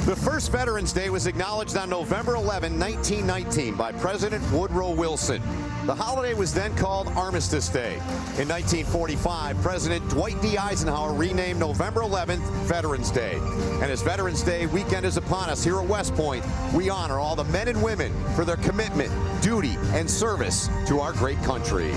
The first Veterans Day was acknowledged on November 11, 1919 by President Woodrow Wilson. The holiday was then called Armistice Day. In 1945, President Dwight D. Eisenhower renamed November 11th Veterans Day. And as Veterans Day weekend is upon us here at West Point, we honor all the men and women for their commitment, duty, and service to our great country.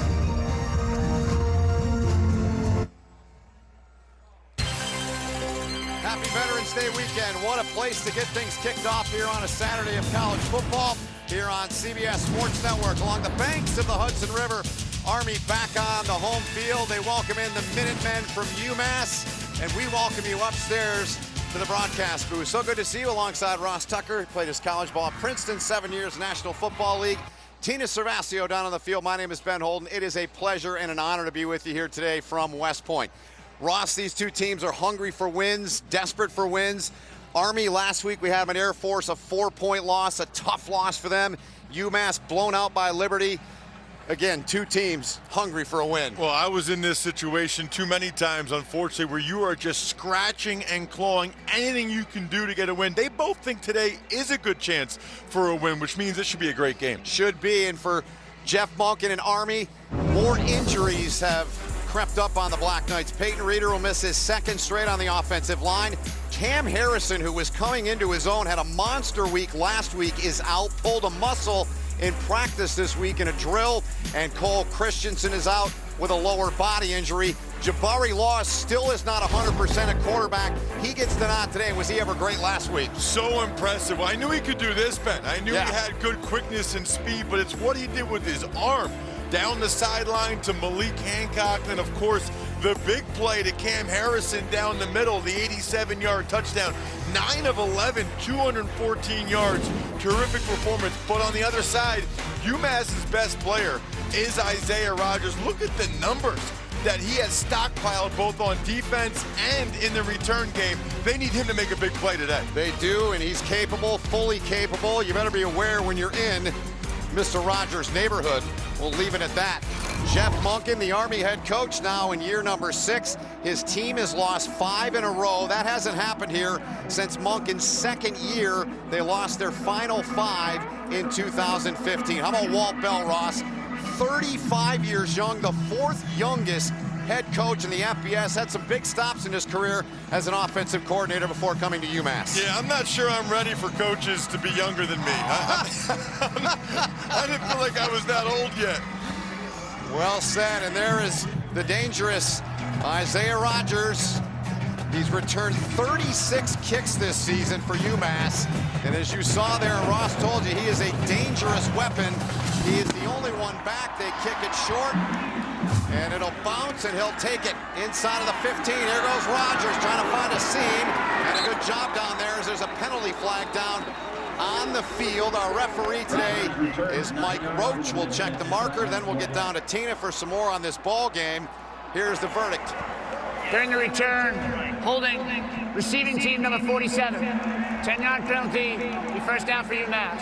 Happy Veterans Day weekend. What a place to get things kicked off here on a Saturday of college football here on CBS Sports Network. Along the banks of the Hudson River, Army back on the home field. They welcome in the Minutemen from UMass, and we welcome you upstairs to the broadcast booth. So good to see you alongside Ross Tucker. He played his college ball at Princeton, 7 years National Football League. Tina Cervasio down on the field. My name is Ben Holden. It is a pleasure and an honor to be with you here today from West Point. Ross, these two teams are hungry for wins, desperate for wins. Army last week, we had them in Air Force, a 4-point loss, a tough loss for them. UMass blown out by Liberty. Again, two teams hungry for a win. Well, I was in this situation too many times, unfortunately, where you are just scratching and clawing anything you can do to get a win. They both think today is a good chance for a win, which means it should be a great game. Should be, and for Jeff Monken and Army, more injuries have crept up on the Black Knights. Peyton Reeder will miss his second straight on the offensive line. Cam Harrison, who was coming into his own, had a monster week last week, is out, pulled a muscle in practice this week in a drill, and Cole Christensen is out with a lower body injury. Jabari Laws still is not 100% at quarterback. He gets the nod today. Was he ever great last week? So impressive. I knew he could do this, Ben. I knew he had good quickness and speed, but it's what he did with his arm. Down the sideline to Malik Hancock, and of course, the big play to Cam Harrison down the middle, the 87-yard touchdown. 9 of 11, 214 yards. Terrific performance. But on the other side, UMass's best player is Isaiah Rodgers. Look at the numbers that he has stockpiled both on defense and in the return game. They need him to make a big play today. They do, and he's capable, fully capable. You better be aware when you're in Mr. Rogers' neighborhood. We'll leave it at that. Jeff Monken, the Army head coach, now in year number 6. His team has lost 5 in a row. That hasn't happened here since Monken's second year. They lost their final 5 in 2015. How about Walt Bell, Ross? 35 years young, the 4th youngest head coach in the FBS. Had some big stops in his career as an offensive coordinator before coming to UMass. Yeah, I'm not sure I'm ready for coaches to be younger than me. I didn't feel like I was that old yet. Well said, and there is the dangerous Isaiah Rodgers. He's returned 36 kicks this season for UMass, and as you saw there, Ross told you, he is a dangerous weapon. He is the only one back. They kick it short, and it'll bounce, and he'll take it inside of the 15. Here goes Rodgers trying to find a seam, and a good job down there as there's a penalty flag down on the field. Our referee today is Mike Roach. We'll check the marker, then we'll get down to Tina for some more on this ball game. Here's the verdict. During the return, holding receiving team number 47. 10-yard penalty, the first down for UMass.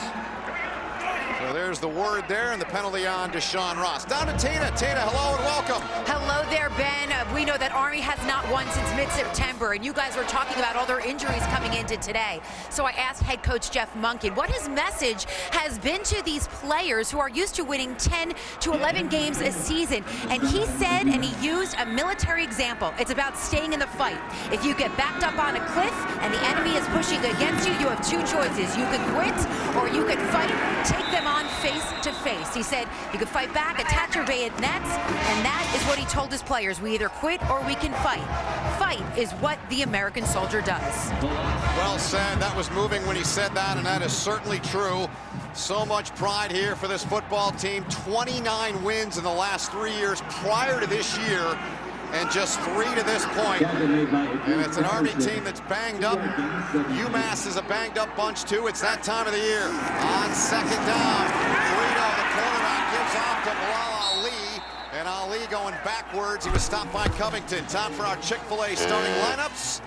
So there's the word there, and the penalty on Deshaun Ross. Down to Tina. Tina, hello and welcome. Hello there, Ben. We know that Army has not won since mid-September, and you guys were talking about all their injuries coming into today. So I asked head coach Jeff Monken what his message has been to these players who are used to winning 10 to 11 games a season. And he said, and he used a military example, it's about staying in the fight. If you get backed up on a cliff and the enemy is pushing against you, you have two choices. You could quit or you could fight, take them on face to face. He said you could fight back, attach your bayonets, and that is what he told his players. We either quit or we can fight. Fight is what the American soldier does. Well said. That was moving when he said that, and that is certainly true. So much pride here for this football team. 29 wins in the last 3 years prior to this year, and just 3 to this point. And it's an Army team that's banged up. UMass is a banged up bunch too. It's that time of the year. On second down, Guido, the quarterback, gives off to Bilal Ali. And Ali going backwards. He was stopped by Covington. Time for our Chick-fil-A starting lineups.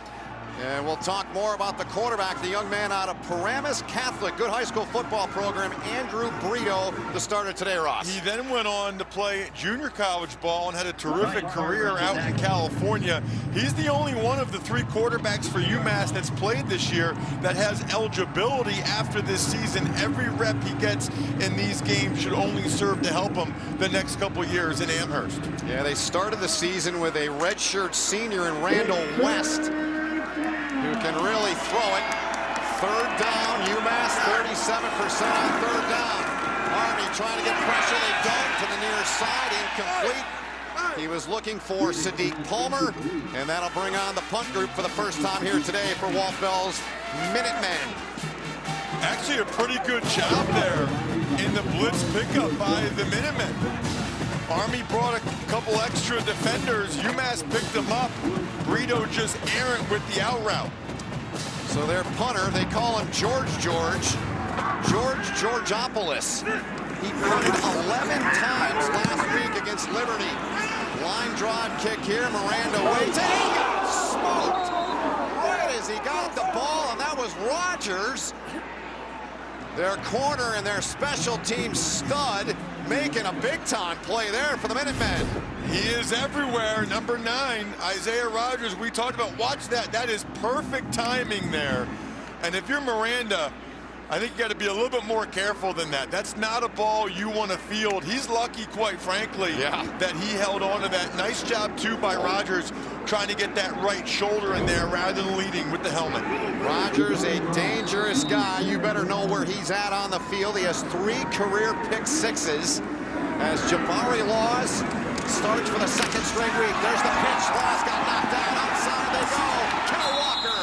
And we'll talk more about the quarterback, the young man out of Paramus Catholic, good high school football program, Andrew Brito, the starter today, Ross. He then went on to play junior college ball and had a terrific career out in California. He's the only one of the 3 quarterbacks for UMass that's played this year that has eligibility after this season. Every rep he gets in these games should only serve to help him the next couple years in Amherst. Yeah, they started the season with a redshirt senior in Randall West, who can really throw it. Third down, UMass 37% on third down. Army trying to get pressure, they don't, to the near side, incomplete. He was looking for Sadiq Palmer, and that'll bring on the punt group for the first time here today for Walt Bell's Minutemen. Actually a pretty good job there in the blitz pickup by the Minutemen. Army brought a couple extra defenders. UMass picked them up. Brito just errant with the out route. So their punter, they call him George Georgopoulos. He punted 11 times last week against Liberty. Line drive kick here, Miranda waits, and he got smoked right as he got the ball, and that was Rogers, their corner and their special team stud, making a big-time play there for the Minutemen. He is everywhere. Number 9, Isaiah Rogers. We talked about, watch that. That is perfect timing there. And if you're Miranda, I think you got to be a little bit more careful than that. That's not a ball you want to field. He's lucky, quite frankly, that he held on to that. Nice job, too, by Rogers, trying to get that right shoulder in there rather than leading with the helmet. Rogers, a dangerous guy. You better know where he's at on the field. He has 3 career pick-sixes as Jabari Laws starts for the 2nd straight week. There's the pitch. Laws got knocked down. Outside they go. Kel Walker.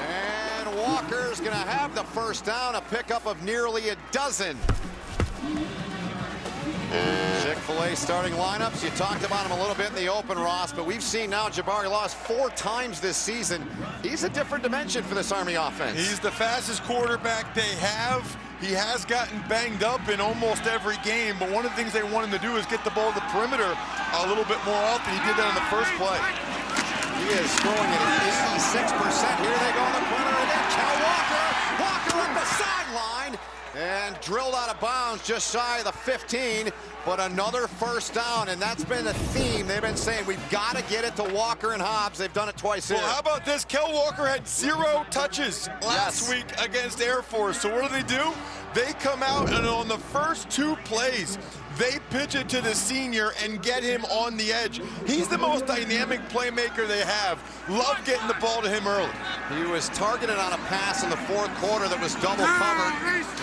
And Walker's going to have the first down, a pickup of nearly a dozen. Chick-fil-A starting lineups. You talked about him a little bit in the open, Ross, but we've seen now Jabari Laws 4 times this season. He's a different dimension for this Army offense. He's the fastest quarterback they have. He has gotten banged up in almost every game, but one of the things they want him to do is get the ball to the perimeter a little bit more often. He did that on the first play. He is throwing it at 86%. Here they go on the perimeter again. Kel Walker. Walker at the sideline. And drilled out of bounds just shy of the 15, but another first down, and that's been a theme. They've been saying we've got to get it to Walker and Hobbs. They've done it twice here. Well, how about this? Kel Walker had 0 touches last week against Air Force. So what do? They come out, and on the first 2 plays, they pitch it to the senior and get him on the edge. He's the most dynamic playmaker they have. Love getting the ball to him early. He was targeted on a pass in the 4th quarter that was double covered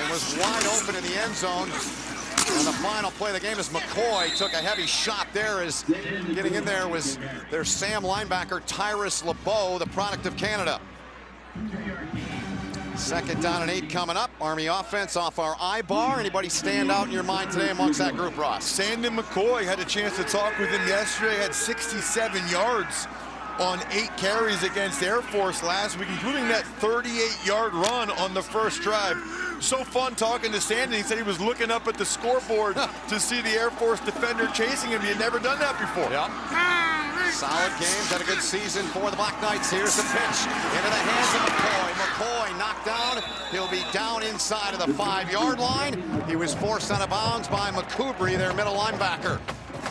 and was wide open in the end zone. And the final play of the game is McCoy took a heavy shot there, as getting in there was their Sam linebacker Tyrus LeBeau, the product of Canada. 2nd down and 8 coming up. Army offense off our I-bar. Anybody stand out in your mind today amongst that group, Ross? Sandon McCoy, had a chance to talk with him yesterday, had 67 yards on 8 carries against Air Force last week, including that 38-yard run on the first drive. So fun talking to Sandon. He said he was looking up at the scoreboard to see the Air Force defender chasing him. He had never done that before. Yep. Solid games, had a good season for the Black Knights. Here's the pitch into the hands of McCoy. McCoy knocked down. He'll be down inside of the 5-yard line. He was forced out of bounds by McCoubry, their middle linebacker.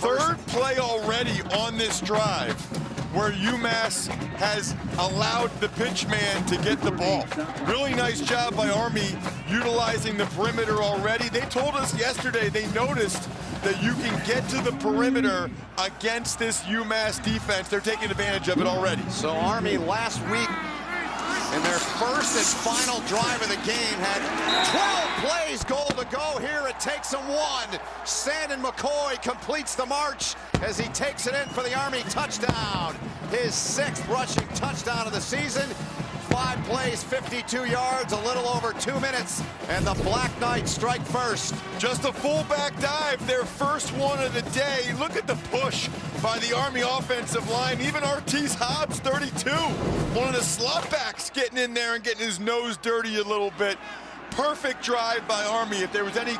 3rd play already on this drive where UMass has allowed the pitch man to get the ball. Really nice job by Army utilizing the perimeter already. They told us yesterday they noticed that you can get to the perimeter against this UMass defense. They're taking advantage of it already. So Army last week in their first and final drive of the game had 12 plays, goal to go. Here it takes them 1. Sandon McCoy completes the march as he takes it in for the Army touchdown. His 6th rushing touchdown of the season. 5 plays, 52 yards, a little over 2 minutes, and the Black Knights strike first. Just a fullback dive, their first one of the day. Look at the push by the Army offensive line. Even Ortiz Hobbs, 32, one of the slot backs getting in there and getting his nose dirty a little bit. Perfect drive by Army. If there was any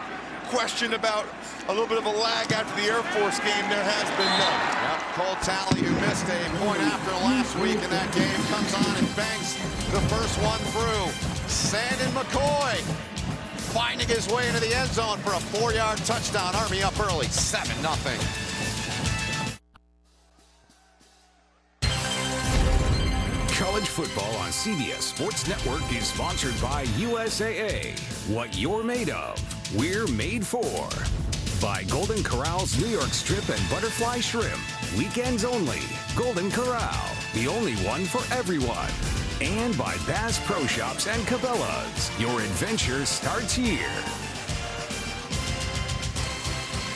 question about a little bit of a lag after the Air Force game, there has been none. Yep. Cole Talley, who missed a point after last week in that game, comes on and bangs the first one through. Sandon McCoy finding his way into the end zone for a 4-yard touchdown. Army up early, 7-0. College football on CBS Sports Network is sponsored by USAA. What you're made of, we're made for. By Golden Corral's New York Strip and Butterfly Shrimp. Weekends only. Golden Corral, the only one for everyone. And by Bass Pro Shops and Cabela's. Your adventure starts here.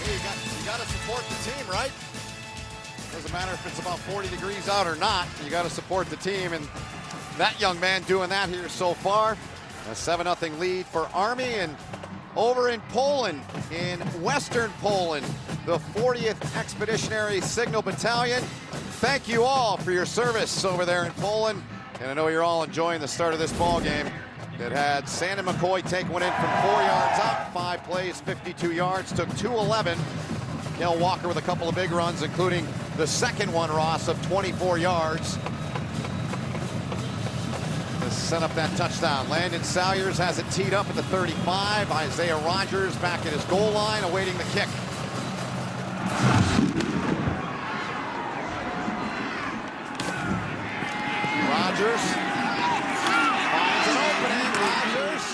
Hey, you got to support the team, right? Doesn't matter if it's about 40 degrees out or not. You got to support the team, and that young man doing that here so far. A 7-0 lead for Army, and over in Poland, in Western Poland, the 40th Expeditionary Signal Battalion. Thank you all for your service over there in Poland. And I know you're all enjoying the start of this ball game. It had Sandon McCoy take one in from 4 yards out, 5 plays, 52 yards, took 2-11. Gail Walker with a couple of big runs, including the second one, Ross, of 24 yards. To set up that touchdown. Landon Salyers has it teed up at the 35. Isaiah Rogers back at his goal line, awaiting the kick. Rogers finds an opening. Rogers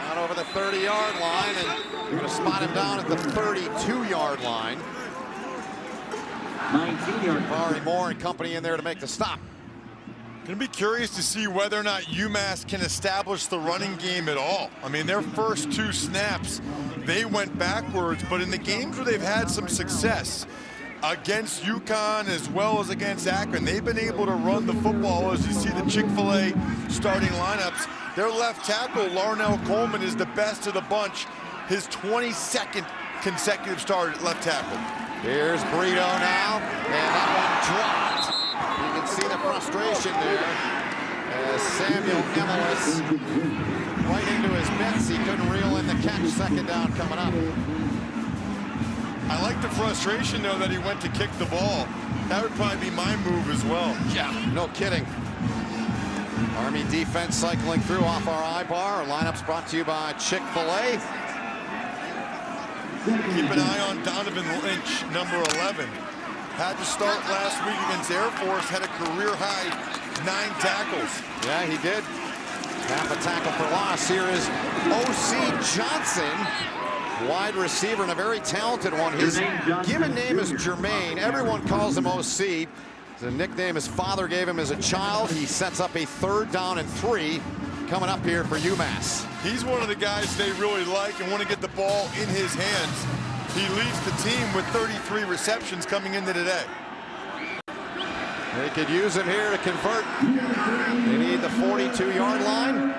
out over the 30-yard line, and they're going to spot him down at the 32-yard line. 19-yard. Barry Moore and company in there to make the stop. Going to be curious to see whether or not UMass can establish the running game at all. I mean, their first 2 snaps, they went backwards, but in the games where they've had some success, against UConn as well as against Akron, they've been able to run the football. As you see the Chick-fil-A starting lineups, their left tackle, Larnell Coleman, is the best of the bunch. His 22nd consecutive start at left tackle. Here's Brito now, and that one dropped. You can see the frustration there as Samuel Emelis right into his mitts. He couldn't reel in the catch. Second down coming up. I like the frustration, though, that he went to kick the ball. That would probably be my move as well. Yeah, no kidding. Army defense cycling through off our I-bar. Our lineup's brought to you by Chick-fil-A. Keep an eye on Donovan Lynch, number 11. Had to start last week against Air Force, had a career-high 9 tackles. Yeah, he did. Half a tackle for loss. Here is O.C. Johnson, wide receiver and a very talented one. His given name is Jermaine. Everyone calls him O.C. It's a nickname his father gave him as a child. He sets up a 3rd down and 3 coming up here for UMass. He's one of the guys they really like and want to get the ball in his hands. He leads the team with 33 receptions coming into today. They could use him here to convert. They need the 42-yard line.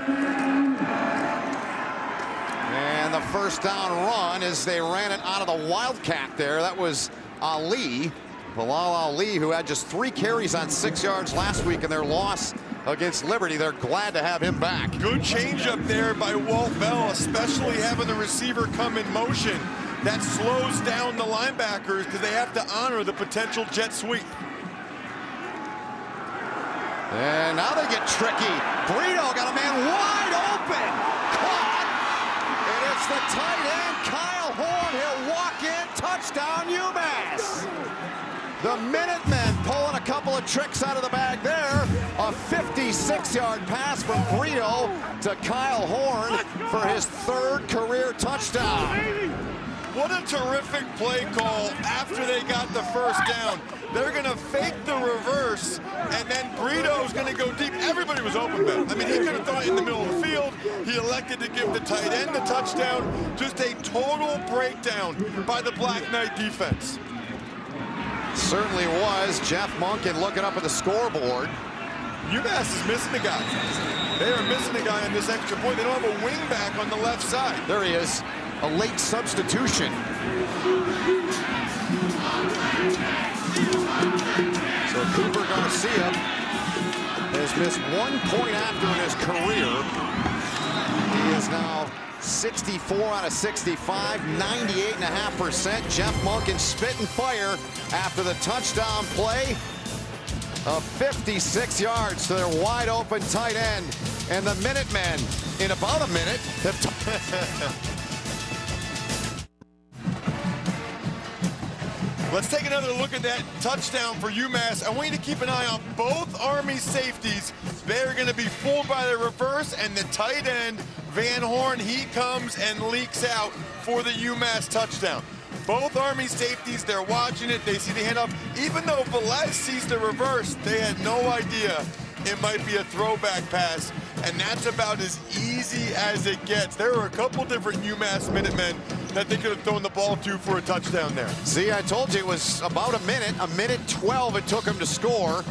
And the first down run as they ran it out of the Wildcat there. That was Ali, Bilal Ali, who had just 3 carries on 6 yards last week in their loss against Liberty. They're glad to have him back. Good change up there by Walt Bell, especially having the receiver come in motion. That slows down the linebackers because they have to honor the potential jet sweep. And now they get tricky. Brito got a man wide open. Caught. And it's the tight end, Kyle Horn. He'll walk in. Touchdown, UMass. The Minutemen pulling a couple of tricks out of the bag there. A 56-yard pass from Brito to Kyle Horn for his 3rd career touchdown. What a terrific play call after they got the first down. They're going to fake the reverse, and then Brito's going to go deep. Everybody was open, Ben. I mean, he could have thrown it in the middle of the field. He elected to give the tight end the touchdown. Just a total breakdown by the Black Knight defense. Certainly was. Jeff Monken looking up at the scoreboard. UMass is missing a guy. They are missing a guy on this extra point. They don't have a wing back on the left side. There he is. A late substitution. So Cooper Garcia has missed 1 point after in his career. He is now 64 out of 65, 98.5%. Jeff Monken spit and fire after the touchdown play of 56 yards to their wide open tight end. And the Minutemen, in about a minute, have Let's take another look at that touchdown for UMass. I want you to keep an eye on both Army safeties. They're going to be fooled by the reverse, and the tight end, Van Horn, he comes and leaks out for the UMass touchdown. Both Army safeties, they're watching it. They see the handoff. Even though Velez sees the reverse, they had no idea it might be a throwback pass, and that's about as easy as it gets. There were a couple different UMass Minutemen that they could have thrown the ball to for a touchdown there. See, I told you it was about a minute 12 it took him to score.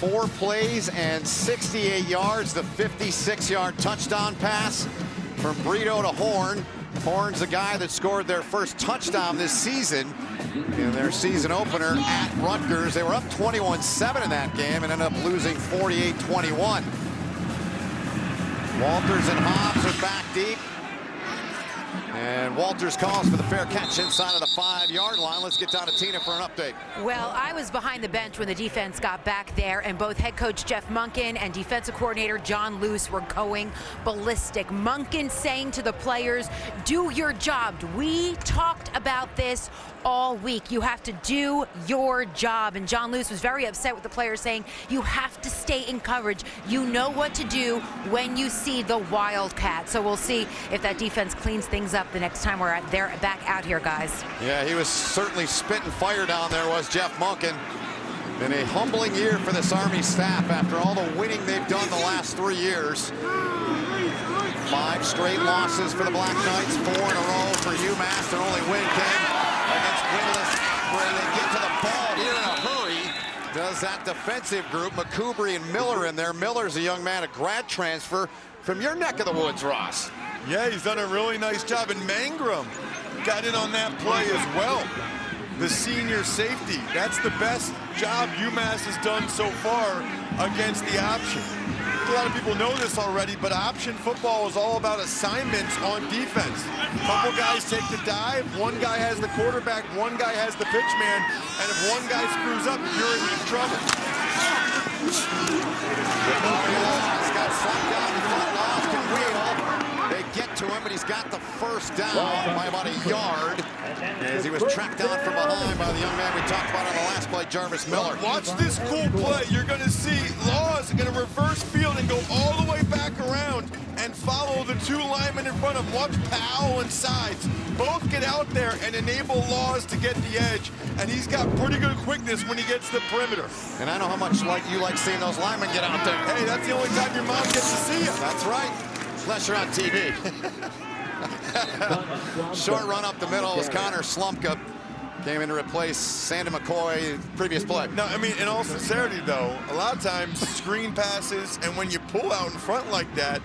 4 plays and 68 yards, the 56-yard touchdown pass from Brito to Horn. Horn's the guy that scored their first touchdown this season in their season opener at Rutgers. They were up 21-7 in that game and ended up losing 48-21. Walters and Hobbs are back deep. And Walters calls for the fair catch inside of the 5-yard line. Let's get down to Tina for an update. Well, I was behind the bench when the defense got back there, and both head coach Jeff Monken and defensive coordinator John Luce were going ballistic. Monken saying to the players, do your job. We talked about this all week. You have to do your job. And John Luce was very upset with the players, saying you have to stay in coverage. You know what to do when you see the Wildcat. So we'll see if that defense cleans things up the next time they're back out here, guys. Yeah, he was certainly spitting fire down there, was Jeff Monken. Been a humbling year for this Army staff after all the winning they've done the last 3 years. 5 straight losses for the Black Knights, 4 in a row for UMass. Their only win came against Winless, where they get to the ball here in a hurry. Does that defensive group, McCoubry and Miller in there. Miller's a young man, a grad transfer from your neck of the woods, Ross. Yeah, he's done a really nice job, and Mangrum got in on that play as well. The senior safety, that's the best job UMass has done so far against the option. A lot of people know this already, but option football is all about assignments on defense. A couple guys take the dive, one guy has the quarterback, one guy has the pitch man, and if one guy screws up, you're in trouble. Got slapped down in front, lost and wheel. They get to him, but he's got the first down by about a yard as he was tracked down from behind by the young man we talked about on the last play, Jarvis Miller. Watch this cool play. You're going to see Laws going to reverse field and go all the way back around and follow the 2 linemen in front of him. Watch Powell and Sides both get out there and enable Laws to get the edge, and he's got pretty good quickness when he gets to the perimeter. And I know how much you like seeing those linemen get out there. Hey, that's the only time your mom gets to see you. That's right. Unless you're on TV. Short run up the middle was Connor Slumka. Came in to replace Sandy McCoy previous play. No, I mean, in all sincerity, though, a lot of times screen passes, and when you pull out in front like that,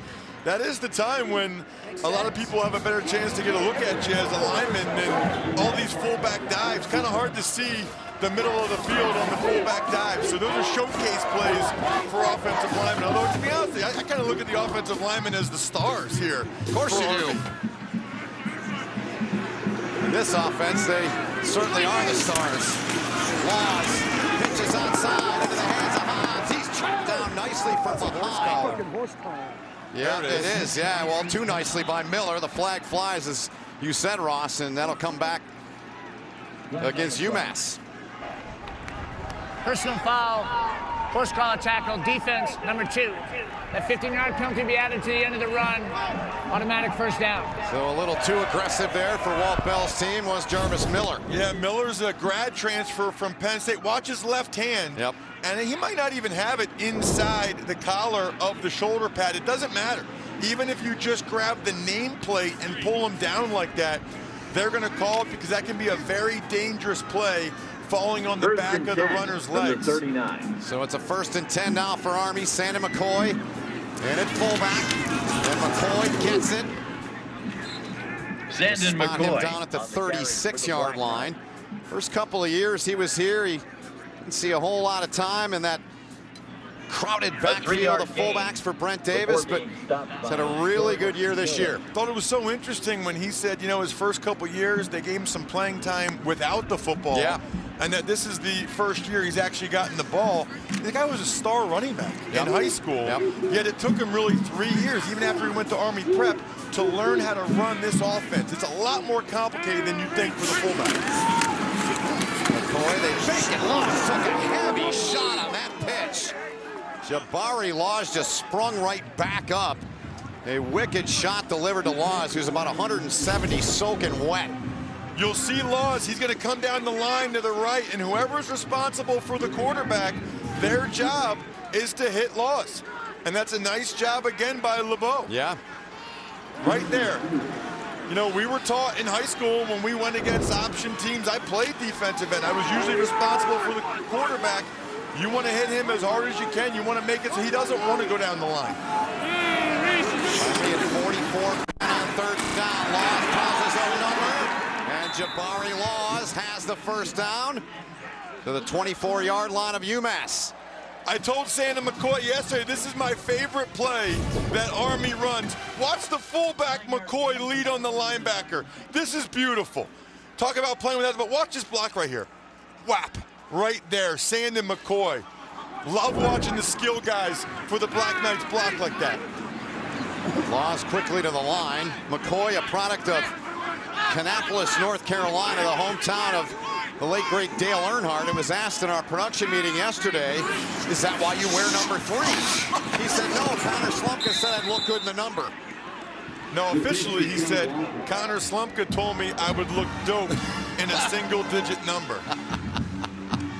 that is the time when a lot of people have a better chance to get a look at you as a lineman than all these fullback dives. Kind of hard to see the middle of the field on the fullback dive. So those are showcase plays for offensive linemen. Although, to be honest with you, I kind of look at the offensive linemen as the stars here. Of course you do. In this offense, they certainly are the stars. Laws pitches outside into the hands of Hobbs. He's tracked down nicely from behind. Yeah, it is. Yeah, well, too nicely by Miller. The flag flies, as you said, Ross, and that'll come back against UMass. Personal foul, forced call a tackle, defense, number 2. That 15-yard penalty be added to the end of the run. Automatic first down. So a little too aggressive there for Walt Bell's team was Jarvis Miller. Yeah, Miller's a grad transfer from Penn State. Watch his left hand. Yep. And he might not even have it inside the collar of the shoulder pad. It doesn't matter. Even if you just grab the nameplate and pull him down like that, they're going to call it because that can be a very dangerous play falling on the back of the runner's legs. 39. So it's a 1st and 10 now for Army. Sandy McCoy in at fullback. And McCoy gets it. Sandon Spot McCoy him down at the 36-yard line. First couple of years he was here, he didn't see a whole lot of time in that crowded backfield of fullbacks for Brent Davis, but he's had a really good year this year. Thought it was so interesting when he said, you know, his first couple years, they gave him some playing time without the football. Yeah. And that this is the first year he's actually gotten the ball. The guy was a star running back in high school, yet it took him really 3 years, even after he went to Army Prep, to learn how to run this offense. It's a lot more complicated than you think for the fullback. McCoy, they fake it. Laws took a heavy shot on that pitch. Jabari Laws just sprung right back up. A wicked shot delivered to Laws, who's about 170 soaking wet. You'll see Laws, he's going to come down the line to the right, and whoever's responsible for the quarterback, their job is to hit Laws. And that's a nice job again by LeBeau. Yeah. Right there. You know, we were taught in high school when we went against option teams, I played defensive end. I was usually responsible for the quarterback. You want to hit him as hard as you can. You want to make it so he doesn't want to go down the line. Only at 44 on third down. Laws calls his own number. And Jabari Laws has the first down to the 24-yard line of UMass. I told Santa McCoy yesterday, this is my favorite play that Army runs. Watch the fullback McCoy lead on the linebacker. This is beautiful. Talk about playing with that, but watch this block right here. Whap, right there, Santa McCoy. Love watching the skill guys for the Black Knights block like that. Laws quickly to the line. McCoy, a product of Kannapolis, North Carolina, the hometown of the late, great Dale Earnhardt. It was asked in our production meeting yesterday, is that why you wear number 3? He said, no, Connor Slumpka said I'd look good in the number. No, officially he said, Connor Slumpka told me I would look dope in a single-digit number.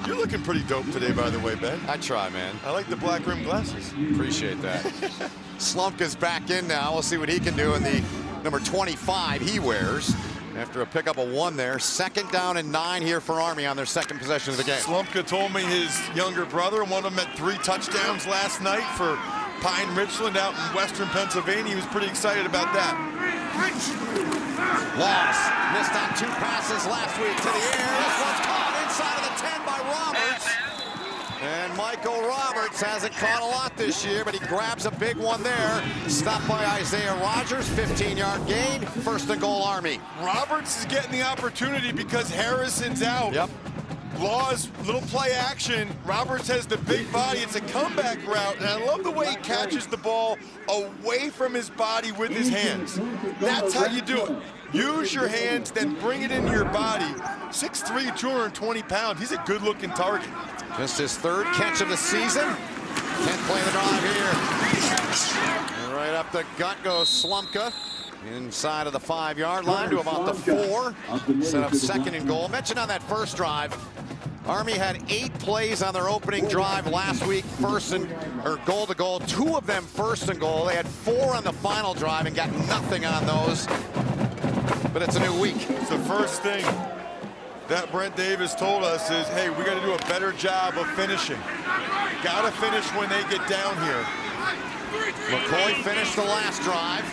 You're looking pretty dope today, by the way, Ben. I try, man. I like the black rim glasses. Appreciate that. Slumpka's back in now. We'll see what he can do in the number 25 he wears. After a pickup of 1 there. 2nd down and 9 here for Army on their second possession of the game. Slumpka told me his younger brother, one of them had 3 touchdowns last night for Pine Richland out in western Pennsylvania. He was pretty excited about that. Laws missed on 2 passes last week to the air. This one's caught inside of the 10 by Roberts. And Michael Roberts hasn't caught a lot this year, but he grabs a big one there. Stopped by Isaiah Rogers, 15-yard gain, 1st and goal Army. Roberts is getting the opportunity because Harrison's out. Yep. Laws, little play action. Roberts has the big body. It's a comeback route, and I love the way he catches the ball away from his body with his hands. That's how you do it. Use your hands, then bring it into your body. 6'3", 220 pounds. He's a good-looking target. Just his 3rd catch of the season. Can't play the drive here. Right up the gut goes Slumpka. Inside of the 5-yard line to about the 4. Set up 2nd and goal. Mentioned on that first drive, Army had 8 plays on their opening drive last week, goal to goal. 2 of them 1st and goal. They had 4 on the final drive and got nothing on those. But it's a new week. It's the first thing that Brent Davis told us is, hey, we got to do a better job of finishing. Got to finish when they get down here. McCoy finished the last drive.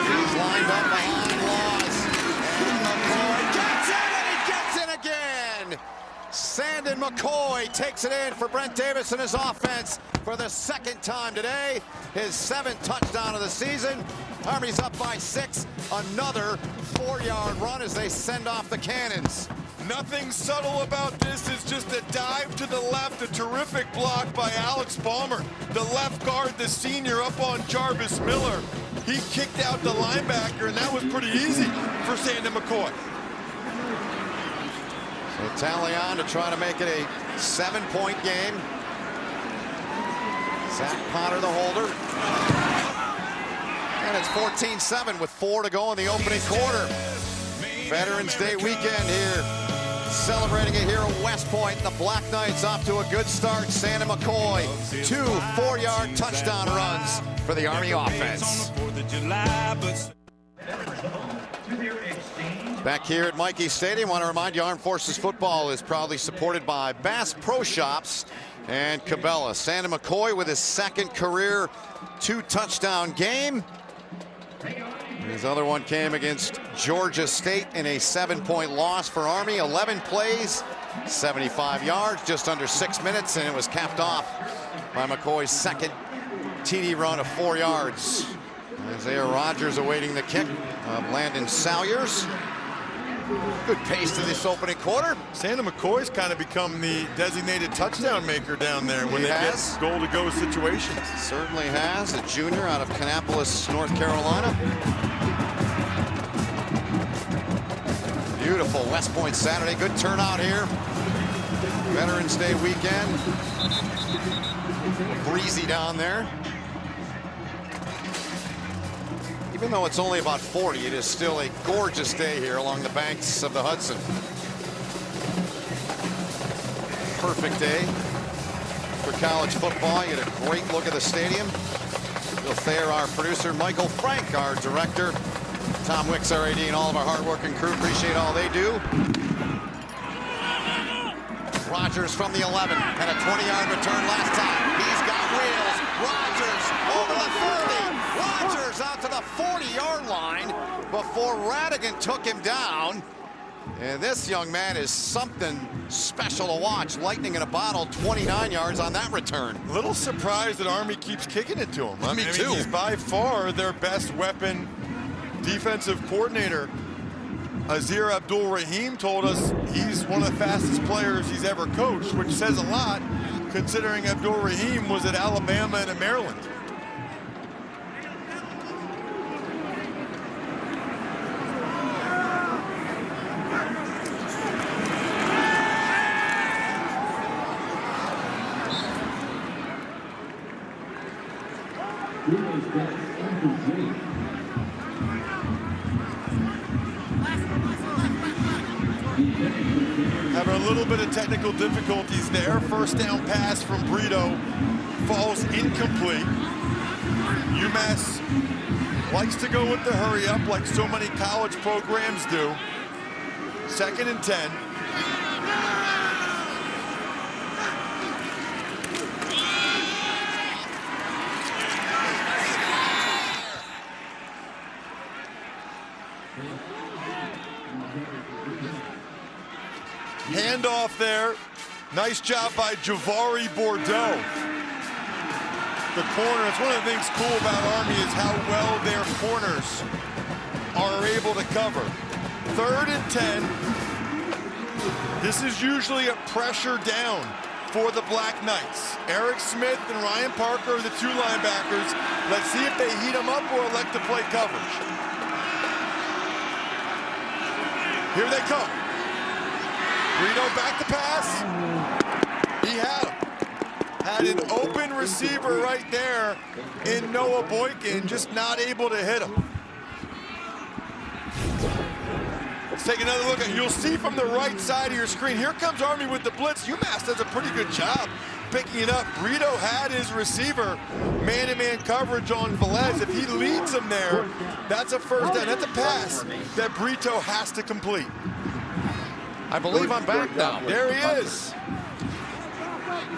He's lined up behind Laws. And McCoy gets in, and he gets in again. Sandon McCoy takes it in for Brent Davis and his offense for the 2nd time today. His 7th touchdown of the season. Army's up by 6. Another 4-yard run as they send off the cannons. Nothing subtle about this. Is just a dive to the left, a terrific block by Alex Ballmer. The left guard, the senior, up on Jarvis Miller. He kicked out the linebacker, and that was pretty easy for Sandon McCoy. So tally on to try to make it a 7-point game. Zach Potter, the holder. And it's 14-7 with 4 to go in the opening quarter. Veterans Day weekend here. Celebrating it here at West Point. The Black Knights off to a good start. Sandon McCoy, 2 4-yard touchdown runs for the Army offense. Back here at Michie Stadium, I want to remind you Armed Forces football is proudly supported by Bass Pro Shops and Cabela. Sandon McCoy with his 2nd career 2-touchdown game. His other one came against Georgia State in a 7-point loss for Army. 11 plays, 75 yards, just under 6 minutes, and it was capped off by McCoy's second TD run of 4 yards. Isaiah Rogers awaiting the kick of Landon Salyers. Good pace to this opening quarter. Santa McCoy's kind of become the designated touchdown maker down there when they get goal-to-go situations. Certainly has. A junior out of Kannapolis, North Carolina. Beautiful West Point Saturday. Good turnout here. Veterans Day weekend. Breezy down there. Even though it's only about 40, it is still a gorgeous day here along the banks of the Hudson. Perfect day for college football. You get a great look at the stadium. Bill Thayer, our producer, Michael Frank, our director, Tom Wicks, our AD, and all of our hardworking crew. Appreciate all they do. Rogers from the 11 had a 20-yard return last time. He's got wheels. Rogers over the 30. Rogers out to the 40-yard line before Radigan took him down. And this young man is something special to watch. Lightning in a bottle, 29 yards on that return. A little surprised that Army keeps kicking it to him. I mean, too. He's by far their best weapon. Defensive coordinator Azir Abdul-Rahim told us he's one of the fastest players he's ever coached, which says a lot considering Abdul-Rahim was at Alabama and at Maryland. Having a little bit of technical difficulties there. First down pass from Brito falls incomplete. UMass likes to go with the hurry up like so many college programs do. 2nd and 10. Handoff there. Nice job by Javari Bordeaux. The corner, it's one of the things cool about Army is how well their corners are able to cover. 3rd and 10. This is usually a pressure down for the Black Knights. Eric Smith and Ryan Parker are the 2 linebackers. Let's see if they heat them up or elect to play coverage. Here they come. Brito back to pass. He had him. Had an open receiver right there in Noah Boykin, just not able to hit him. Let's take another look at it. You'll see from the right side of your screen. Here comes Army with the blitz. UMass does a pretty good job picking it up. Brito had his receiver man-to-man coverage on Velez. If he leads him there, that's a first down. That's a pass that Brito has to complete. I believe I'm back now. There he is.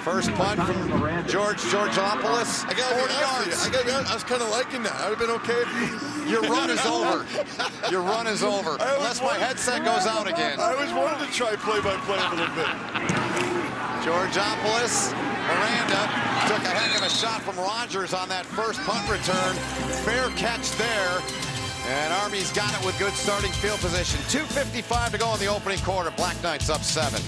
First punt from George Georgopoulos. I got 40 yards. I was kind of liking that. I'd have been okay if you... Your run is over. Your run is over. Unless my headset goes out again. I always wanted to try play-by-play a little bit. Georgopoulos, Miranda took a heck of a shot from Rogers on that first punt return. Fair catch there. And Army's got it with good starting field position. 2:55 to go in the opening quarter. Black Knights up 7.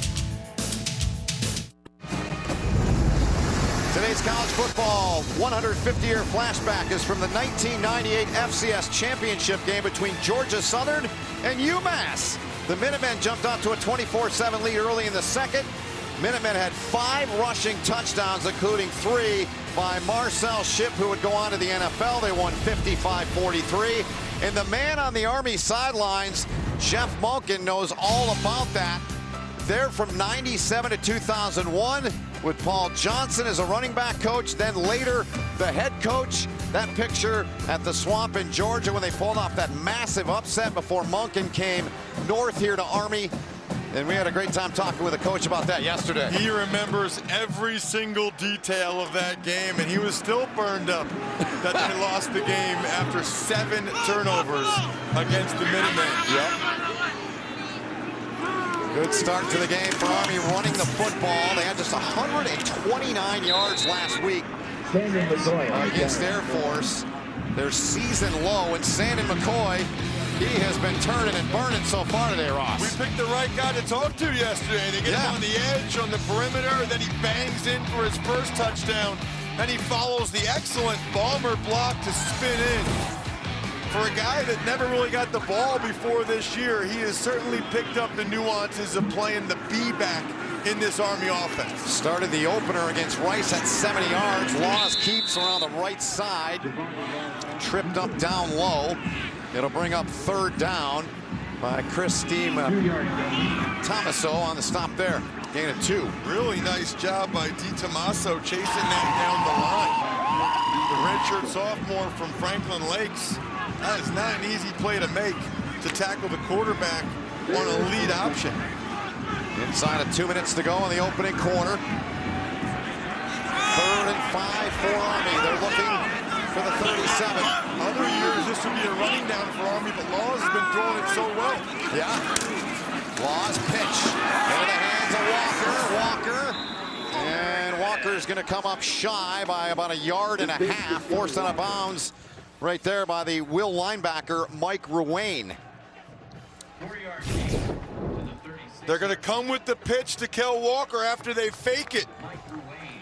Today's college football 150-year flashback is from the 1998 FCS championship game between Georgia Southern and UMass. The Minutemen jumped out to a 24-7 lead early in the second. Minutemen had 5 rushing touchdowns, including 3 by Marcel Shipp, who would go on to the NFL. They won 55-43. And the man on the Army sidelines, Jeff Monken, knows all about that. They're from 97 to 2001 with Paul Johnson as a running back coach, then later the head coach. That picture at the Swamp in Georgia when they pulled off that massive upset before Monken came north here to Army. And we had a great time talking with the coach about that yesterday. He remembers every single detail of that game, and he was still burned up that they lost the game after 7 turnovers against the Minutemen. Yep. Good start to the game for Army running the football. They had just 129 yards last week against Air Force. Their season low, and Sandon McCoy, he has been turning and burning so far today, Ross. We picked the right guy to talk to yesterday. They get him on the edge, on the perimeter, and then he bangs in for his first touchdown. And he follows the excellent bomber block to spin in. For a guy that never really got the ball before this year, he has certainly picked up the nuances of playing the B-back in this Army offense. Started the opener against Rice at 70 yards. Laws keeps around the right side. Tripped up down low. It'll bring up third down by Christine Tomaso on the stop there. Gain of 2. Really nice job by DiTomaso chasing that down the line. The redshirt sophomore from Franklin Lakes. That is not an easy play to make, to tackle the quarterback on a lead option. Inside of 2 minutes to go in the opening quarter. 3rd and 5 for Army. They're looking for the 37. Other years, this would be a running down for Army, but Laws has been throwing it so well. Yeah. Laws pitch into the hands of Walker. And Walker's going to come up shy by about 1.5 yards, forced out of bounds right there by the Will linebacker, Mike Ruane. They're going to come with the pitch to Kel Walker after they fake it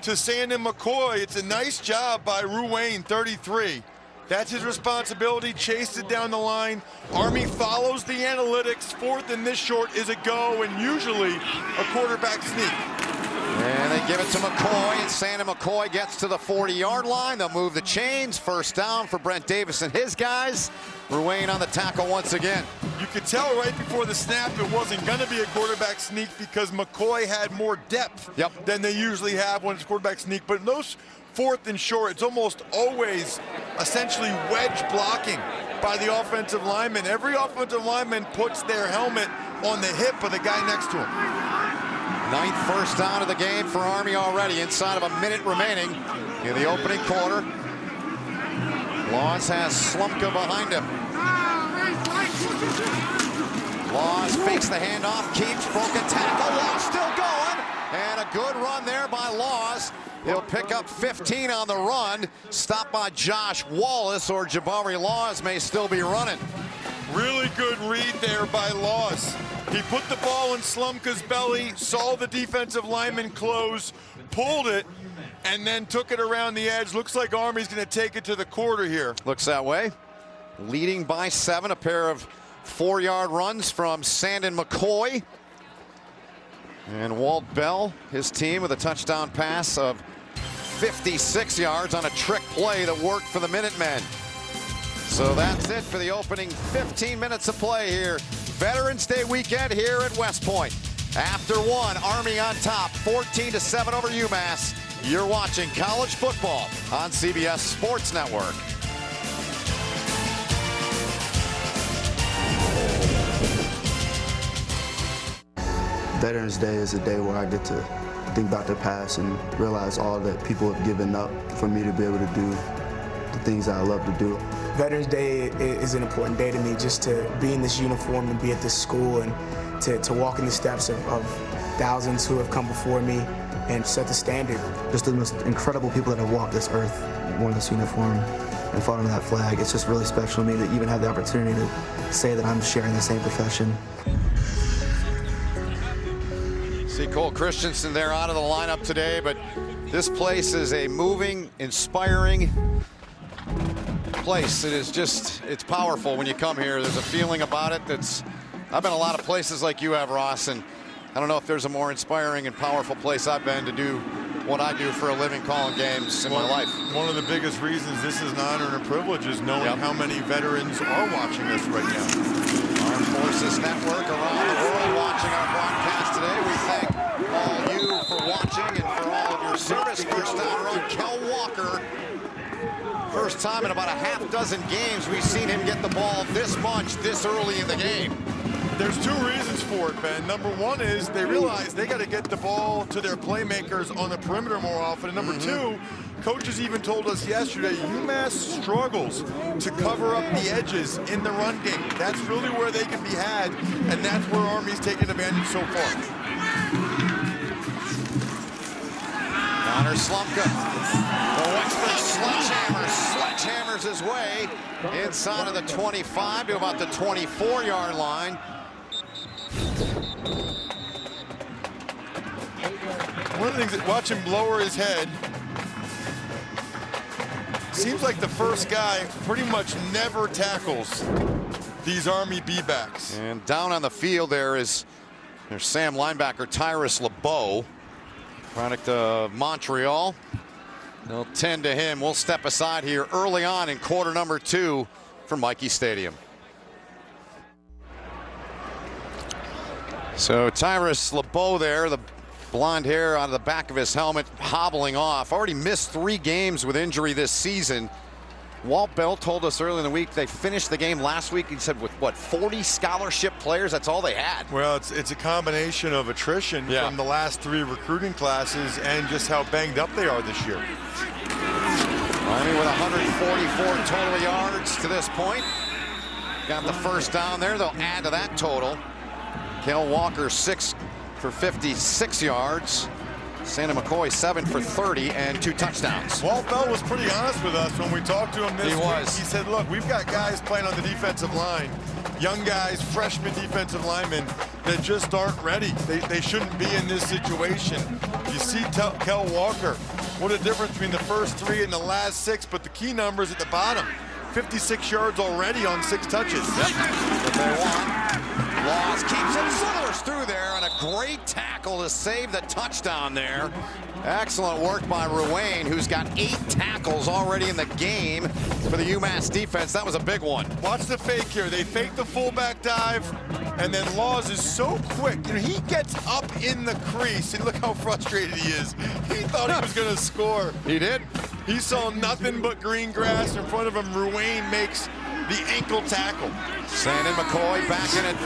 to Sandon McCoy. It's a nice job by Ruane, 33. That's his responsibility. Chased it down the line. Army follows the analytics. 4th and this short is a go, and usually a quarterback sneak. And they give it to McCoy, and Sandon McCoy gets to the 40-yard line. They'll move the chains. First down for Brent Davis and his guys. Ruane on the tackle once again. You could tell right before the snap it wasn't going to be a quarterback sneak because McCoy had more depth than they usually have when it's quarterback sneak. But in those 4th and short, it's almost always essentially wedge blocking by the offensive lineman. Every offensive lineman puts their helmet on the hip of the guy next to him. 9th first down of the game for Army already, inside of 1 minute remaining in the opening quarter. Laws has Slumka behind him. Laws fakes the handoff, keeps, broken tackle, Laws still going, and a good run there by Laws. He'll pick up 15 on the run, stopped by Josh Wallace, or Jabari Laws may still be running. Really good read there by Laws. He put the ball in Slumka's belly, saw the defensive lineman close, pulled it, and then took it around the edge. Looks like Army's going to take it to the quarter here. Looks that way. Leading by 7, a pair of 4-yard runs from Sandon McCoy. And Walt Bell, his team, with a touchdown pass of 56 yards on a trick play that worked for the Minutemen. So that's it for the opening 15 minutes of play here. Veterans Day weekend here at West Point. After 1, Army on top, 14-7 over UMass. You're watching college football on CBS Sports Network. Veterans Day is a day where I get to think about the past and realize all that people have given up for me to be able to do the things I love to do. Veterans Day is an important day to me, just to be in this uniform and be at this school and to walk in the steps of thousands who have come before me and set the standard. Just the most incredible people that have walked this earth, worn this uniform and fought under that flag. It's just really special to me to even have the opportunity to say that I'm sharing the same profession. See Cole Christensen there out of the lineup today, but this place is a moving, inspiring place. It is just, it's powerful when you come here. There's a feeling about it that's, I've been a lot of places like you have, Ross, and I don't know if there's a more inspiring and powerful place I've been to do what I do for a living, calling games in my life. One of the biggest reasons this is an honor and a privilege is knowing how many veterans are watching us right now. Armed Forces Network around the world watching our broadcast today. We thank all you for watching and for all of your service. First down run, Kel Walker. First time in about a half dozen games we've seen him get the ball this much, this early in the game. There's 2 reasons for it, Ben. Number 1 is they realize they got to get the ball to their playmakers on the perimeter more often. And number 2, Coaches even told us yesterday, UMass struggles to cover up the edges in the run game. That's really where they can be had, and that's where Army's taken advantage so far. Connor Slumka, the Wexford sledgehammers his way inside of the 25 to about the 24-yard line. One of the things that watch him lower his head, seems like the first guy pretty much never tackles these Army B-backs. And down on the field there's Sam linebacker Tyrus LeBeau, product of Montreal. They'll tend to him. We'll step aside here early on in quarter number 2 from Michie Stadium. So Tyrus LeBeau there, the blonde hair out of the back of his helmet, hobbling off. Already missed 3 games with injury this season. Walt Bell told us earlier in the week they finished the game last week, he said, with what, 40 scholarship players? That's all they had. Well, it's a combination of attrition from the last 3 recruiting classes and just how banged up they are this year. Army with 144 total yards to this point. Got the first down there. They'll add to that total. Kel Walker 6 for 56 yards. Santa McCoy 7 for 30 and 2 touchdowns. Walt Bell was pretty honest with us when we talked to him this week. He said, look, we've got guys playing on the defensive line, young guys, freshman defensive linemen that just aren't ready. They shouldn't be in this situation. You see Kel Walker, what a difference between the first 3 and the last 6, but the key numbers at the bottom. 56 yards already on 6 touches. Yep. What they want. Laws keeps it, slithers through there, and a great tackle to save the touchdown there. Excellent work by Ruane, who's got 8 tackles already in the game for the UMass defense. That was a big one. Watch the fake here. They fake the fullback dive, and then Laws is so quick. You know, he gets up in the crease, and look how frustrated he is. He thought he was going to score. He did. He saw nothing but green grass in front of him. Ruane makes the ankle tackle. Sandon McCoy back in at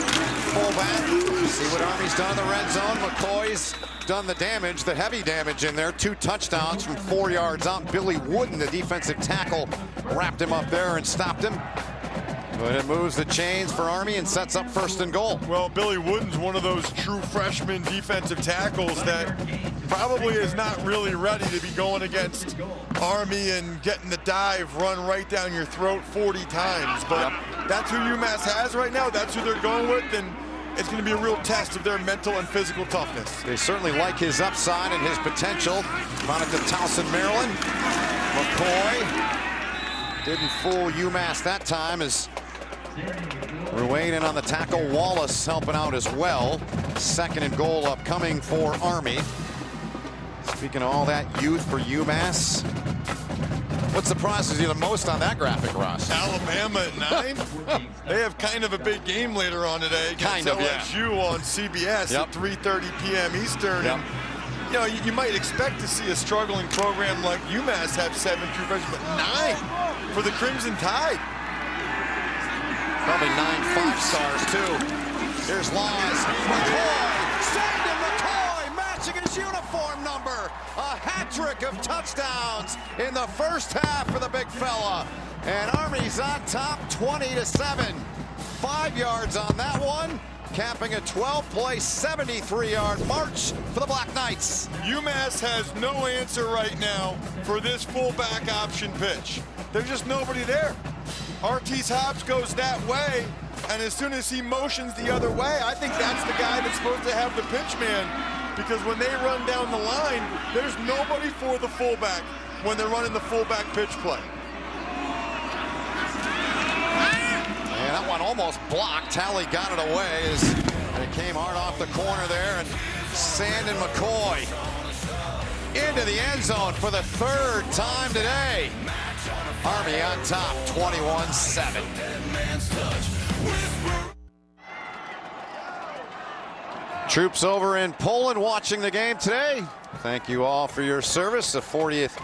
fullback. See what Army's done in the red zone. McCoy's done the damage, the heavy damage in there. 2 touchdowns from 4 yards out. Billy Wooden, the defensive tackle, wrapped him up there and stopped him. But it moves the chains for Army and sets up 1st and goal. Well, Billy Wooden's one of those true freshman defensive tackles that probably is not really ready to be going against Army and getting the dive run right down your throat 40 times. But that's who UMass has right now. That's who they're going with, and it's going to be a real test of their mental and physical toughness. They certainly like his upside and his potential. Product of Towson, Maryland. McCoy didn't fool UMass that time as Ruane in on the tackle. Wallace helping out as well. 2nd and goal upcoming for Army. Speaking of all that youth for UMass, what surprises you the most on that graphic, Ross? Alabama at 9. They have kind of a big game later on today against LSU on CBS at 3:30 p.m. Eastern. And, you know, you might expect to see a struggling program like UMass have 7 true freshmen, but 9 for the Crimson Tide. Probably 9 5-stars too. Here's Laws. McCoy, Sandon McCoy matching his uniform number. A hat trick of touchdowns in the first half for the big fella. And Army's on top 20-7. 5 yards on that one, capping a 12-play, 73-yard march for the Black Knights. UMass has no answer right now for this fullback option pitch. There's just nobody there. Artis Hobbs goes that way, and as soon as he motions the other way, I think that's the guy that's supposed to have the pitch man, because when they run down the line, there's nobody for the fullback when they're running the fullback pitch play. And that one almost blocked. Talley got it away as it came hard off the corner there, and Sandon McCoy into the end zone for the 3rd time today. Army on top, 21-7. Troops over in Poland watching the game today. Thank you all for your service. The 40th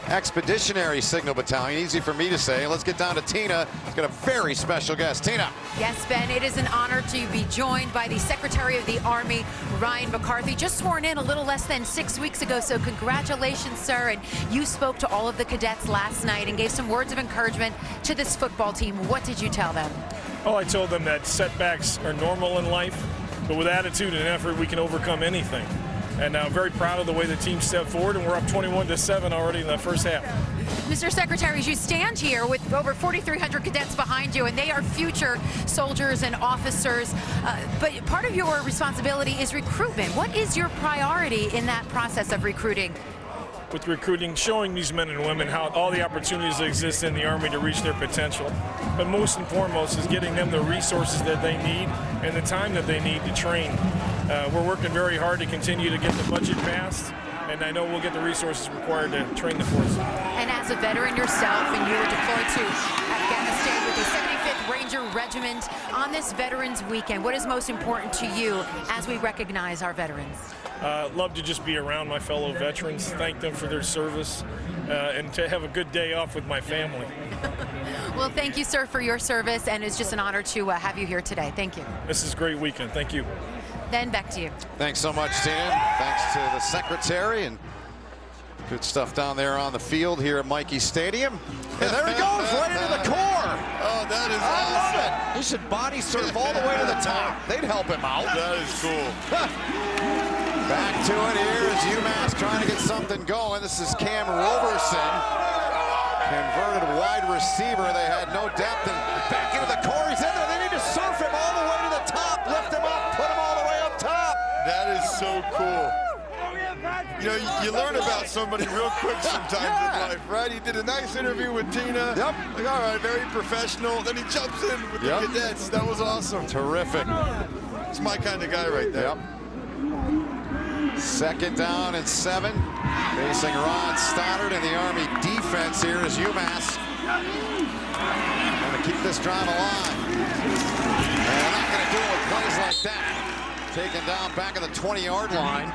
Expeditionary Signal Battalion. Easy for me to say. Let's get down to Tina. She's got a very special guest. Tina. Yes, Ben, it is an honor to be joined by the Secretary of the Army, Ryan McCarthy, just sworn in a little less than 6 weeks ago. So congratulations, sir. And you spoke to all of the cadets last night and gave some words of encouragement to this football team. What did you tell them? Oh, I told them that setbacks are normal in life, but with attitude and effort, we can overcome anything. And I'm very proud of the way the team stepped forward, and we're up 21-7 already in the first half. Mr. Secretary, as you stand here with over 4,300 cadets behind you, and they are future soldiers and officers, but part of your responsibility is recruitment. What is your priority in that process of recruiting? With recruiting, showing these men and women how all the opportunities that exist in the Army to reach their potential. But most and foremost is getting them the resources that they need and the time that they need to train. We're working very hard to continue to get the budget passed, and I know we'll get the resources required to train the force. And as a veteran yourself, and you were deployed to Afghanistan with the 75th Ranger Regiment, on this Veterans Weekend, what is most important to you as we recognize our veterans? Love to just be around my fellow veterans, thank them for their service, and to have a good day off with my family. Well, thank you, sir, for your service, and it's just an honor to have you here today. Thank you. This is a great weekend. Thank you. Then back to you. Thanks so much, Tina. Thanks to the Secretary, and good stuff down there on the field here at Michie Stadium. And there he goes, right into the core. Oh, that is I awesome. love it. He should body surf all the way to the top. They'd help him out. That is cool. Back to it here is UMass trying to get something going. This is Cam Roberson, converted wide receiver. They had no depth, and back into the core. He's in there. They need to surf him all the way to the top, lift him up, put him all the way up top. That is so cool. You know, you learn about somebody real quick sometimes in life, right? He did a nice interview with Tina. Yep. Like, all right, very professional. Then he jumps in with the cadets. That was awesome. Terrific. It's my kind of guy right there. Yep. Second down and 7. Facing Ron Stoddard, and the Army defense here is UMass. Going to keep this drive alive. And they're not going to do it with plays like that. Taken down back at the 20-yard line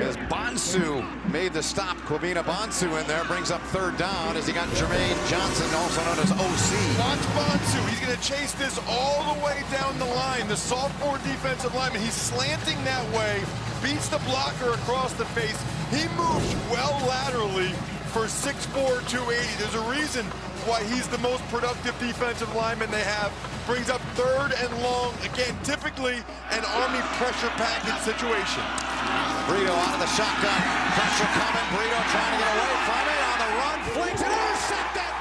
as Bonsu made the stop. Kwabena Bonsu in there brings up third down as he got Jermaine Johnson, also known as OC. Watch Bonsu. He's going to chase this all the way down the line. The sophomore defensive lineman, he's slanting that way, beats the blocker across the face. He moves well laterally for 6'4", 280. There's a reason why he's the most productive defensive lineman they have. Brings up third and long. Again, typically an Army pressure package situation. Brito out of the shotgun. Pressure coming. Brito trying to get away from it. On the run. Flings it. Intercepted.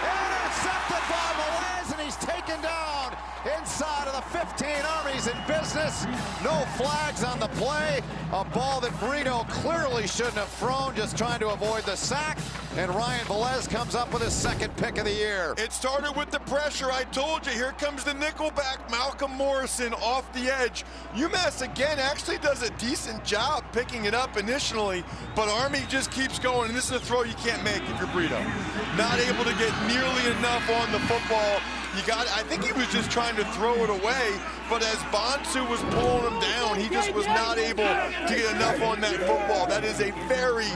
Intercepted by Velez, and he's taken down inside of the 15. Army's in business. No flags on the play. A ball that Brito clearly shouldn't have thrown, just trying to avoid the sack. And Ryan Velez comes up with his second pick of the year. It started with the pressure. I told you, here comes the nickelback, Malcolm Morrison, off the edge. UMass, again, actually does a decent job picking it up initially, but Army just keeps going, and this is a throw you can't make if you're Brito. Not able to get nearly enough on the football. I think he was just trying to throw it away, but as Bonsu was pulling him down, he just was not able to get enough on that football. That is a very,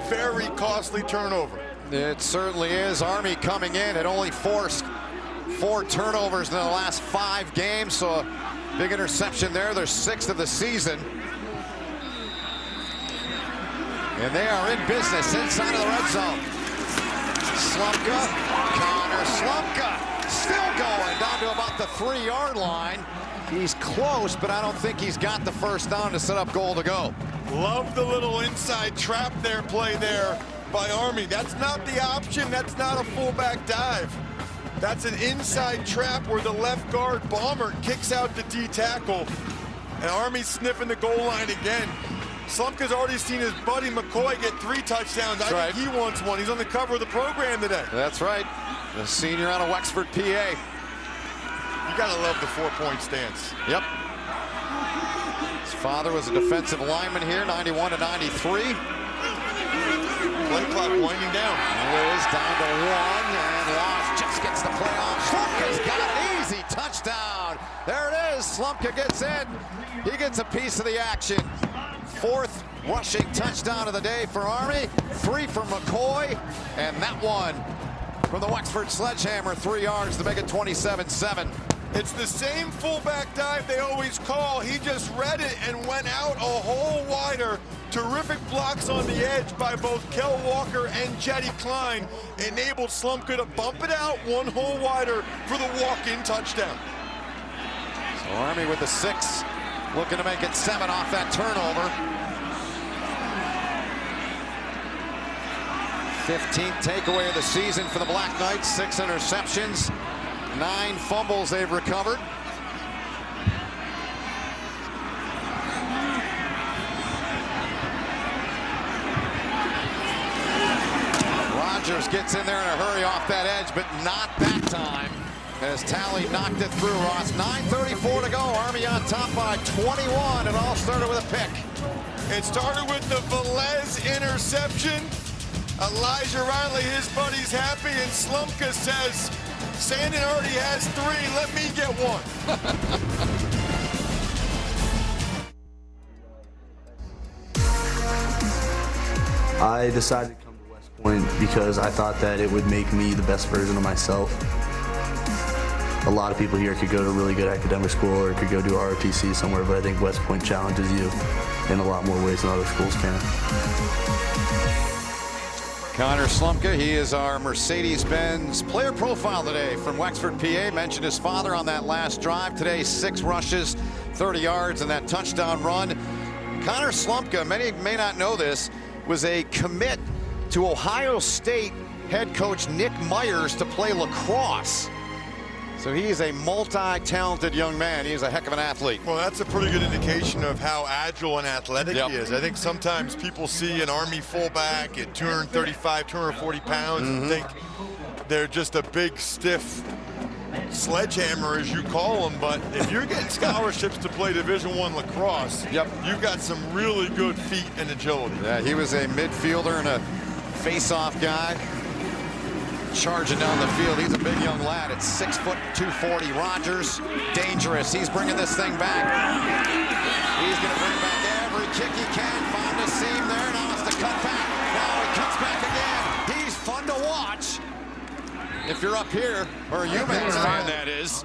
very costly turnover. It certainly is. Army coming in had only forced 4 turnovers in the last 5 games, so a big interception there. Their 6th of the season. And they are in business inside of the red zone. Slumka, Connor Slumka, still going down to about the 3-yard line. He's close, but I don't think he's got the first down to set up goal to go. Love the little inside trap there play there by Army. That's not the option. That's not a fullback dive. That's an inside trap where the left guard, Bomber, kicks out the D tackle. And Army sniffing the goal line again. Slumka's already seen his buddy McCoy get 3 touchdowns. I think he wants one. He's on the cover of the program today. That's right. The senior out of Wexford, PA. You gotta love the 4-point stance. Yep. His father was a defensive lineman here, 91 to 93. Play clock winding down. Wiz down to 1, and Loss just gets the play off. Slumka's got an easy touchdown. There it is. Slumka gets in. He gets a piece of the action. fourth rushing touchdown of the day for Army. 3 for McCoy, and that one from the Wexford Sledgehammer, 3 yards to make it 27-7. It's the same fullback dive they always call. He just read it and went out a hole wider. Terrific blocks on the edge by both Kel Walker and Jetty Klein enabled Slumka to bump it out 1 hole wider for the walk-in touchdown. So Army with the 6, looking to make it 7 off that turnover. 15th takeaway of the season for the Black Knights. 6 interceptions, 9 fumbles they've recovered. Rogers gets in there in a hurry off that edge, but not that time, as Talley knocked it through. Ross, 9:34 to go. Army on top by 21. It all started with a pick. It started with the Velez interception. Elijah Riley, his buddy's happy, and Slumka says, Sandin already has 3, let me get 1. I decided to come to West Point because I thought that it would make me the best version of myself. A lot of people here could go to really good academic school or could go do ROTC somewhere, but I think West Point challenges you in a lot more ways than other schools can. Connor Slumka, he is our Mercedes-Benz player profile today from Wexford, PA. Mentioned his father on that last drive. Today, 6 rushes, 30 yards, and that touchdown run. Connor Slumka, many may not know this, was a commit to Ohio State head coach Nick Myers to play lacrosse. So he is a multi-talented young man. He is a heck of an athlete. Well, that's a pretty good indication of how agile and athletic he is. I think sometimes people see an Army fullback at 235, 240 pounds and think they're just a big, stiff sledgehammer, as you call them. But if you're getting scholarships to play Division I lacrosse, you've got some really good feet and agility. Yeah, he was a midfielder and a face-off guy. Charging down the field. He's a big young lad at 6 foot 240. Rogers, dangerous. He's bringing this thing back. He's going to bring back every kick he can. Found a seam there. Now has to cut back. Now he cuts back again. He's fun to watch. If you're up here, or a UMass fan, that is.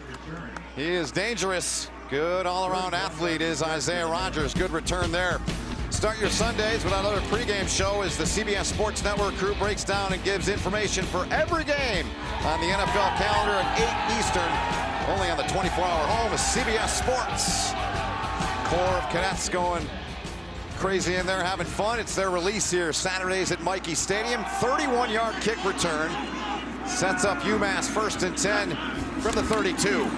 He is dangerous. Good all-around athlete is Isaiah Rogers. Good return there. Start your Sundays with another pregame show as the CBS Sports Network crew breaks down and gives information for every game on the NFL calendar at 8 Eastern. Only on the 24-hour home is CBS Sports. Core of cadets going crazy in there, having fun. It's their release here Saturdays at Michie Stadium. 31-yard kick return. Sets up UMass 1st and 10 from the 32.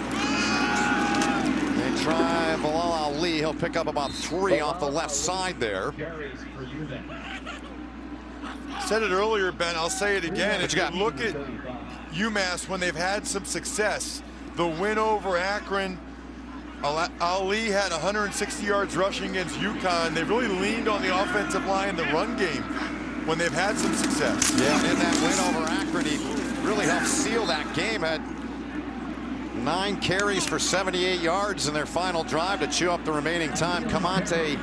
They try Bilal Ali. He'll pick up about 3 off the left side there. Said it earlier, Ben. I'll say it again. If you look at UMass when they've had some success, the win over Akron, Ali had 160 yards rushing against UConn. They've really leaned on the offensive line, the run game, when they've had some success. Yeah, and in that win over Akron, he really helped seal that game. Had 9 carries for 78 yards in their final drive to chew up the remaining time. Kamante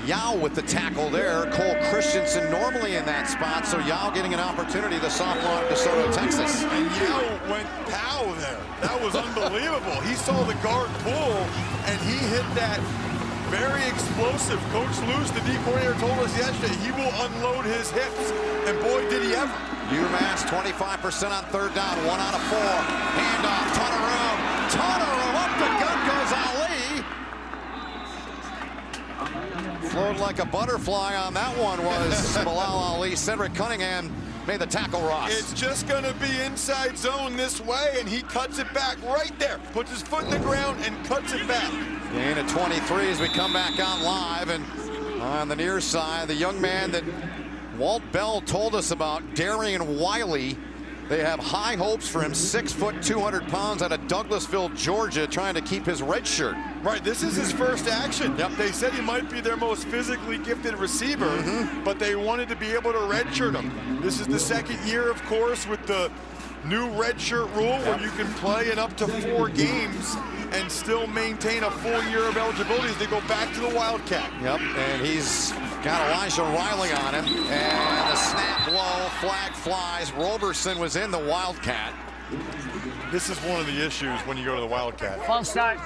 Yao with the tackle there. Cole Christensen normally in that spot, so Yao getting an opportunity, the sophomore at DeSoto, Texas. And Yao went pow there. That was unbelievable. He saw the guard pull, and he hit that very explosive. Coach Luce, the D coordinator, told us yesterday he will unload his hips, and boy, did he ever. UMass 25% on 3rd down, 1 out of 4. Handoff, ton of room, up the gut goes Ali. Flowed like a butterfly on that one was Bilal Ali. Cedric Cunningham made the tackle, Ross. It's just going to be inside zone this way, and he cuts it back right there. Puts his foot in the ground and cuts it back. Gain of 23 as we come back on live, and on the near side, the young man that Walt Bell told us about, Darian Wiley. They have high hopes for him, 6 foot, 200 pounds out of Douglasville, Georgia, trying to keep his red shirt. Right, this is his first action. They said he might be their most physically gifted receiver, but they wanted to be able to redshirt him. This is the 2nd year, of course, with the new redshirt rule where you can play in up to 4 games and still maintain a full year of eligibility as they go back to the Wildcat. Yep, and he's got Elijah Riley on him, and the snap low, flag flies. Roberson was in the Wildcat. This is one of the issues when you go to the Wildcat. False start.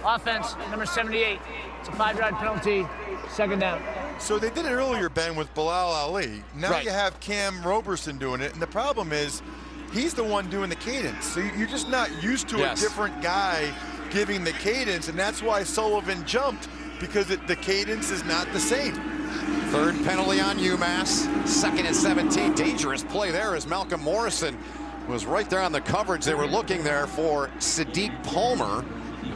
Offense, number 78. It's a 5-yard penalty, second down. So they did it earlier, Ben, with Bilal Ali. Now Right. you have Cam Roberson doing it, and the problem is he's the one doing the cadence. So you're just not used to a different guy giving the cadence, and that's why Sullivan jumped, because the cadence is not the same. Third penalty on UMass. 2nd and 17. Dangerous play there as Malcolm Morrison was right there on the coverage. They were looking there for Sadiq Palmer.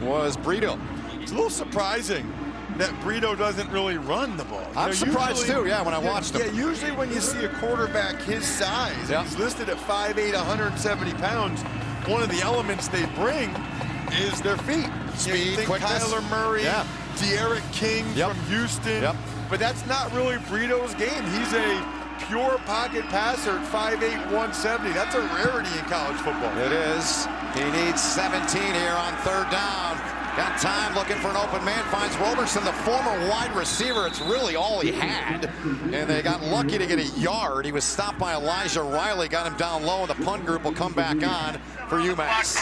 Was Brito. It's a little surprising that Brito doesn't really run the ball. I'm surprised too, yeah, when I watched him. Yeah, usually when you see a quarterback his size, he's listed at 5'8", 170 pounds, one of the elements they bring is their feet. Speed, think quickness. Kyler Murray, De'Aaron King from Houston, but that's not really Brito's game. He's a pure pocket passer at 5'8", 170. That's a rarity in college football. It is. He needs 17 here on 3rd down. Got time, looking for an open man, finds Roberson, the former wide receiver. It's really all he had, and they got lucky to get a yard. He was stopped by Elijah Riley, got him down low, and the punt group will come back on for UMass.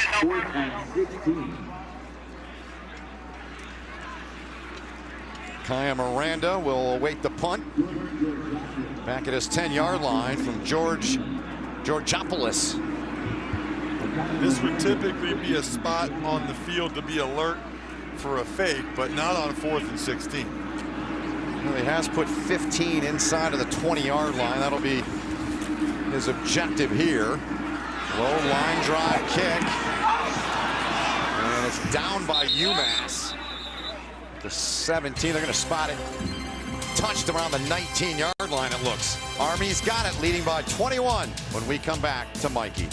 Kaya Miranda will await the punt. Back at his 10-yard line from Georgopoulos. This would typically be a spot on the field to be alert for a fake, but not on 4th and 16. Well, he has put 15 inside of the 20-yard line. That'll be his objective here. Low line drive kick. And it's down by UMass. The 17, they're going to spot it. Touched around the 19-yard line, it looks. Army's got it, leading by 21 when we come back to Mikey.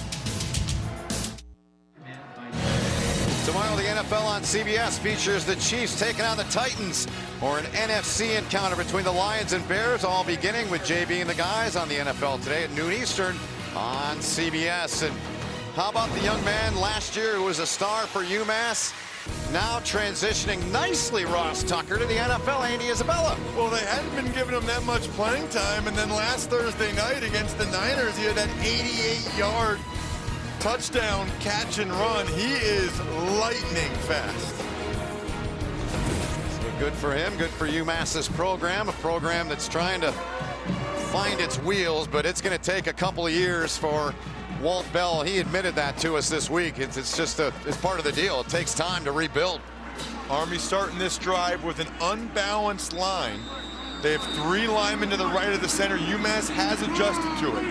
Tomorrow, the NFL on CBS features the Chiefs taking on the Titans, or an NFC encounter between the Lions and Bears, all beginning with JB and the guys on the NFL Today at noon Eastern on CBS. And how about the young man last year who was a star for UMass? Now transitioning nicely, Ross Tucker, to the NFL, Andy Isabella. Well, they hadn't been giving him that much playing time, and then last Thursday night against the Niners, he had that 88-yard touchdown catch and run. He is lightning fast. So good for him, good for UMass's program, a program that's trying to find its wheels, but it's going to take a couple of years for Walt Bell. He admitted that to us this week. It's just it's part of the deal. It takes time to rebuild. Army starting this drive with an unbalanced line. They have 3 linemen to the right of the center. UMass has adjusted to it.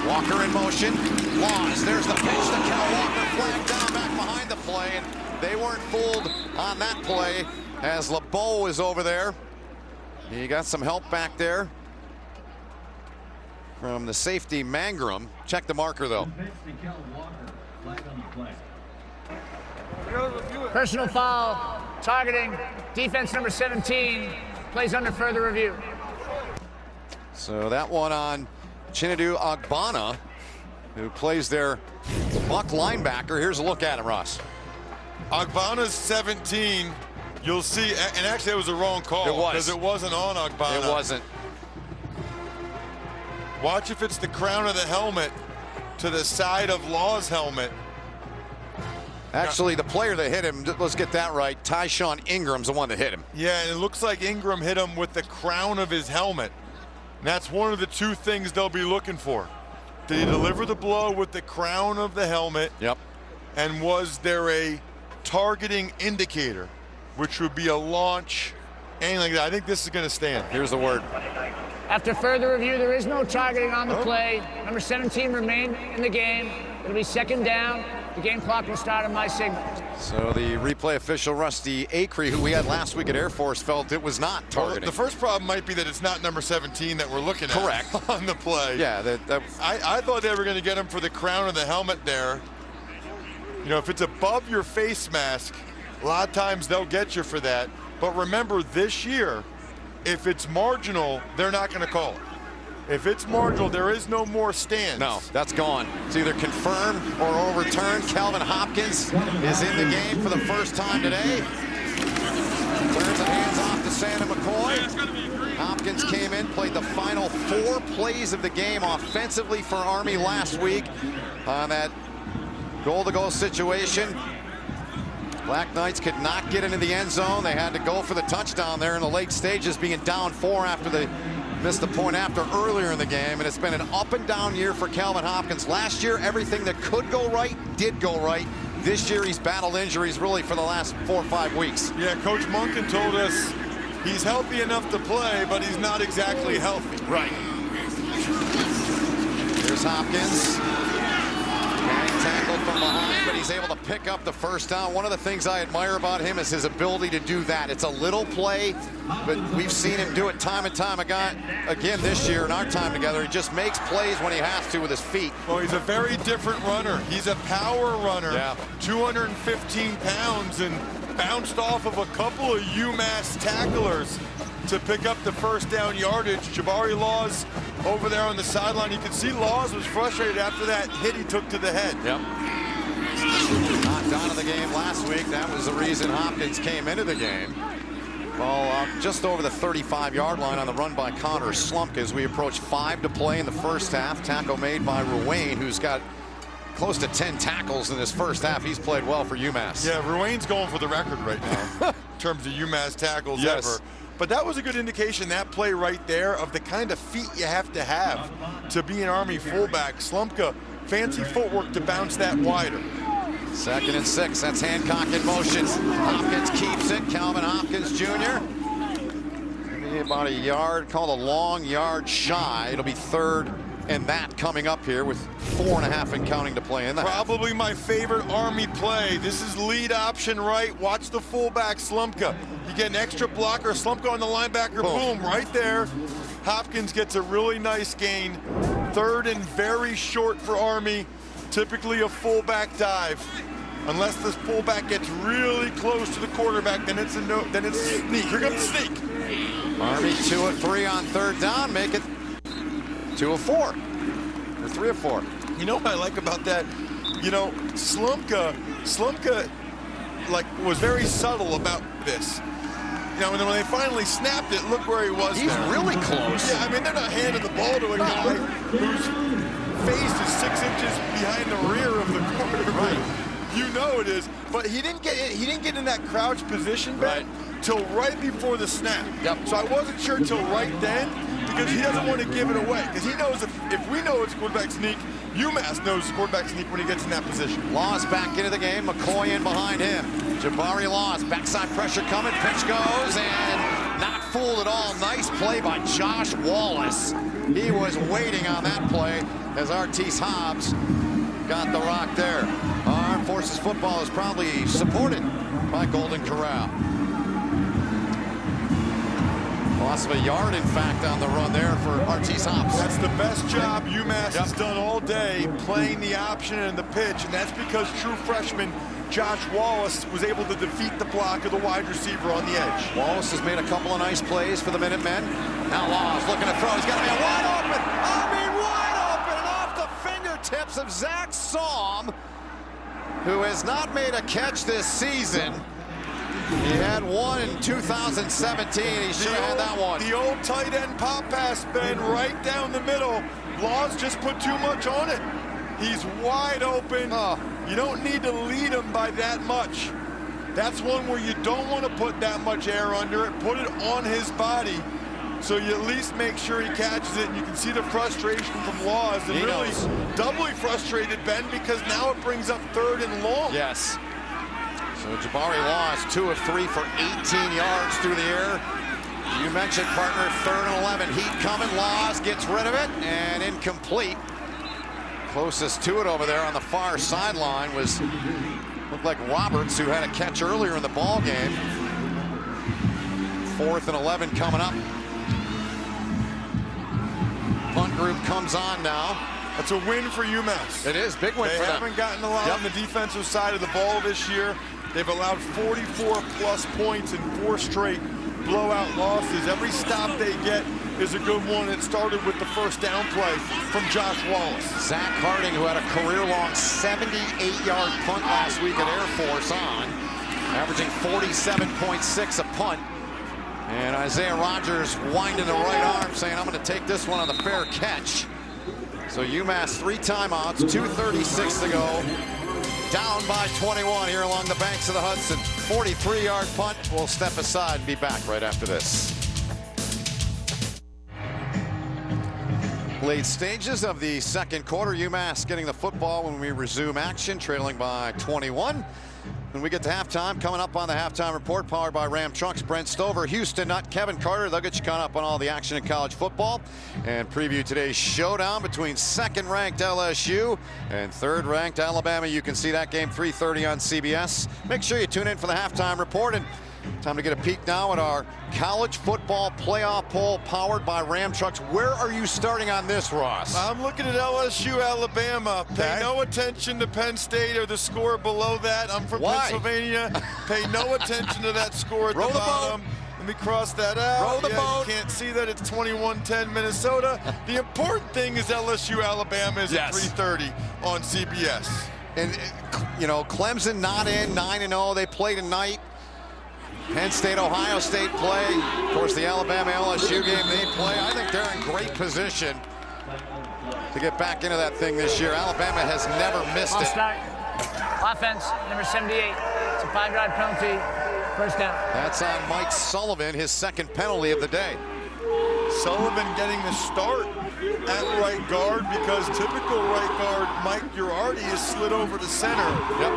Walker in motion. Laws. There's the pitch to Cal Walker. Flag down back behind the play, and they weren't fooled on that play as LeBeau is over there. He got some help back there from the safety Mangrum. Check the marker though. Personal foul, targeting, defense number 17, plays under further review. So that one on Chinadu Agbana, who plays their Buck linebacker. Here's a look at him, Ross. Agbana's 17. You'll see, and actually it was a wrong call. It was. Because it wasn't on Agbana. It wasn't. Watch if it's the crown of the helmet to the side of Law's helmet. Actually, the player that hit him, let's get that right, Tyshawn Ingram's the one that hit him. Yeah, and it looks like Ingram hit him with the crown of his helmet. And that's one of the 2 things they'll be looking for. Did he deliver the blow with the crown of the helmet? Yep. And was there a targeting indicator, which would be a launch, anything like that? I think this is going to stand. Here's the word. After further review, there is no targeting on the play. Number 17 remained in the game. It'll be second down. The game clock will start on my signal. So the replay official, Rusty Acree, who we had last week at Air Force, felt it was not targeting. Well, the first problem might be that it's not number 17 that we're looking at. Correct. On the play. Yeah. I thought they were going to get him for the crown of the helmet there. You know, if it's above your face mask, a lot of times they'll get you for that. But remember, this year, if it's marginal, they're not going to call it. If it's marginal, there is no more stands. No, that's gone. It's either confirmed or overturned. Calvin Hopkins is in the game for the first time today. Turns the hands off to Santa McCoy. Hopkins came in, played the final 4 plays of the game offensively for Army last week on that goal-to-goal situation. Black Knights could not get into the end zone. They had to go for the touchdown there in the late stages, being down 4 after they missed the point after earlier in the game. And it's been an up and down year for Calvin Hopkins. Last year, everything that could go right did go right. This year, he's battled injuries really for the last 4 or 5 weeks. Yeah, Coach Monken told us he's healthy enough to play, but he's not exactly healthy. Right. Here's Hopkins. Tackled from behind, but he's able to pick up the first down. One of the things I admire about him is his ability to do that. It's a little play, but we've seen him do it time and time again this year in our time together. He just makes plays when he has to with his feet. Well, he's a very different runner. He's a power runner, yeah. 215 pounds, and bounced off of a couple of UMass tacklers to pick up the first down yardage. Jabari Laws over there on the sideline. You can see Laws was frustrated after that hit he took to the head. Yep. Knocked out of the game last week. That was the reason Hopkins came into the game. Well, just over the 35-yard line on the run by Connor Slumka as we approach 5 to play in the first half. Tackle made by Ruane, who's got close to 10 tackles in this first half. He's played well for UMass. Yeah, Ruane's going for the record right now in terms of UMass tackles ever. But that was a good indication, that play right there, of the kind of feet you have to be an Army fullback. Slumka, fancy footwork to bounce that wider. 2nd and 6, that's Hancock in motion. Hopkins keeps it, Calvin Hopkins Jr. Maybe about a yard, called a long yard shy. It'll be 3rd and that coming up here with 4.5 and counting to play in the Probably my favorite Army play. This is lead option right. Watch the fullback, Slumka. You get an extra blocker, Slumka on the linebacker, boom, right there. Hopkins gets a really nice gain. 3rd and very short for Army. Typically a fullback dive. Unless this fullback gets really close to the quarterback, then it's a sneak. Here comes the sneak. Army 2 of 3 on 3rd down, make it 2 of 4, or 3 of 4. You know what I like about that? You know, Slumka like was very subtle about this. You know, and then when they finally snapped it, look where he was. He's there. really close. Yeah, I mean, they're not handing the ball to a guy whose face is 6 inches behind the rear of the quarterback. Right. You know it is, but he didn't get in that crouch position, Ben, till right before the snap. Yep. So I wasn't sure till right then, because he doesn't want to give it away. Because he knows if we know it's quarterback sneak, UMass knows it's quarterback sneak when he gets in that position. Laws back into the game, McCoy in behind him. Jabari Laws, backside pressure coming, pitch goes, and not fooled at all. Nice play by Josh Wallace. He was waiting on that play as Artis Hobbs got the rock there. Armed Forces football is probably supported by Golden Corral. Loss of a yard, in fact, on the run there for Artis Hobbs. That's the best job UMass has done all day, playing the option and the pitch, and that's because true freshman Josh Wallace was able to defeat the block of the wide receiver on the edge. Wallace has made a couple of nice plays for the Minutemen. Now Laws looking to throw. He's got to be wide open. Wide open, and off the fingertips of Zach Saum, who has not made a catch this season. He had one in 2017. He should have had that one. The old tight end pop pass, Ben, right down the middle. Laws just put too much on it. He's wide open. You don't need to lead him by that much. That's one where you don't want to put that much air under it. Put it on his body so you at least make sure he catches it. And you can see the frustration from Laws. And really doubly frustrated, Ben, because now it brings up 3rd and long. Yes. So Jabari Laws, 2 of 3 for 18 yards through the air. You mentioned, partner, 3rd and 11. Heat coming. Laws gets rid of it and incomplete. Closest to it over there on the far sideline looked like Roberts, who had a catch earlier in the ball game. 4th and 11 coming up. Punt group comes on now. That's a win for UMass. It is, big win for them. They haven't gotten a lot on the defensive side of the ball this year. They've allowed 44+ points in 4 straight blowout losses. Every stop they get, is a good one. It started with the first down play from Josh Wallace. Zach Harding, who had a career-long 78-yard punt last week at Air Force on, averaging 47.6 a punt. And Isaiah Rogers winding the right arm, saying, I'm going to take this one on the fair catch. So UMass 3 timeouts, 2:36 to go. Down by 21 here along the banks of the Hudson. 43-yard punt. We'll step aside and be back right after this. Late stages of the second quarter. UMass getting the football when we resume action, trailing by 21. When we get to halftime, coming up on the halftime report, powered by Ram Trucks, Brent Stover, Houston Nutt, Kevin Carter. They'll get you caught up on all the action in college football and preview today's showdown between second-ranked LSU and third-ranked Alabama. You can see that game 3:30 on CBS. Make sure you tune in for the halftime report. And time to get a peek now at our college football playoff poll powered by Ram Trucks. Where are you starting on this, Ross? I'm looking at LSU, Alabama. Pay no attention to Penn State or the score below that. I'm from Pennsylvania. Pay no attention to that score at the bottom. Let me cross that out. Row the boat. You can't see that. It's 21-10 Minnesota. The important thing is LSU, Alabama is at 3:30 on CBS. And, you know, Clemson not in, 9-0. They play tonight. Penn State, Ohio State play. Of course, the Alabama-LSU game they play. I think they're in great position to get back into that thing this year. Alabama has never missed it. Start. Offense, number 78. It's a 5-yard penalty. First down. That's on Mike Sullivan, his second penalty of the day. Sullivan getting the start at right guard because typical right guard Mike Girardi is slid over to center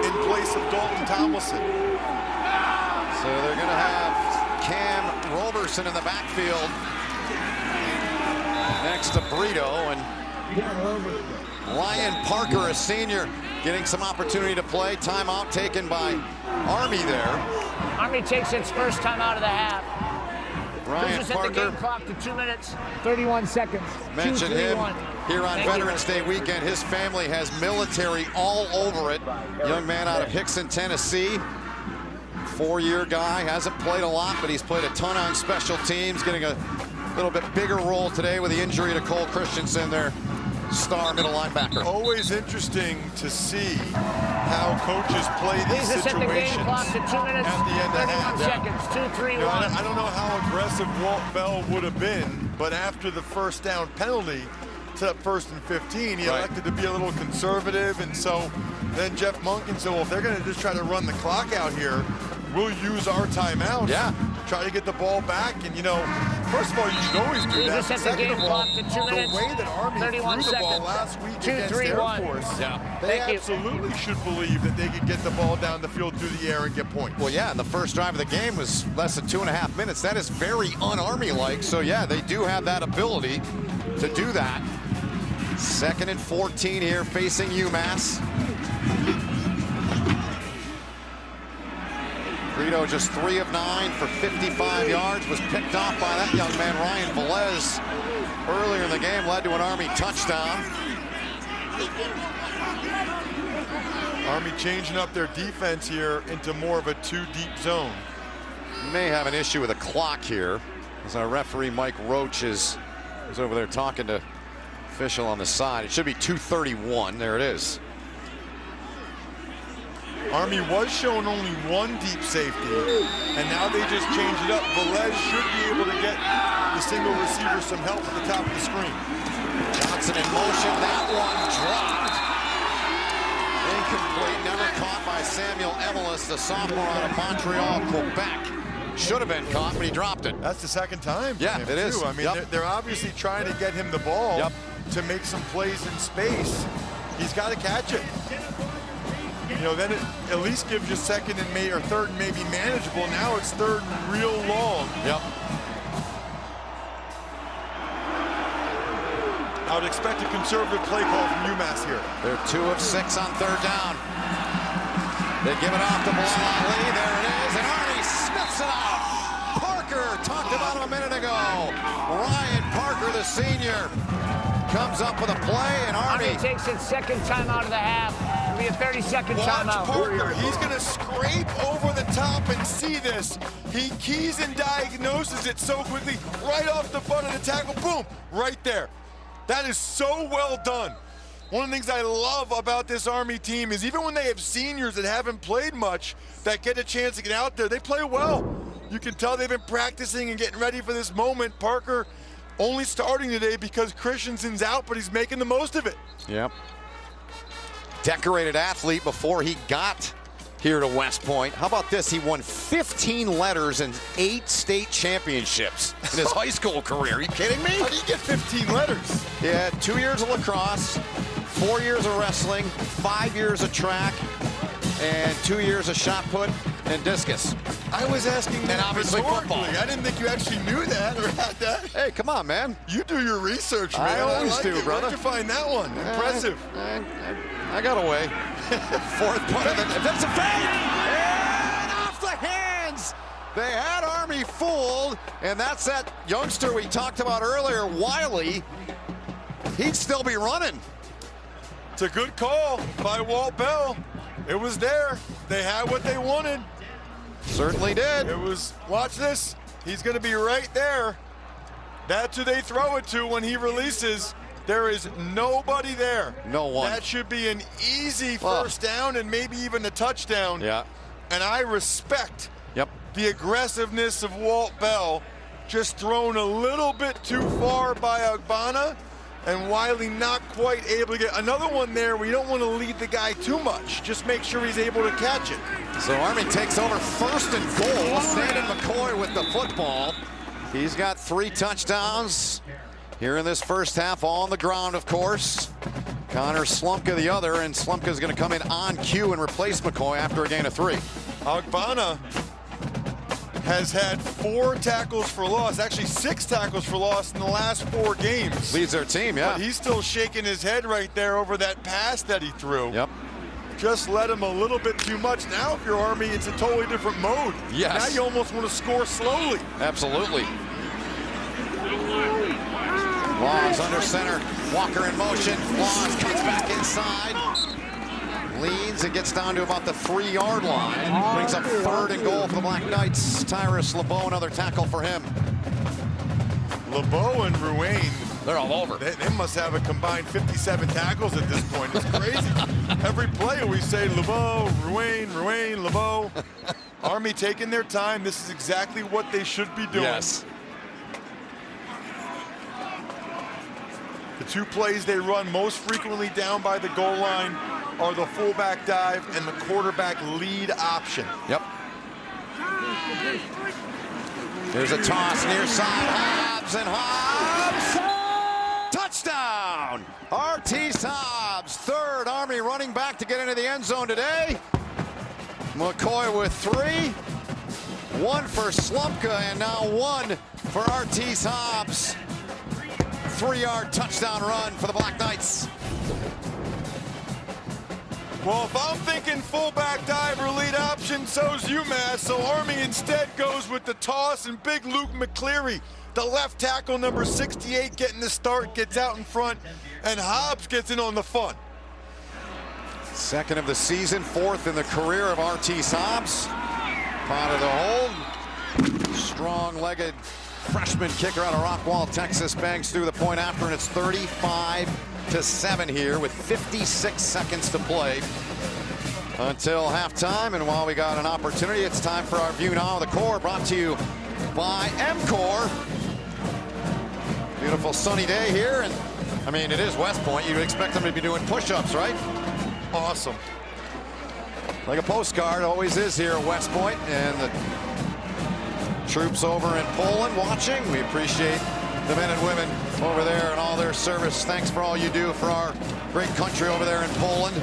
in place of Dalton Tomlinson. So they're going to have Cam Roberson in the backfield next to Brito, and Ryan Parker, a senior, getting some opportunity to play. Timeout taken by Army there. Army takes its first time out of the half. Ryan Parker. The game clock to 2 minutes, 31 seconds. Mention him here on Veterans Day weekend. His family has military all over it. Young man out of Hickson, Tennessee. 4-year guy, hasn't played a lot, but he's played a ton on special teams, getting a little bit bigger role today with the injury to Cole Christensen, their star middle linebacker. Always interesting to see how coaches play these situations set the game clock to 2 minutes, at the end of half. seconds, 2, 3, 1. I don't know how aggressive Walt Bell would have been, but after the first down penalty, set up 1st and 15, he elected to be a little conservative, and so then Jeff Monken said, well, if they're going to just try to run the clock out here, we'll use our timeouts. Try to get the ball back, and you know, first of all, you should always do that. Second of all, the way that Army threw the ball last week against Air Force, they absolutely should believe that they could get the ball down the field through the air and get points. Well, yeah, and the first drive of the game was less than 2.5 minutes. That is very un-Army-like, so yeah, they do have that ability to do that. 2nd and 14 here, facing UMass. Brito just 3 of 9 for 55 yards, was picked off by that young man, Ryan Velez, earlier in the game, led to an Army touchdown. Army changing up their defense here into more of a 2-deep zone. May have an issue with the clock here, as our referee Mike Roach is over there talking to official on the side. It should be 2:31. There it is. Army was shown only 1 deep safety, and now they just changed it up. Velez should be able to get the single receiver some help at the top of the screen. Johnson in motion. That one dropped. Incomplete. Never caught by Samuel Emelis, the sophomore out of Montreal, Quebec. Should have been caught, but he dropped it. That's the second time. Yeah, it is. I mean, they're obviously trying to get him the ball to make some plays in space. He's got to catch it. You know, then it at least gives you 2nd and or 3rd and maybe manageable. Now it's 3rd and real long. I would expect a conservative play call from UMass here. They're 2 of 6 on 3rd down. They give it off to Bilal Ali. There it is, and Army sniffs it out. Parker, talked about him a minute ago. Ryan Parker, the senior, comes up with a play, and Army takes its 2nd time out of the half. It'll be a 30-second Watch timeout. Parker. He's going to scrape over the top and see this. He keys and diagnoses it so quickly, right off the butt of the tackle. Boom, right there. That is so well done. One of the things I love about this Army team is even when they have seniors that haven't played much, that get a chance to get out there, they play well. You can tell they've been practicing and getting ready for this moment. Parker only starting today because Christensen's out, but he's making the most of it. Yep. Decorated athlete before he got here to West Point. How about this? He won 15 letters and 8 state championships in his high school career. Are you kidding me? How do you get 15 letters? Yeah, 2 years of lacrosse, 4 years of wrestling, 5 years of track, and 2 years of shot put and discus. I was asking that, and obviously football. I didn't think you actually knew that or had that. Hey, come on, man. You do your research, man. I always like do, it. brother. Where'd you find that one? Impressive. I got away. Fourth punt of the defensive fake. And off the hands. They had Army fooled, and that's that youngster we talked about earlier, Wiley. He'd still be running. It's a good call by Walt Bell. It was there. They had what they wanted. Certainly did. It was, watch this. He's going to be right there. That's who they throw it to when he releases. There is nobody there. No one. That should be an easy first down and maybe even a touchdown. Yeah. And I respect the aggressiveness of Walt Bell, just thrown a little bit too far by Agbana, and Wiley not quite able to get another one there where you don't want to lead the guy too much. Just make sure he's able to catch it. So Army takes over first and goal. Sandon McCoy with the football. He's got 3 touchdowns here in this first half, all on the ground, of course. Connor Slumka the other, and Slumka's going to come in on cue and replace McCoy after a gain of 3. Agbana has had 4 tackles for loss, actually 6 tackles for loss in the last 4 games. Leads their team, yeah. But he's still shaking his head right there over that pass that he threw. Yep. Just let him a little bit too much. Now if you're Army, it's a totally different mode. Yes. Now you almost want to score slowly. Absolutely. Laws under center. Walker in motion. Laws cuts back inside. Leads and gets down to about the 3-yard line. Brings up 3rd and goal for the Black Knights. Tyrus LeBeau, another tackle for him. LeBeau and Ruane, they're all over. They must have a combined 57 tackles at this point. It's crazy. Every play we say LeBeau, Ruane, LeBeau. Army taking their time. This is exactly what they should be doing. Yes. The 2 plays they run most frequently down by the goal line are the fullback dive and the quarterback lead option. Yep. There's a toss near side. Hobbs and Hobbs. Touchdown. Artis Hobbs, 3rd Army running back to get into the end zone today. McCoy with 3. 1 for Slumka and now 1 for Artis Hobbs. 3-yard touchdown run for the Black Knights. Well, if I'm thinking fullback dive or lead option, so's UMass. So Army instead goes with the toss, and big Luke McCleary, the left tackle, number 68, getting the start, gets out in front, and Hobbs gets in on the fun. 2nd of the season, 4th in the career of Artis Hobbs. Pot of the hold. Strong-legged freshman kicker out of Rockwall, Texas, bangs through the point after, and it's 35-7 here with 56 seconds to play until halftime. And while we got an opportunity, it's time for our View Now of the Core, brought to you by M-Core. Beautiful sunny day here, and I mean, it is West Point. You'd expect them to be doing push-ups, right? Awesome. Like a postcard, always is here at West Point, and the troops over in Poland watching. We appreciate the men and women over there and all their service. Thanks for all you do for our great country over there in Poland.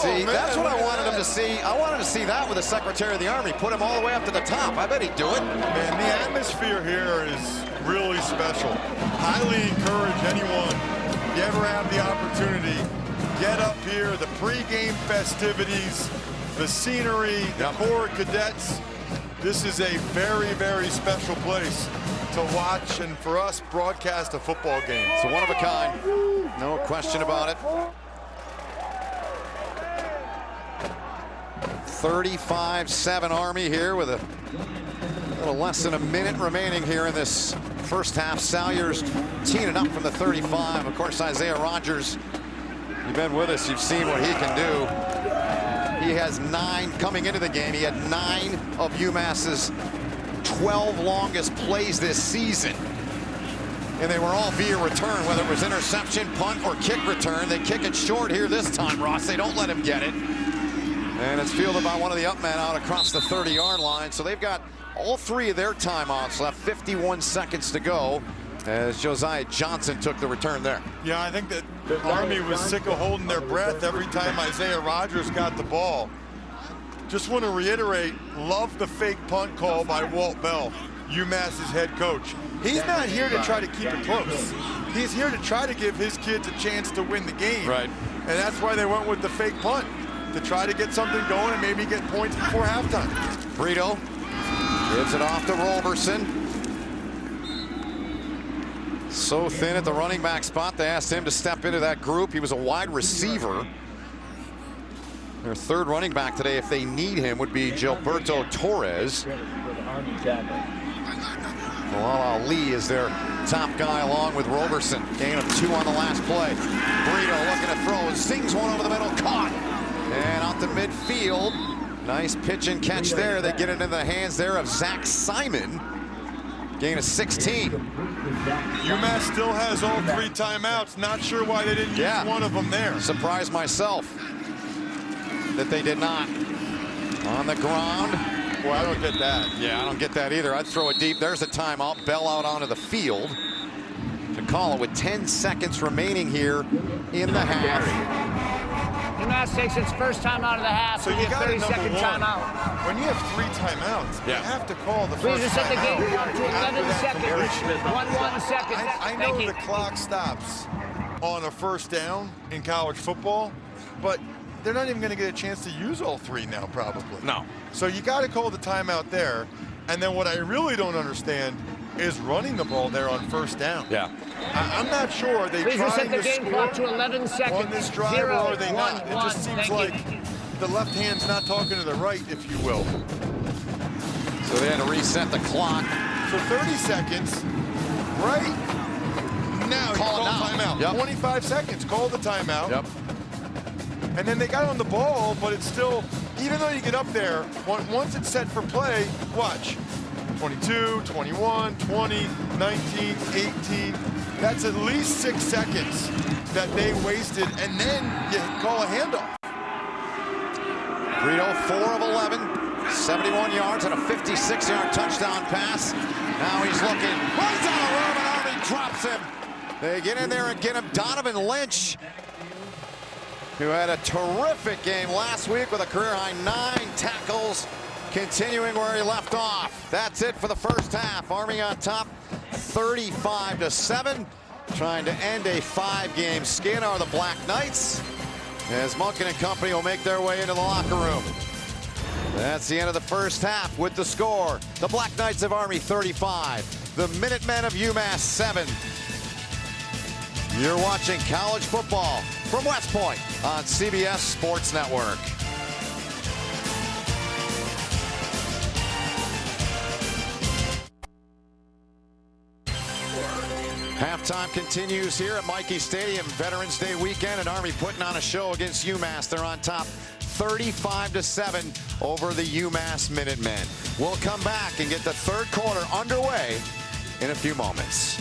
See, that's what I wanted him to see. I wanted to see that with the Secretary of the Army. Put him all the way up to the top. I bet he'd do it. Man, the atmosphere here is really special. Highly encourage anyone, if you ever have the opportunity, get up here, the pregame festivities, the scenery, the Corps of Cadets. This is a very, very special place. to watch and for us broadcast a football game. It's one of a kind, no question about it. 35-7 Army here with a little less than a minute remaining here in this first half. Salyers teeing it up from the 35. Of course, Isaiah Rogers, you've been with us, you've seen what he can do. He has 9 coming into the game. He had 9 of UMass's 12 longest plays this season. And they were all via return, whether it was interception, punt, or kick return. They kick it short here this time, Ross. They don't let him get it. And it's fielded by one of the up men out across the 30-yard line. So they've got all 3 of their timeouts left, 51 seconds to go, as Josiah Johnson took the return there. Yeah, I think that Army was sick of holding their breath every time Isaiah Rogers got the ball. Just want to reiterate, love the fake punt call by Walt Bell, UMass's head coach. He's not here to try to keep it close. He's here to try to give his kids a chance to win the game. Right. And that's why they went with the fake punt, to try to get something going and maybe get points before halftime. Brito gives it off to Roberson. So thin at the running back spot, they asked him to step into that group. He was a wide receiver. Their third running back today, if they need him, would be Gilberto Torres. Bilal Ali is their top guy along with Roberson. Gain of 2 on the last play. Brito looking to throw, sings one over the middle, caught. And out to midfield. Nice pitch and catch there. They get it into the hands there of Zach Simon. Gain of 16. UMass still has all 3 timeouts. Not sure why they didn't use one of them there. Surprised myself that they did not. On the ground. Well, I don't get that. Yeah, I don't get that either. I'd throw it deep. There's a timeout. Bell out onto the field to call it with 10 seconds remaining here in the half. UMass takes its first time out of the half. So you got a 30-second timeout. When you have 3 timeouts, you have to call the Please first set the game timeout. clock to 11 seconds. 1 second. I know the clock stops on a first down in college football, but they're not even going to get a chance to use all 3 now, probably. No. So you got to call the timeout there. And then what I really don't understand is running the ball there on first down. Yeah. I'm not sure they Please trying set the to game clock to 11 seconds. on this drive, 0, or are they 1, not? It 1. just seems Thank like you. the left hand's not talking to the right, if you will. So they had to reset the clock. So 30 seconds, right now you call timeout. Yep. 25 seconds, call the timeout. Yep. And then they got on the ball, but it's still, even though you get up there, once it's set for play, watch. 22, 21, 20, 19, 18. That's at least 6 seconds that they wasted, and then you call a handoff. Brito, 4 of 11, 71 yards and a 56-yard touchdown pass. Now he's looking, runs out of room, and Army drops him. They get in there and get him. Donovan Lynch, who had a terrific game last week with a career-high 9 tackles, continuing where he left off. That's it for the first half. Army on top, 35-7. Trying to end a 5-game skid are the Black Knights, as Monken and company will make their way into the locker room. That's the end of the first half with the score. The Black Knights of Army 35, the Minutemen of UMass 7. You're watching college football from West Point on CBS Sports Network. Halftime continues here at Michie Stadium. Veterans Day weekend, and Army putting on a show against UMass. They're on top 35-7 over the UMass Minutemen. We'll come back and get the third quarter underway in a few moments.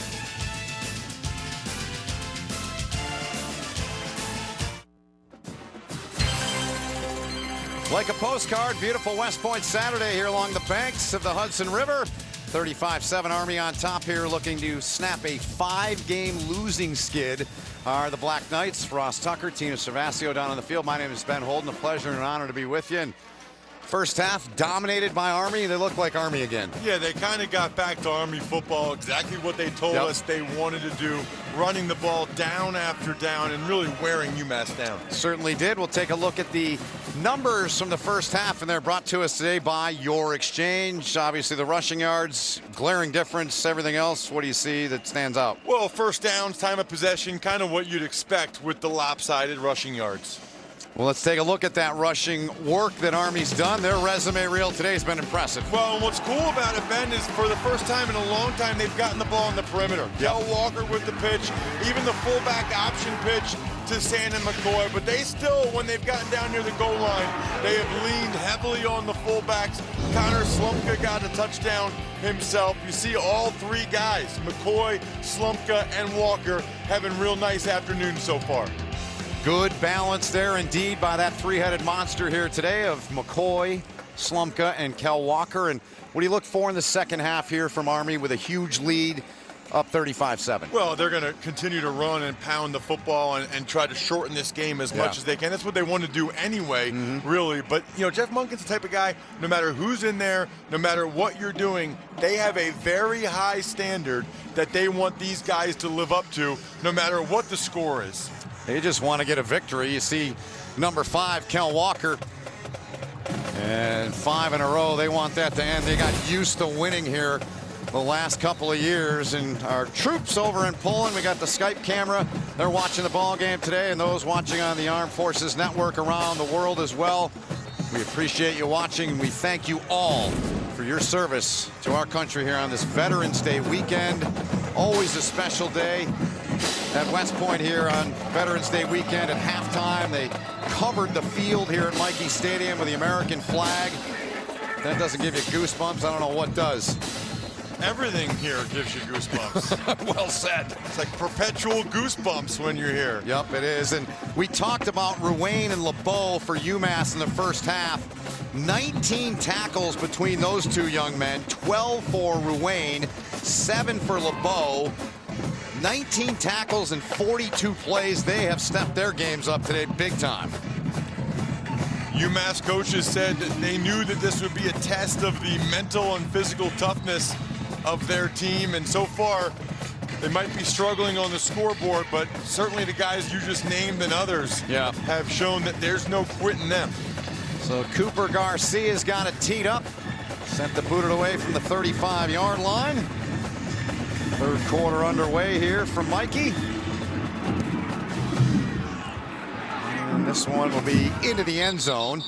Like a postcard, beautiful West Point Saturday here along the banks of the Hudson River. 35-7 Army on top here, looking to snap a 5-game losing skid are the Black Knights. Ross Tucker, Tina Cervasio down on the field. My name is Ben Holden. A pleasure and an honor to be with you. And First half dominated by Army. They look like Army again. Yeah, they kind of got back to Army football, exactly what they told us they wanted to do, running the ball down after down and really wearing UMass down. Certainly did. We'll take a look at the numbers from the first half, and they're brought to us today by Your Exchange. Obviously, the rushing yards, glaring difference, everything else. What do you see that stands out? Well, first downs, time of possession, kind of what you'd expect with the lopsided rushing yards. Well, let's take a look at that rushing work that Army's done. Their resume reel today has been impressive. Well, and what's cool about it, Ben, is for the first time in a long time, they've gotten the ball on the perimeter. Kel Walker with the pitch, even the fullback option pitch to Sandon McCoy. But they still, when they've gotten down near the goal line, they have leaned heavily on the fullbacks. Connor Slumka got a touchdown himself. You see all three guys, McCoy, Slumka, and Walker, having real nice afternoons so far. Good balance there indeed by that three-headed monster here today of McCoy, Slumka, and Kel Walker. And what do you look for in the second half here from Army with a huge lead, up 35-7? Well, they're going to continue to run and pound the football and try to shorten this game as much as they can. That's what they want to do anyway, really. But, you know, Jeff Monken's the type of guy, no matter who's in there, no matter what you're doing, they have a very high standard that they want these guys to live up to, no matter what the score is. They just want to get a victory. You see number 5, Kel Walker, and 5 in a row. They want that to end. They got used to winning here the last couple of years. And our troops over in Poland, we got the Skype camera. They're watching the ball game today, and those watching on the Armed Forces Network around the world as well. We appreciate you watching, and we thank you all for your service to our country here on this Veterans Day weekend. Always a special day at West Point here on Veterans Day weekend. At halftime, they covered the field here at Michie Stadium with the American flag. That doesn't give you goosebumps. I don't know what does. Everything here gives you goosebumps. Well said. It's like perpetual goosebumps when you're here. Yep, it is. And we talked about Ruane and LeBeau for UMass in the first half. 19 tackles between those two young men. 12 for Ruane, 7 for LeBeau. 19 tackles and 42 plays. They have stepped their games up today big time. UMass coaches said that they knew that this would be a test of the mental and physical toughness of their team, and so far they might be struggling on the scoreboard, but certainly the guys you just named and others have shown that there's no quitting them. So Cooper Garcia's got it teed up, sent the booted away from the 35-yard line. Third quarter underway here from Michie. And this one will be into the end zone.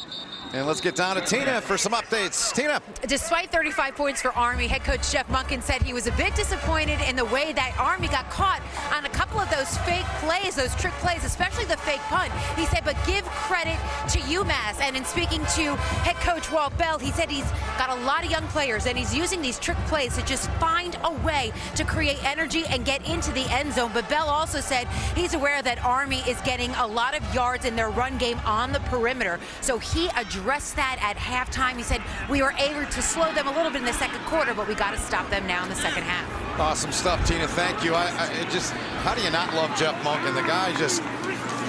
And let's get down to Tina for some updates. Tina. Despite 35 points for Army, head coach Jeff Monken said he was a bit disappointed in the way that Army got caught on a couple of those fake plays, those trick plays, especially the fake punt. He said, but give credit to UMass. And in speaking to head coach Walt, he said he's got a lot of young players and he's using these trick plays to just find a way to create energy and get into the end zone. But Bell also said he's aware that Army is getting a lot of yards in their run game on the perimeter. So he addressed that at halftime. He said, we were able to slow them a little bit in the second quarter, but we got to stop them now in the second half. Awesome stuff, Tina. Thank you. How do you not love Jeff Monken? The guy just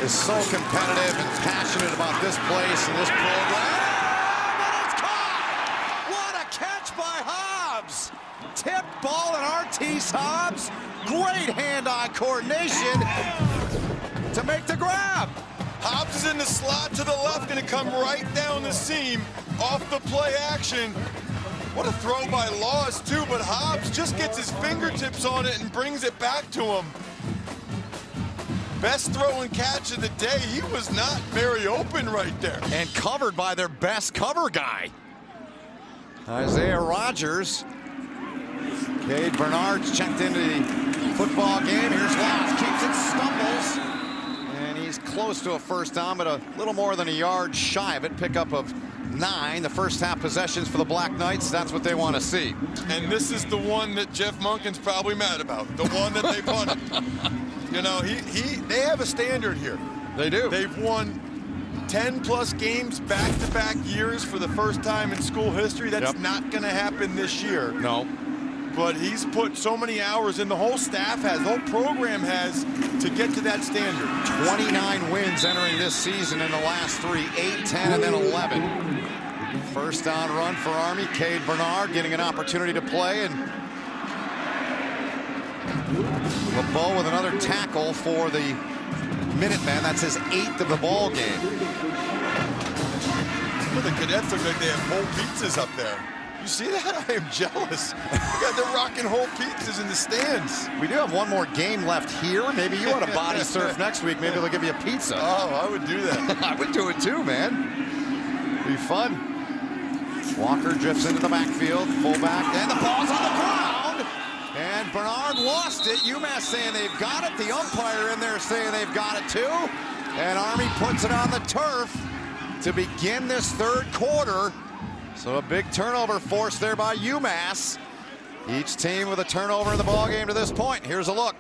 is so competitive and passionate about this place and this program. And it's caught! What a catch by Hobbs! Tipped ball and Artis Hobbs. Great hand-eye coordination to make the grab. Hobbs is in the slot to the left, going to come right down the seam off the play action. What a throw by Laws, too, but Hobbs just gets his fingertips on it and brings it back to him. Best throw and catch of the day. He was not very open right there. And covered by their best cover guy, Isaiah Rogers. Cade Bernard's checked into the football game. Here's Laws, keeps it, stumbles. Close to a first down, but a little more than a yard shy of it. Pickup of 9. The first half possessions for the Black Knights. That's what they want to see. And this is the one that Jeff Monken's probably mad about. The one that they punted. You know, they have a standard here. They do. They've won 10+ games back-to-back years for the first time in school history. That's not going to happen this year. No. But he's put so many hours in, the whole staff has, the whole program has, to get to that standard. 29 wins entering this season in the last 3, 8, 10, and then 11. First down run for Army. Cade Bernard getting an opportunity to play, and LeBeau with another tackle for the Minutemen. That's his 8th of the ball game. Well, the cadets look like they have whole pizzas up there. You see that? I am jealous. They're rocking whole pizzas in the stands. We do have one more game left here. Maybe you want to body surf next week. Maybe they'll give you a pizza. Oh, I would do that. I would do it too, man. Be fun. Walker drifts into the backfield. Fullback, and the ball's on the ground. And Bernard lost it. UMass saying they've got it. The umpire in there saying they've got it too. And Army puts it on the turf to begin this third quarter. So a big turnover forced there by UMass. Each team with a turnover in the ballgame to this point. Here's a look.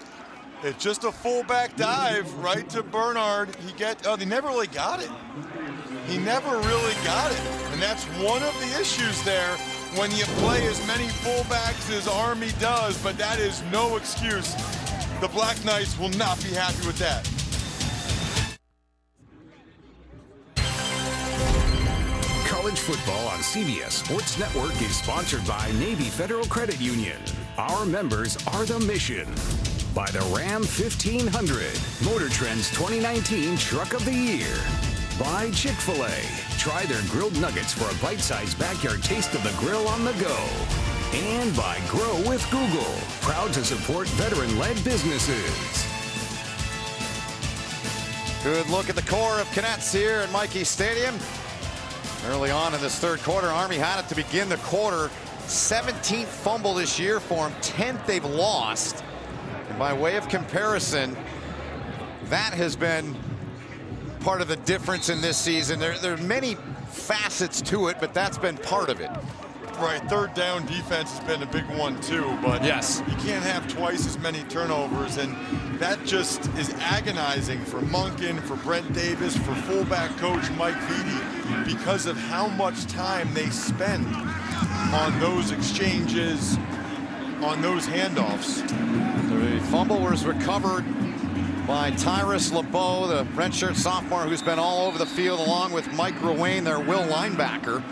It's just a fullback dive right to Bernard. They never really got it. He never really got it. And that's one of the issues there when you play as many fullbacks as Army does, but that is no excuse. The Black Knights will not be happy with that. College football on CBS Sports Network is sponsored by Navy Federal Credit Union. Our members are the mission. By the Ram 1500, Motor Trend's 2019 Truck of the Year. By Chick-fil-A. Try their grilled nuggets for a bite-sized backyard taste of the grill on the go. And by Grow with Google. Proud to support veteran-led businesses. Good look at the core of Cadets here at Michie Stadium. Early on in this third quarter, Army had it to begin the quarter. 17th fumble this year for them, 10th they've lost. And by way of comparison, that has been part of the difference in this season. There are many facets to it, but that's been part of it. Right, third down defense has been a big one too, but yes, you can't have twice as many turnovers, and that just is agonizing for Monken, for Brent Davis, for fullback coach Mike Vitti, because of how much time they spend on those exchanges, on those handoffs. The fumble was recovered by Tyrus LeBeau, the redshirt sophomore who's been all over the field, along with Mike Ruane, their will linebacker.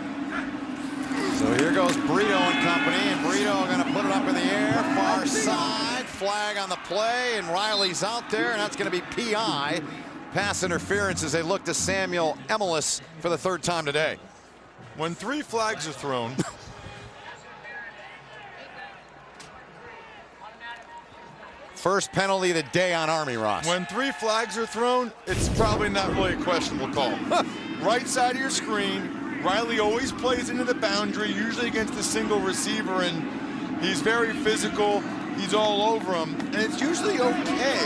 So here goes Brito and company, and Brito going to put it up in the air, far side, flag on the play, and Riley's out there, and that's going to be PI. Pass interference as they look to Samuel Emelis for the third time today. When 3 flags are thrown, first penalty of the day on Army, Ross. when 3 flags are thrown, it's probably not really a questionable call. Right side of your screen, Riley always plays into the boundary, usually against a single receiver, and he's very physical. He's all over him, and it's usually okay.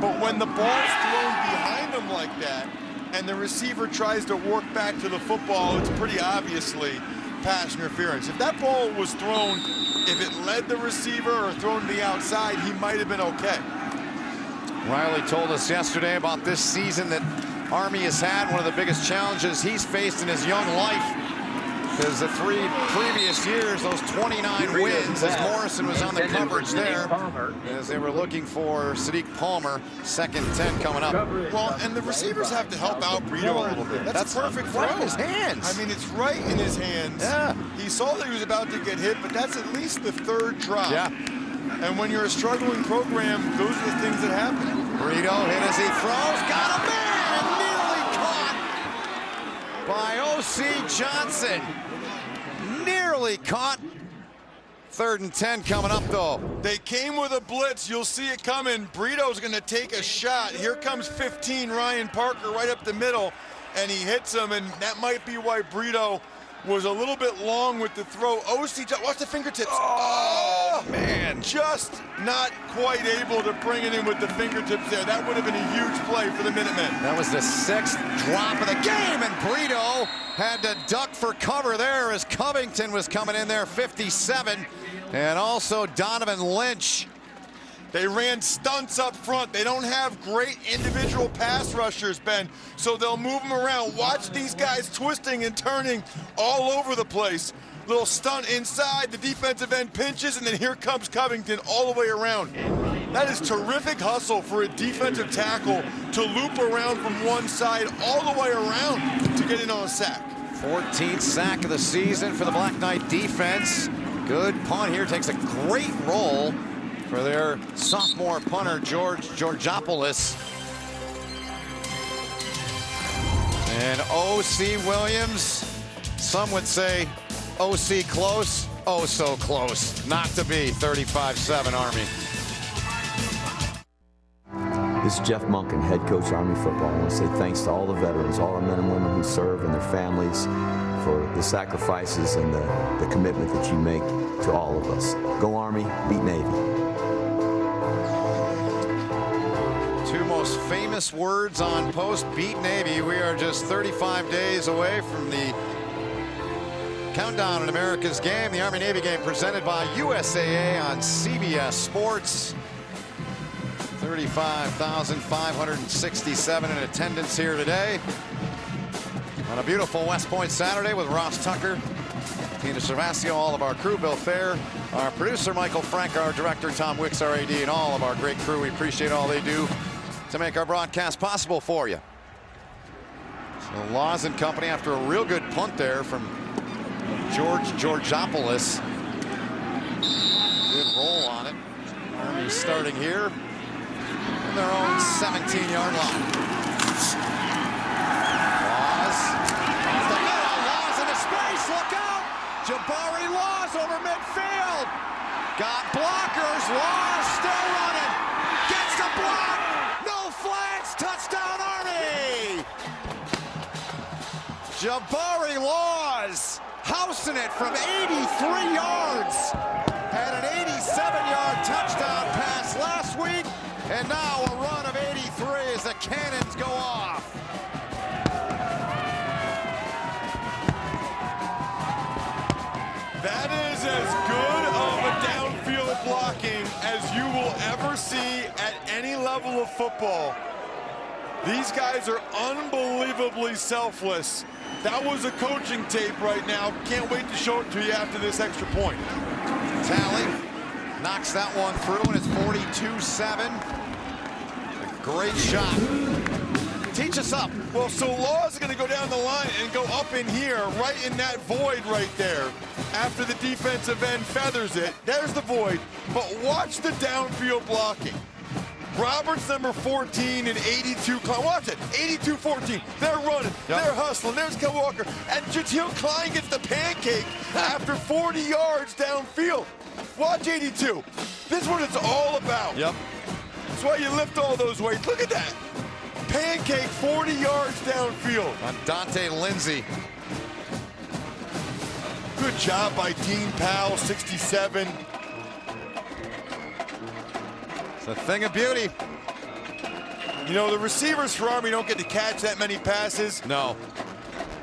But when the ball's thrown behind him like that, and the receiver tries to work back to the football, it's pretty obviously pass interference. If that ball was thrown, if it led the receiver or thrown to the outside, he might have been okay. Riley told us yesterday about this season that Army has had one of the biggest challenges he's faced in his young life, because the 3 previous years, those 29 wins, as Morrison was on the coverage there, as they were looking for Sadiq Palmer, 2nd and 10 coming up. Well, and the receivers have to help out Brito a little bit. That's a perfect throw. Right in his hands. I mean, it's right in his hands. Yeah. He saw that he was about to get hit, but that's at least the 3rd drop. Yeah. And when you're a struggling program, those are the things that happen. Brito hit as he throws, got a man, nearly caught by O.C. Johnson. Nearly caught. 3rd and 10 coming up, though. They came with a blitz. You'll see it coming. Brito's going to take a shot. Here comes 15, Ryan Parker, right up the middle, and he hits him, and that might be why Brito was a little bit long with the throw. O.C. watch the fingertips. Oh, man. Just not quite able to bring it in with the fingertips there. That would have been a huge play for the Minutemen. That was the 6th drop of the game, and Brito had to duck for cover there as Covington was coming in there, 57, and also Donovan Lynch. They ran stunts up front. They don't have great individual pass rushers, Ben, so they'll move them around. Watch these guys twisting and turning all over the place. Little stunt inside, the defensive end pinches, and then here comes Covington all the way around. That is terrific hustle for a defensive tackle to loop around from one side all the way around to get in on a sack. 14th sack of the season for the Black Knight defense. Good punt here, takes a great roll for their sophomore punter, Georgopoulos. And O.C. Williams, some would say O.C. close, oh so close. Not to be, 35-7 Army. This is Jeff Monken, head coach Army football. I want to say thanks to all the veterans, all our men and women who serve and their families for the sacrifices and the commitment that you make to all of us. Go Army, beat Navy. Two most famous words on post, beat Navy. We are just 35 days away from the countdown in America's game, the Army-Navy game presented by USAA on CBS Sports. 35,567 in attendance here today on a beautiful West Point Saturday with Ross Tucker, Tina Cervasio, all of our crew, Bill Fair, our producer Michael Frank, our director Tom Wicks, our AD, and all of our great crew. We appreciate all they do to make our broadcast possible for you. So Laws and company after a real good punt there from Georgopoulos. Good roll on it. Army starting here in their own 17-yard line. Laws off the middle. Laws into space. Look out! Jabari Laws over midfield. Got blockers. Laws still running. Gets the block. No flags. Touchdown Army. Jabari Laws housing it from 83 yards. Had an 87-yard touchdown pass last week. And now a run of 83 as the cannons go off. That is as good of a downfield blocking as you will ever see at any level of football. These guys are unbelievably selfless. That was a coaching tape right now. Can't wait to show it to you after this extra point. Tally knocks that one through, and it's 42-7. A great shot. Teach us up. Well, so Law is going to go down the line and go up in here, right in that void right there. After the defensive end feathers it, there's the void. But watch the downfield blocking. Roberts, number 14, and 82. Watch it, 82-14. They're running, they're hustling. There's Kel Walker. And Jatiel Klein gets the pancake after 40 yards downfield. Watch 82. This is what it's all about. Yep. That's why you lift all those weights. Look at that. Pancake 40 yards downfield. On Dante Lindsay. Good job by Dean Powell, 67. It's a thing of beauty. You know, the receivers for Army don't get to catch that many passes. No.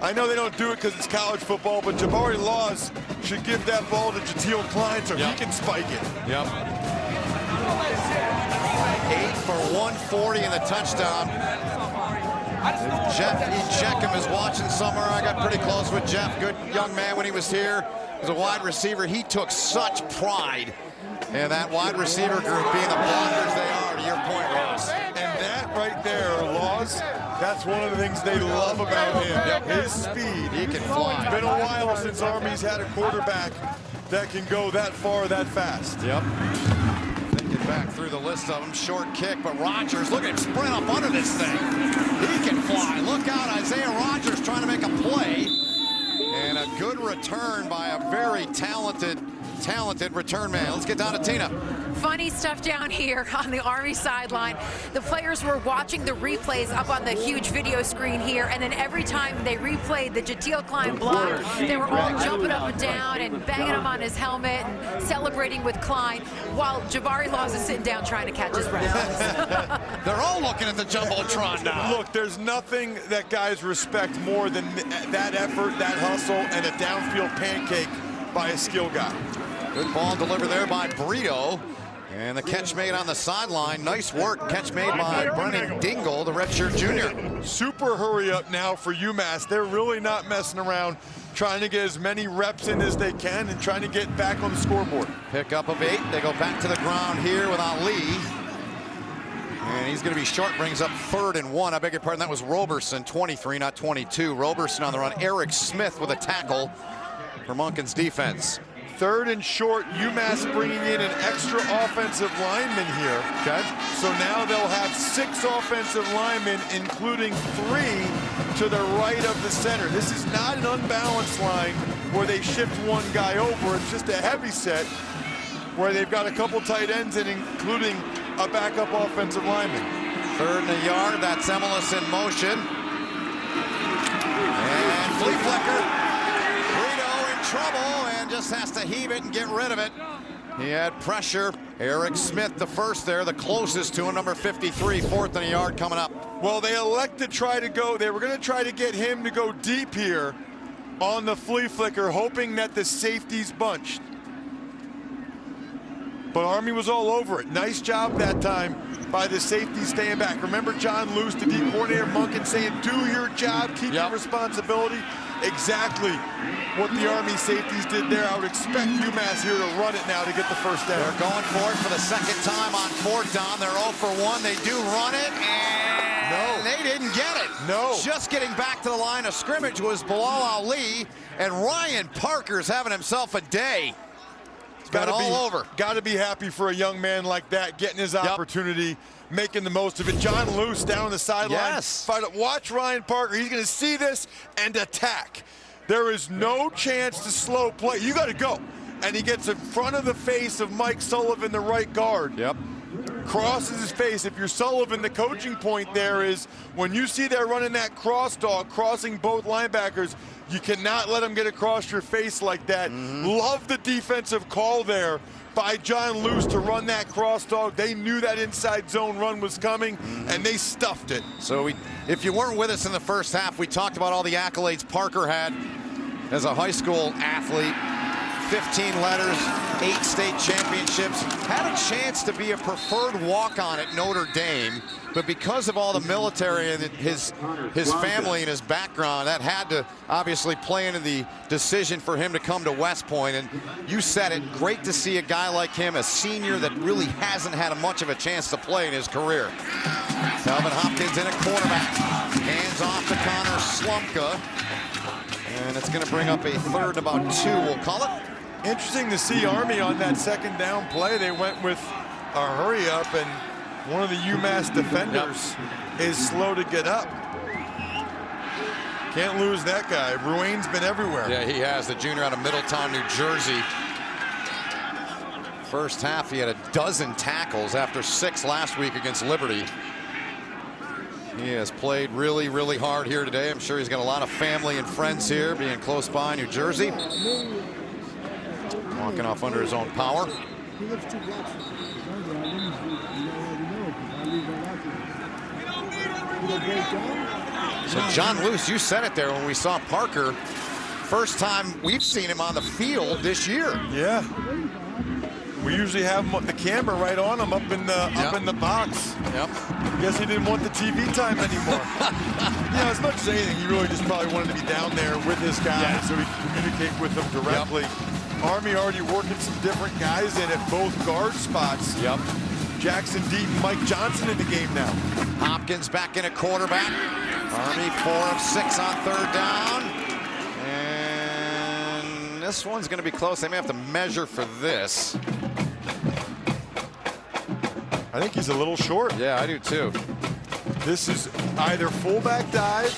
I know they don't do it because it's college football, but Jabari Laws should give that ball to Jatiel Klein so he can spike it. Yep. 8 for 140 in the touchdown. Jeff Ejeckham is watching somewhere. I got pretty close with Jeff. Good young man when he was here. As a wide receiver, he took such pride in that wide receiver group being the blockers they are, to your point, Ross. And that right there, Laws, that's one of the things they love about him. Yep. His speed. He can fly. It's been a while since Army's had a quarterback that can go that far that fast. Yep. Thinking back through the list of them, short kick, but Rodgers, look at him sprint up under this thing. He can fly. Look out, Isaiah Rodgers trying to make a play. And a good return by a very talented return man. Let's get down to Tina. Funny stuff down here on the Army sideline. The players were watching the replays up on the huge video screen here, and then every time they replayed the Jatiel Klein block, they were all jumping up and down and banging him on his helmet and celebrating with Klein, while Jabari Laws is sitting down trying to catch his breath. They're all looking at the Jumbotron now. Look, there's nothing that guys respect more than that effort, that hustle, and a downfield pancake by a skill guy. Good ball delivered there by Brito. And the catch made on the sideline. Nice work. Catch made by Brennan Dingle, the redshirt junior. Super hurry up now for UMass. They're really not messing around, trying to get as many reps in as they can and trying to get back on the scoreboard. Pickup of 8. They go back to the ground here with Ali. And he's going to be short, brings up 3rd and 1. I beg your pardon, that was Roberson, 23, not 22. Roberson on the run. Eric Smith with a tackle for Monken's defense. 3rd and short, UMass bringing in an extra offensive lineman here. Okay. So now they'll have 6 offensive linemen, including 3 to the right of the center. This is not an unbalanced line where they shift one guy over. It's just a heavy set where they've got a couple tight ends in, including a backup offensive lineman. 3rd and a yard. That's Emelis in motion. And flea flicker. Guido in trouble and just has to heave it and get rid of it. He had pressure. Eric Smith, the first there, the closest to him, number 53, 4th and a yard coming up. Well, they elect to try to go. They were going to try to get him to go deep here on the flea flicker, hoping that the safeties bunched. But Army was all over it. Nice job that time by the safety staying back. Remember John Luce, the D coordinator, Monken, saying, do your job, keep your responsibility. Exactly what the Army safeties did there. I would expect UMass here to run it now to get the first down. They're going for it for the 2nd time on 4th down. They're 0 for 1. They do run it, and they didn't get it. No. Just getting back to the line of scrimmage was Bilal Ali, and Ryan Parker's having himself a day. Got all over. Got to be happy for a young man like that, getting his opportunity, making the most of it. John Luce down on the sideline. Yes. Watch Ryan Parker. He's going to see this and attack. There is no chance to slow play. You got to go. And he gets in front of the face of Mike Sullivan, the right guard. Yep. Crosses his face. If you're Sullivan, the coaching point there is when you see they're running that cross dog, crossing both linebackers, you cannot let them get across your face like that. Love the defensive call there by John Luce to run that cross dog. They knew that inside zone run was coming, and they stuffed it. So if you weren't with us in the first half, we talked about all the accolades Parker had as a high school athlete. 15 letters, 8 state championships, had a chance to be a preferred walk-on at Notre Dame, but because of all the military and his family and his background, that had to obviously play into the decision for him to come to West Point. And you said it, great to see a guy like him, a senior that really hasn't had much of a chance to play in his career. Calvin Hopkins in at quarterback, hands off to Connor Slumka, and it's going to bring up a 3rd and about 2, we'll call it. Interesting to see Army on that 2nd down play. They went with a hurry up, and one of the UMass defenders is slow to get up. Can't lose that guy. Ruane's been everywhere. Yeah, he has, the junior out of Middletown, New Jersey. First half, he had a dozen tackles after 6 last week against Liberty. He has played really, really hard here today. I'm sure he's got a lot of family and friends here, being close by New Jersey. Walking off under his own power. So John Luce, you said it there when we saw Parker. First time we've seen him on the field this year. Yeah. We usually have the camera right on him up in the box. Yep. Guess he didn't want the TV time anymore. Yeah, as much as anything, he really just probably wanted to be down there with his guys so he could communicate with them directly. Yep. Army already working some different guys in at both guard spots. Yep. Jackson Deaton, Mike Johnson in the game now. Hopkins back in at quarterback. Army 4 of 6 on 3rd down. And this one's going to be close. They may have to measure for this. I think he's a little short. Yeah, I do too. This is either fullback dive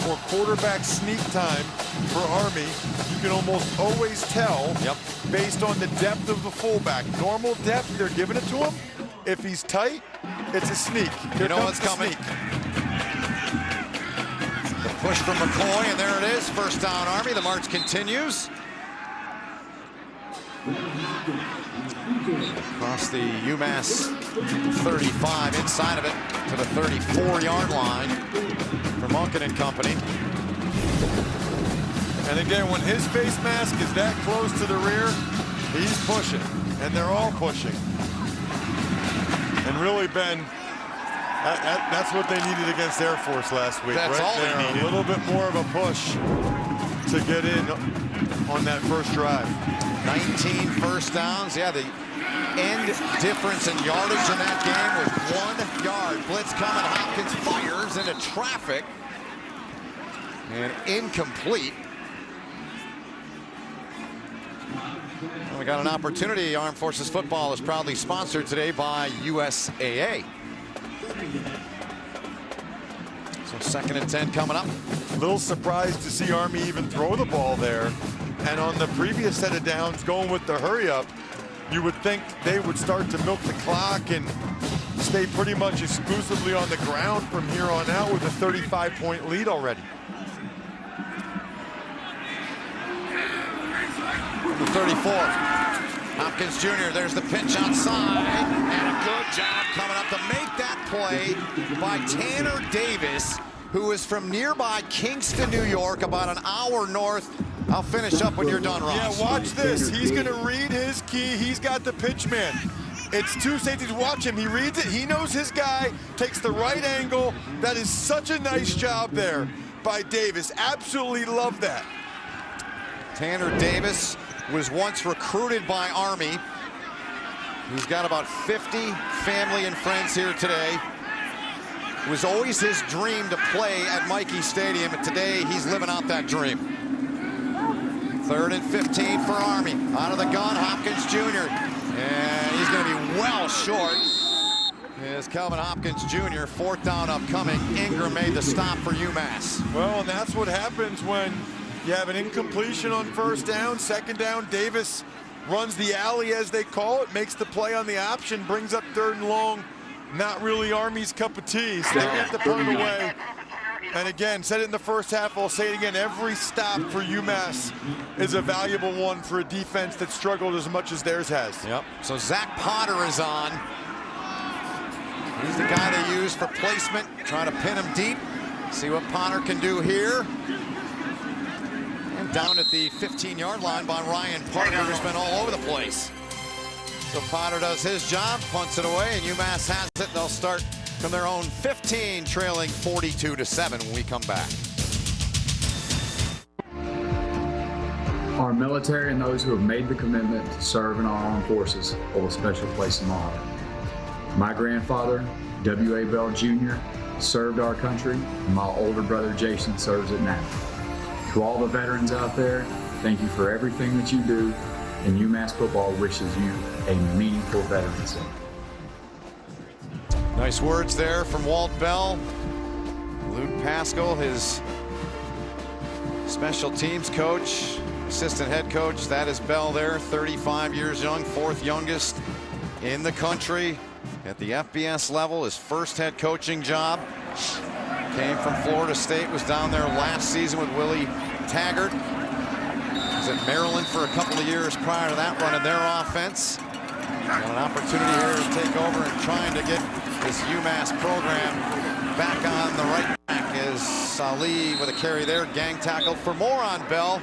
or quarterback sneak time for Army. You can almost always tell based on the depth of the fullback. Normal depth, they're giving it to him. If he's tight, it's a sneak. You know what's coming. The push from McCoy, and there it is. First down, Army. The march continues. Across the UMass 35, inside of it to the 34-yard line for Monken and company. And again, when his face mask is that close to the rear, he's pushing, and they're all pushing. And really, Ben, that's what they needed against Air Force last week. That's right all there, they needed. A little bit more of a push to get in on that first drive. 19 first downs. Yeah, the end difference in yardage in that game was 1 guard. Blitz coming. Hopkins fires into traffic. And incomplete. Well, we got an opportunity. Armed Forces Football is proudly sponsored today by USAA. So 2nd and 10 coming up. A little surprised to see Army even throw the ball there. And on the previous set of downs, going with the hurry up, you would think they would start to milk the clock and stay pretty much exclusively on the ground from here on out with a 35-point lead already. The 34. Hopkins Jr. There's the pitch outside. And a good job coming up to make that play by Tanner Davis, who is from nearby Kingston, New York, about an hour north. I'll finish up when you're done, Ross. Yeah, watch this. He's going to read his key. He's got the pitch man. It's two safeties. Watch him. He reads it. He knows his guy. Takes the right angle. That is such a nice job there by Davis. Absolutely love that. Tanner Davis was once recruited by Army. He's got about 50 family and friends here today. It was always his dream to play at Michie Stadium, and today he's living out that dream. 3rd and 15 for Army. Out of the gun, Hopkins Jr. And he's going to be well short. Is Kelvin Hopkins Jr. 4th down upcoming. Ingram made the stop for UMass. Well, and that's what happens when you have an incompletion on 1st down. 2nd down, Davis runs the alley, as they call it, makes the play on the option, brings up 3rd and long. Not really Army's cup of tea. So they get the punt away. And again, said it in the first half, I'll say it again, every stop for UMass is a valuable one for a defense that struggled as much as theirs has. Yep. So Zach Potter is on. He's the guy they use for placement, trying to pin him deep. See what Potter can do here. And down at the 15-yard line by Ryan Parker, who's been all over the place. So Potter does his job, punts it away, and UMass has it. They'll start from their own 15, trailing 42-7 when we come back. Our military and those who have made the commitment to serve in our armed forces hold a special place in my heart. My grandfather, W.A. Bell Jr., served our country, and my older brother Jason serves it now. To all the veterans out there, thank you for everything that you do, and UMass football wishes you a meaningful Veterans Day. Nice words there from Walt Bell. Luke Pascal, his special teams coach, assistant head coach. That is Bell there, 35 years young, 4th youngest in the country at the FBS level. His 1st head coaching job. Came from Florida State, was down there last season with Willie Taggart. Was at Maryland for a couple of years prior to that, running their offense. Got an opportunity here to take over and trying to get this UMass program back on the right track. Is Salih with a carry there, gang tackled. For more on Bell,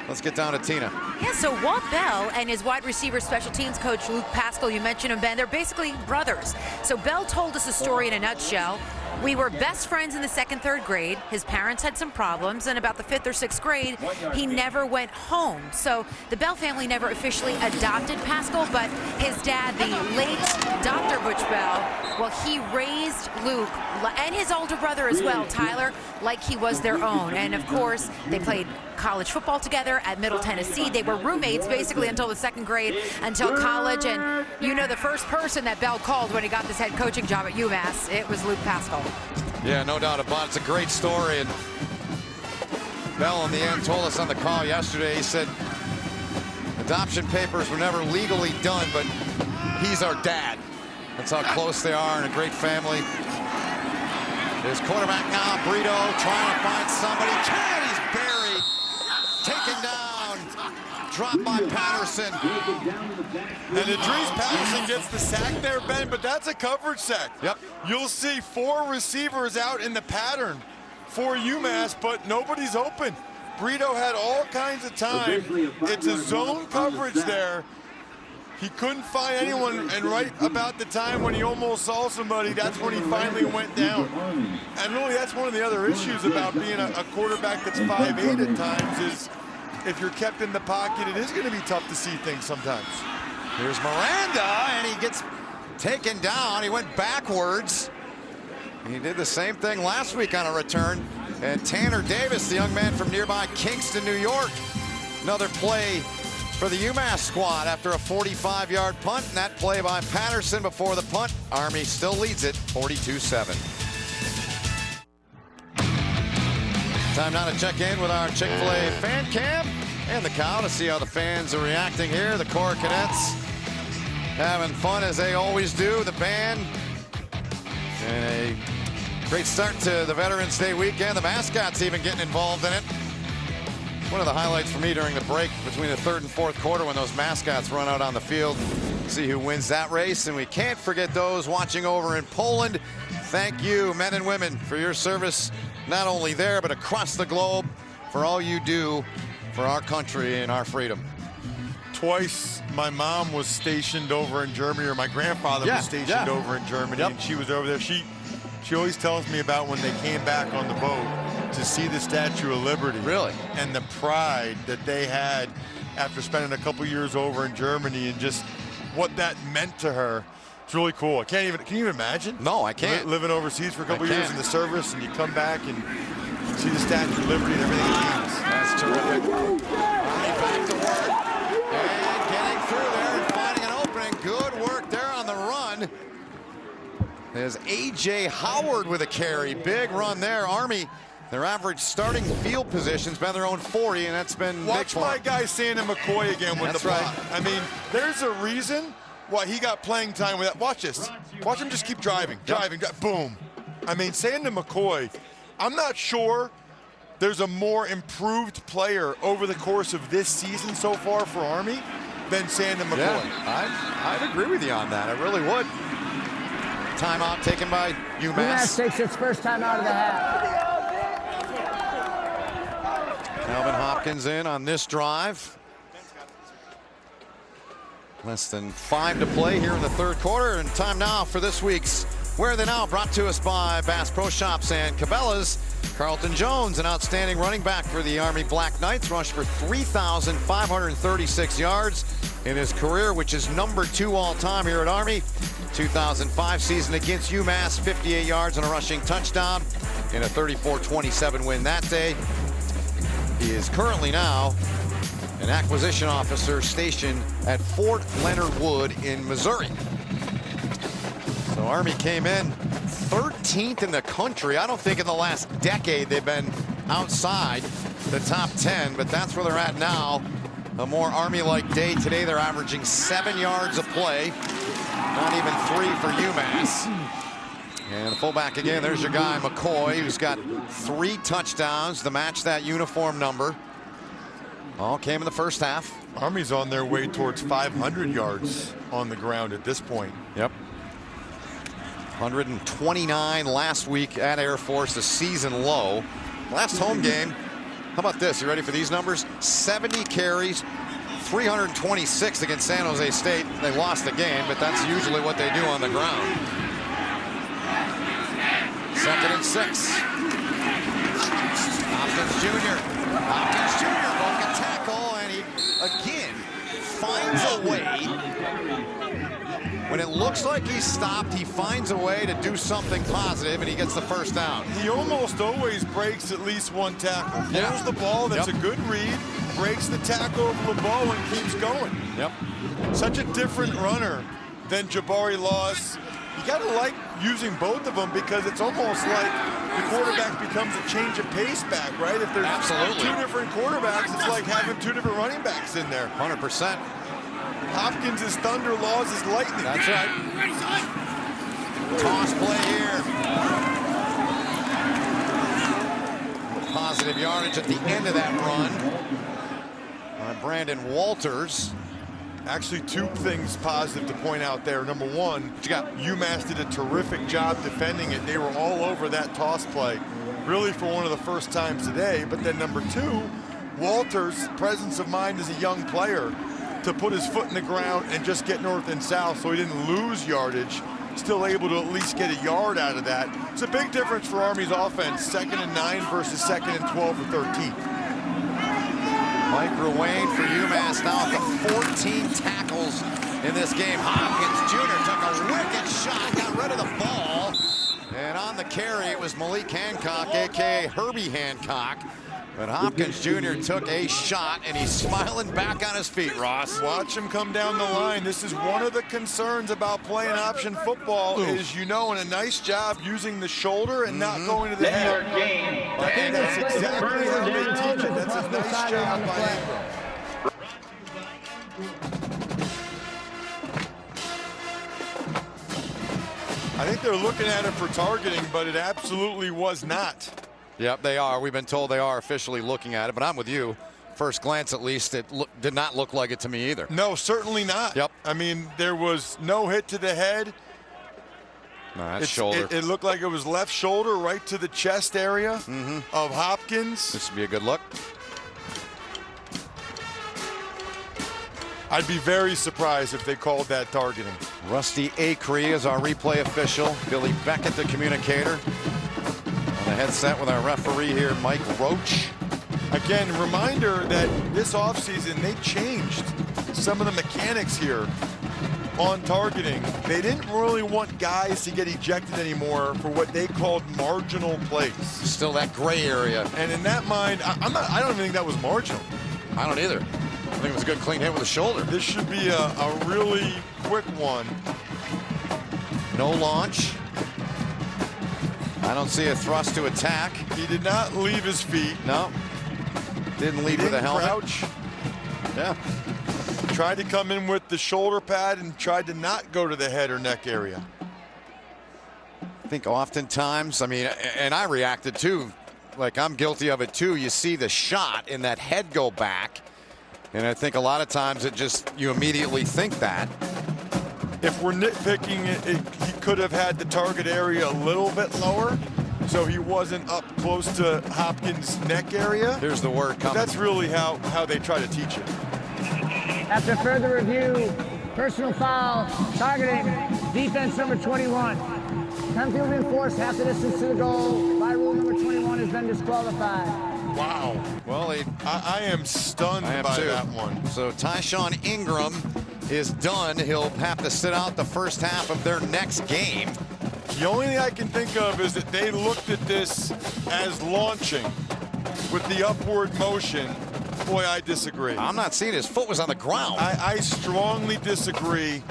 let's get down to Tina. Yeah, so Walt Bell and his wide receiver special teams coach Luke Pascal, you mentioned him, Ben, they're basically brothers. So Bell told us a story in a nutshell. We were best friends in the 2nd, 3rd grade. His parents had some problems, and about the 5th or 6th grade, he never went home. So the Bell family never officially adopted Pascal, but his dad, the late Dr. Butch Bell, well, he raised Luke and his older brother as well, Tyler, like he was their own. And of course, they played college football together at Middle Tennessee. They were roommates basically until the 2nd grade, until college. And you know, the first person that Bell called when he got this head coaching job at UMass, it was Luke Pascal. Yeah, no doubt about it. It's a great story. And Bell, in the end, told us on the call yesterday, he said adoption papers were never legally done, but he's our dad. That's how close they are, and a great family. His quarterback now, Brito, trying to find somebody. He's buried. Taken down. Dropped by Patterson. And Idris Patterson gets the sack there, Ben, but that's a coverage sack. Yep. You'll see 4 receivers out in the pattern for UMass, but nobody's open. Brito had all kinds of time. It's a zone coverage there. He couldn't find anyone, and right about the time when he almost saw somebody, that's when he finally went down. And really, that's one of the other issues about being a quarterback that's 5'8" at times is if you're kept in the pocket, it is going to be tough to see things sometimes. Here's Miranda, and he gets taken down. He went backwards. He did the same thing last week on a return. And Tanner Davis, the young man from nearby Kingston, New York. Another play for the UMass squad after a 45-yard punt. And that play by Patterson before the punt. Army still leads it 42-7. Time now to check in with our Chick-fil-A fan cam and the Cow to see how the fans are reacting here. The Corps Cadets having fun as they always do. The band and a great start to the Veterans Day weekend. The mascots even getting involved in it. One of the highlights for me during the break between the third and fourth quarter when those mascots run out on the field. See who wins that race. And we can't forget those watching over in Poland. Thank you, men and women, for your service, not only there, but across the globe, for all you do for our country and our freedom. Twice my mom was stationed over in Germany, or my grandfather was stationed over in Germany, and she was over there. She always tells me about when they came back on the boat to see the Statue of Liberty. Really? And the pride that they had after spending a couple years over in Germany, and just what that meant to her. It's really cool. Can you even imagine? No, I can't. Living overseas for a couple years in the service, and you come back and see the Statue of Liberty and everything it means. That's terrific. Army back to work. And getting through there and finding an opening. Good work there on the run. There's A.J. Howard with a carry. Big run there. Army, their average starting field position's been their own 40, and that's been Watch my guy Santa McCoy again with the block. I mean, there's a reason why he got playing time with that. Watch this. Watch him just keep driving, boom. I mean, Santa McCoy, I'm not sure there's a more improved player over the course of this season so far for Army than Santa McCoy. Yeah, I'd agree with you on that. I really would. Timeout taken by UMass. UMass takes its first time out of the half. Calvin Hopkins in on this drive. Less than 5 to play here in the third quarter, and time now for this week's Where Are They Now, brought to us by Bass Pro Shops and Cabela's. Carlton Jones, an outstanding running back for the Army Black Knights, rushed for 3,536 yards in his career, which is number 2 all-time here at Army. 2005 season against UMass, 58 yards and a rushing touchdown in a 34-27 win that day. He is currently now an acquisition officer stationed at Fort Leonard Wood in Missouri. So Army came in 13th in the country. I don't think in the last decade they've been outside the top 10, but that's where they're at now. A more Army-like day today. They're averaging 7 yards a play. Not even 3 for UMass. And the fullback again, there's your guy, McCoy, who's got 3 touchdowns to match that uniform number. All came in the first half. Army's on their way towards 500 yards on the ground at this point. Yep. 129 last week at Air Force, a season low. Last home game, how about this? You ready for these numbers? 70 carries, 326 against San Jose State. They lost the game, but that's usually what they do on the ground. 2nd and 6. Hopkins Jr. Hopkins Jr. broken tackle, and he again finds a way. When it looks like he's stopped, he finds a way to do something positive, and he gets the first down. He almost always breaks at least one tackle. Pulls the ball, that's a good read, breaks the tackle of LeBeau and keeps going. Yep. Such a different runner than Jabari Laws. You got to like using both of them, because it's almost like the quarterback becomes a change of pace back, right? If there's 2 different quarterbacks, it's like having 2 different running backs in there. 100%. Hopkins is thunder, Laws is lightning. That's right. Toss play here. Positive yardage at the end of that run by Brandon Walters. Actually, 2 things positive to point out there. Number 1, UMass did a terrific job defending it. They were all over that toss play, really for one of the first times today. But then number 2, Walters' presence of mind as a young player to put his foot in the ground and just get north and south, so he didn't lose yardage. Still able to at least get a yard out of that. It's a big difference for Army's offense. 2nd and 9 versus 2nd and 12 or 13. Mike Ruane for UMass now at the 14 tackles in this game. Hopkins Jr. took a wicked shot, got rid of the ball, and on on the carry. It was Malik Hancock, a.k.a. Herbie Hancock. But Hopkins Jr. took a shot, and he's smiling back on his feet, Ross. Watch him come down the line. This is one of the concerns about playing option football is, and a nice job using the shoulder and not going to the head. And that's exactly how they teach it. That's a nice job by Ingram. I think they're looking at it for targeting, but it absolutely was not. Yep, they are. We've been told they are officially looking at it, but I'm with you. First glance, at least, it did not look like it to me either. No, certainly not. Yep. I mean, there was no hit to the head. No, that's shoulder. It looked like it was left shoulder right to the chest area of Hopkins. This would be a good look. I'd be very surprised if they called that targeting. Rusty Acree is our replay official. Billy Beckett, the communicator. On the headset with our referee here, Mike Roach. Again, reminder that this offseason they changed some of the mechanics here on targeting. They didn't really want guys to get ejected anymore for what they called marginal plays. Still that gray area. And in that mind, I don't even think that was marginal. I don't either. I think it was a good clean hit with the shoulder. This should be a really quick one. No launch. I don't see a thrust to attack. He did not leave his feet. No. Didn't lead with a helmet. Crouch. Yeah. Tried to come in with the shoulder pad and tried to not go to the head or neck area. I think oftentimes, I mean, and I reacted too, like I'm guilty of it too. You see the shot and that head go back. And I think a lot of times you immediately think that. If we're nitpicking it, he could have had the target area a little bit lower, so he wasn't up close to Hopkins' neck area. Here's the word coming. But that's really how they try to teach it. After further review, personal foul, targeting, defense number 21. Penalty will be enforced half the distance to the goal. By rule, number 21 has been disqualified. Wow. Well, I am stunned by that one. So Tyshawn Ingram is done. He'll have to sit out the first half of their next game. The only thing I can think of is that they looked at this as launching with the upward motion. Boy, I disagree. I'm not seeing his foot was on the ground. I strongly disagree.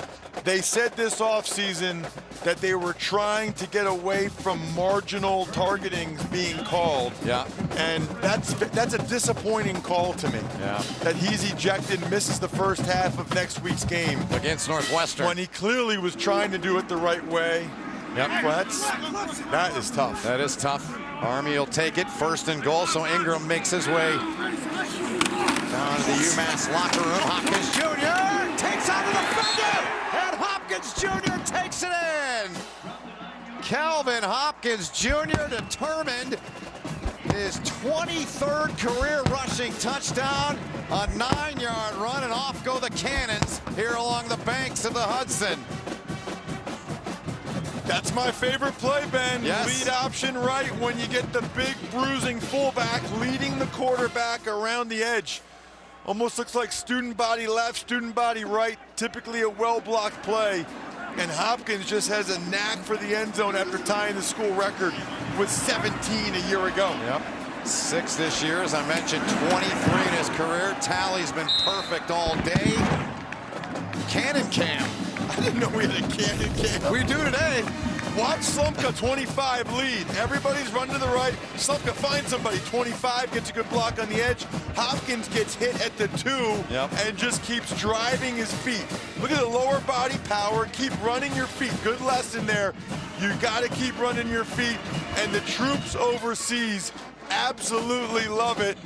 They said this offseason that they were trying to get away from marginal targeting being called. Yeah. And that's a disappointing call to me. Yeah. That he's ejected, misses the first half of next week's game. Against Northwestern. When he clearly was trying to do it the right way. Yep. Well, that is tough. That is tough. Army will take it, 1st and goal, so Ingram makes his way down to the UMass locker room. Hopkins Jr. takes on the defender, and Hopkins Jr. takes it in. Calvin Hopkins Jr. determined his 23rd career rushing touchdown, a 9-yard run, and off go the Cannons here along the banks of the Hudson. That's my favorite play, Ben. Yes. Lead option right when you get the big bruising fullback leading the quarterback around the edge. Almost looks like student body left, student body right, typically a well-blocked play. And Hopkins just has a knack for the end zone after tying the school record with 17 a year ago. Yep. 6 this year, as I mentioned, 23 in his career. Tally's been perfect all day. Cannon cam. I didn't know we had a cannon cam. We do today. Watch Slumka, 25 lead. Everybody's running to the right. Slumka finds somebody. 25 gets a good block on the edge. Hopkins gets hit at the 2 and just keeps driving his feet. Look at the lower body power. Keep running your feet. Good lesson there. You got to keep running your feet. And the troops overseas absolutely love it.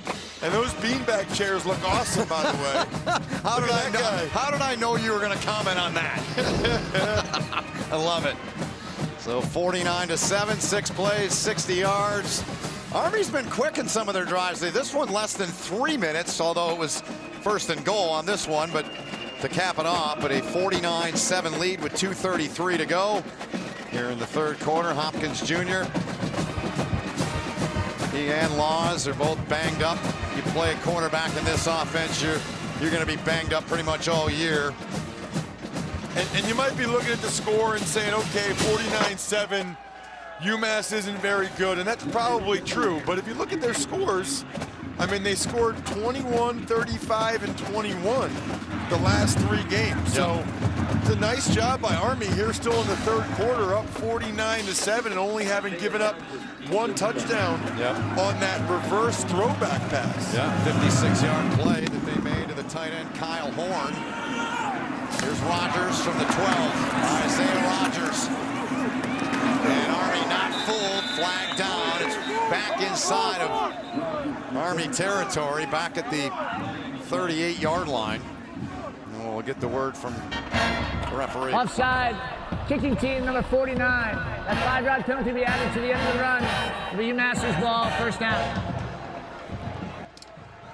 And those beanbag chairs look awesome, by the way. How did I know you were going to comment on that? I love it. So 49-7, 6 plays, 60 yards. Army's been quick in some of their drives. This one less than 3 minutes, although it was 1st and goal on this one, but to cap it off, but a 49-7 lead with 2:33 to go here in the 3rd quarter. Hopkins Jr. He and Laws are both banged up. You play a cornerback in this offense, you're going to be banged up pretty much all year. And you might be looking at the score and saying, okay, 49-7, UMass isn't very good, and that's probably true. But if you look at their scores, I mean, they scored 21, 35, and 21 the last 3 games. So it's a nice job by Army here, still in the 3rd quarter, up 49-7, and only having given up 1 touchdown on that reverse throwback pass. 56-yard play that they made to the tight end, Kyle Horn. Here's Rogers from the 12. Isaiah Rogers. And Army not fooled, flag down. It's back inside of Army territory, back at the 38-yard line. And we'll get the word from the referee. Offside, kicking team number 49. That 5-yard penalty will be added to the end of the run. The UMass's ball, first down.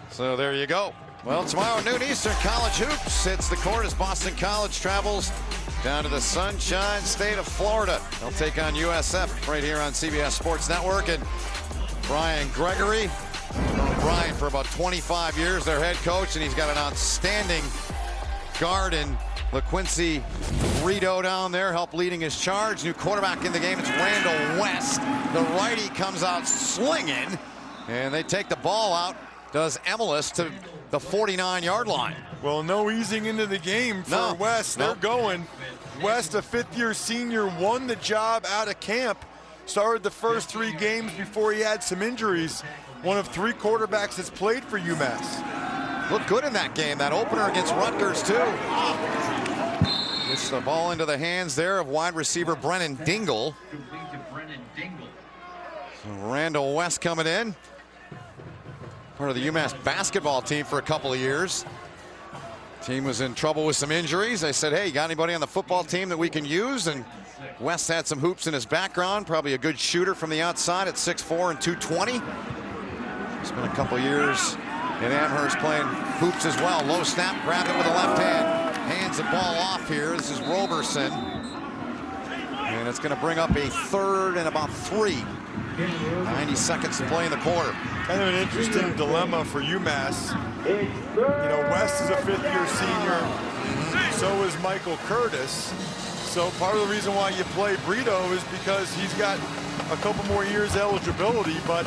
So there you go. Well, tomorrow noon Eastern, college hoops hits the court as Boston College travels down to the Sunshine State of Florida. They'll take on USF right here on CBS Sports Network. And Brian Gregory, I've known Brian for about 25 years, their head coach, and he's got an outstanding guard in LaQuincy Rito down there, help leading his charge. New quarterback in the game, it's Randall West. The righty comes out slinging, and they take the ball out. Does Emelis to the 49-yard line. Well, no easing into the game for West. They're going. West, a 5th-year senior, won the job out of camp. Started the first 3 games before he had some injuries. One of 3 quarterbacks that's played for UMass. Looked good in that game, that opener against Rutgers, too. Gets the ball into the hands there of wide receiver Brennan Dingle. So Randall West coming in. Part of the UMass basketball team for a couple of years. Team was in trouble with some injuries. They said, hey, you got anybody on the football team that we can use? And West had some hoops in his background, probably a good shooter from the outside at 6'4" and 220. Spent a couple of years in Amherst playing hoops as well. Low snap, grabbed it with the left hand. Hands the ball off here. This is Roberson. And it's going to bring up a 3rd and about 3. 90 seconds to play in the quarter. Kind of an interesting dilemma for UMass. You know, West is a 5th-year senior. So is Michael Curtis. So part of the reason why you play Brito is because he's got a couple more years eligibility. But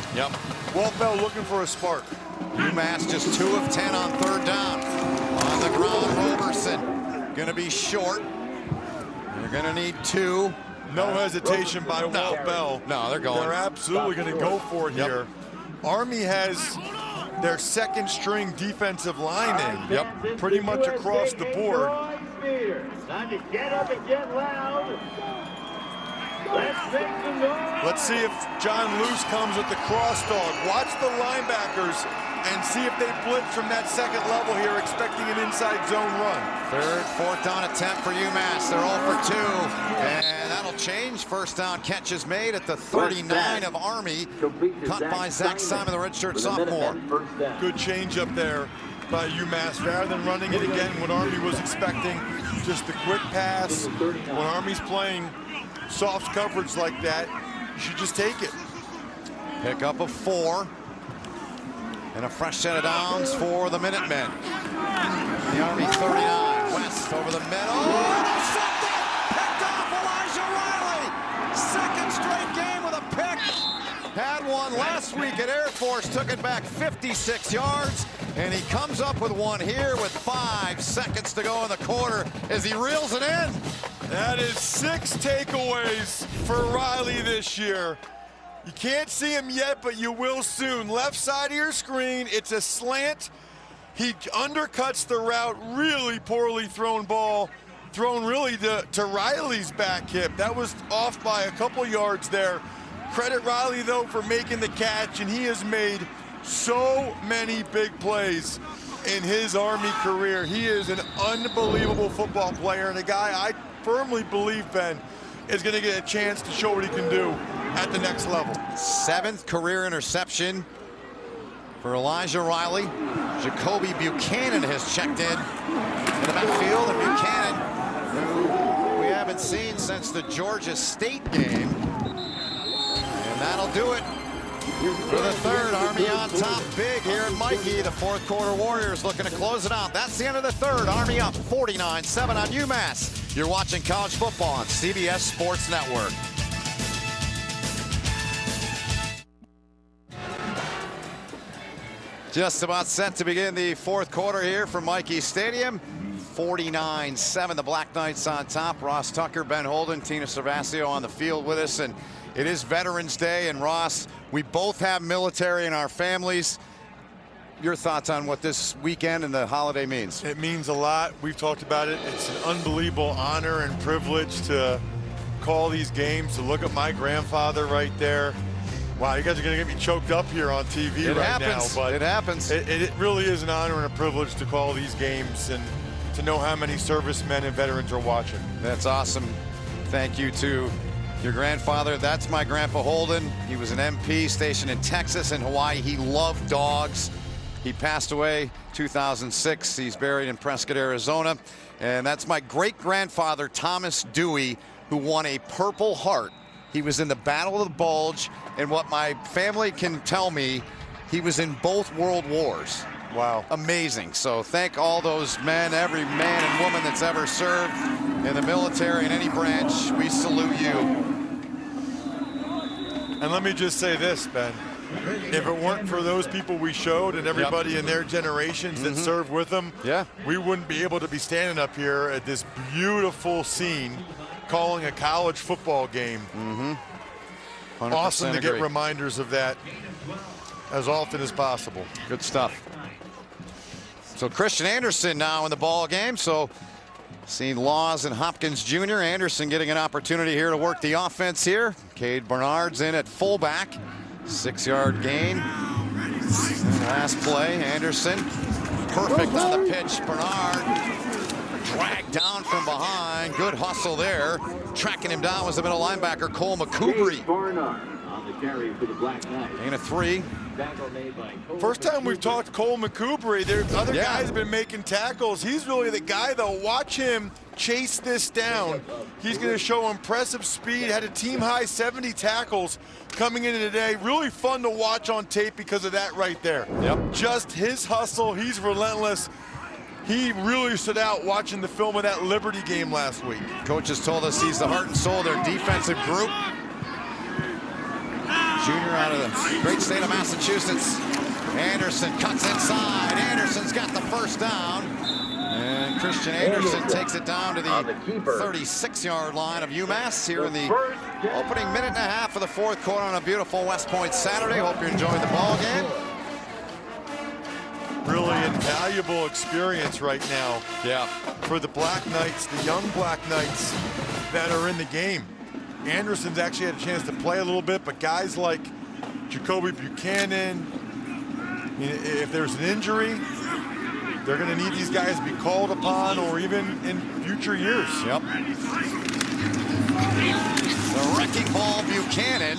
Walt Bell looking for a spark. UMass just 2 of 10 on 3rd down. On the ground, Roberson going to be short. They're going to need 2. No hesitation by Walt Bell. No, they're going. They're absolutely going to go for it here. Army has their 2nd string defensive line in. Pretty much across the board. Time to get up and get loud. Let's see if John Luce comes with the cross dog. Watch the linebackers and see if they blitz from that 2nd level here, expecting an inside zone run. 3rd, 4th down attempt for UMass. They're 0 for 2. And that'll change. First down catch is made at the 39 of Army. Caught by Zach Simon, the redshirt sophomore. Good change up there by UMass. Rather than running it again, what Army was expecting, just the quick pass. When Army's playing soft coverage like that, you should just take it. Pick up of 4. And a fresh set of downs for the Minutemen. The Army 39. West over the middle. Intercepted! Picked off Elijah Riley. 2nd straight game with a pick. Had one last week at Air Force. Took it back 56 yards. And he comes up with one here with 5 seconds to go in the quarter as he reels it in. That is 6 takeaways for Riley this year. You can't see him yet, but you will soon. Left side of your screen, it's a slant. He undercuts the route, really poorly thrown ball, thrown really to Riley's back hip. That was off by a couple yards there. Credit Riley, though, for making the catch, and he has made so many big plays in his Army career. He is an unbelievable football player, and a guy I firmly believe, Ben, is going to get a chance to show what he can do at the next level. 7th career interception for Elijah Riley. Jacoby Buchanan has checked in the backfield, and Buchanan, who we haven't seen since the Georgia State game. And that'll do it for the 3rd. Army on top big here at Mikey. The 4th quarter Warriors looking to close it out. That's the end of the 3rd. Army up 49-7 on UMass. You're watching college football on CBS Sports Network. Just about set to begin the fourth quarter here from Michie Stadium. 49-7, the Black Knights on top. Ross Tucker, Ben Holden, Tina Servasio on the field with us. And it is Veterans Day. And Ross, we both have military in our families. Your thoughts on what this weekend and the holiday means? It means a lot. We've talked about it. It's an unbelievable honor and privilege to call these games, to look at my grandfather right there. Wow, you guys are going to get me choked up here on TV right now. But it happens. It really is an honor and a privilege to call these games and to know how many servicemen and veterans are watching. That's awesome. Thank you to your grandfather. That's my Grandpa Holden. He was an MP stationed in Texas and Hawaii. He loved dogs. He passed away 2006. He's buried in Prescott, Arizona. And that's my great-grandfather, Thomas Dewey, who won a Purple Heart. He was in the Battle of the Bulge, and what my family can tell me, he was in both world wars. Wow. Amazing. So thank all those men, every man and woman that's ever served in the military in any branch. We salute you. And let me just say this, Ben. If it weren't for those people we showed and everybody in their generations that served with them, we wouldn't be able to be standing up here at this beautiful scene calling a college football game. Awesome to get reminders of that as often as possible. Good stuff. So Christian Anderson now in the ball game. So seeing Laws and Hopkins Jr. Anderson getting an opportunity here to work the offense here. Cade Bernard's in at fullback. 6-yard gain. And last play, Anderson perfect on the pitch. Bernard dragged down from behind. Good hustle there. Tracking him down was the middle linebacker, Cole McCoubry. Gain of 3. First time we've talked Cole McCoubry. There's other guys have been making tackles. He's really the guy, though. Watch him chase this down. He's going to show impressive speed. Had a team-high 70 tackles coming into today. Really fun to watch on tape because of that right there. Just his hustle. He's relentless. He really stood out watching the film of that Liberty game last week. Coaches told us he's the heart and soul of their defensive group. Junior out of the great state of Massachusetts. Anderson cuts inside. Anderson's got the first down. And Christian Anderson takes it down to the 36-yard line of UMass here in the opening minute and a half of the fourth quarter on a beautiful West Point Saturday. Hope you're enjoying the ball game. Really invaluable experience right now for the Black Knights, the young Black Knights that are in the game. Anderson's actually had a chance to play a little bit, but guys like Jacoby Buchanan, if there's an injury, they're going to need these guys to be called upon or even in future years. The wrecking ball, Buchanan.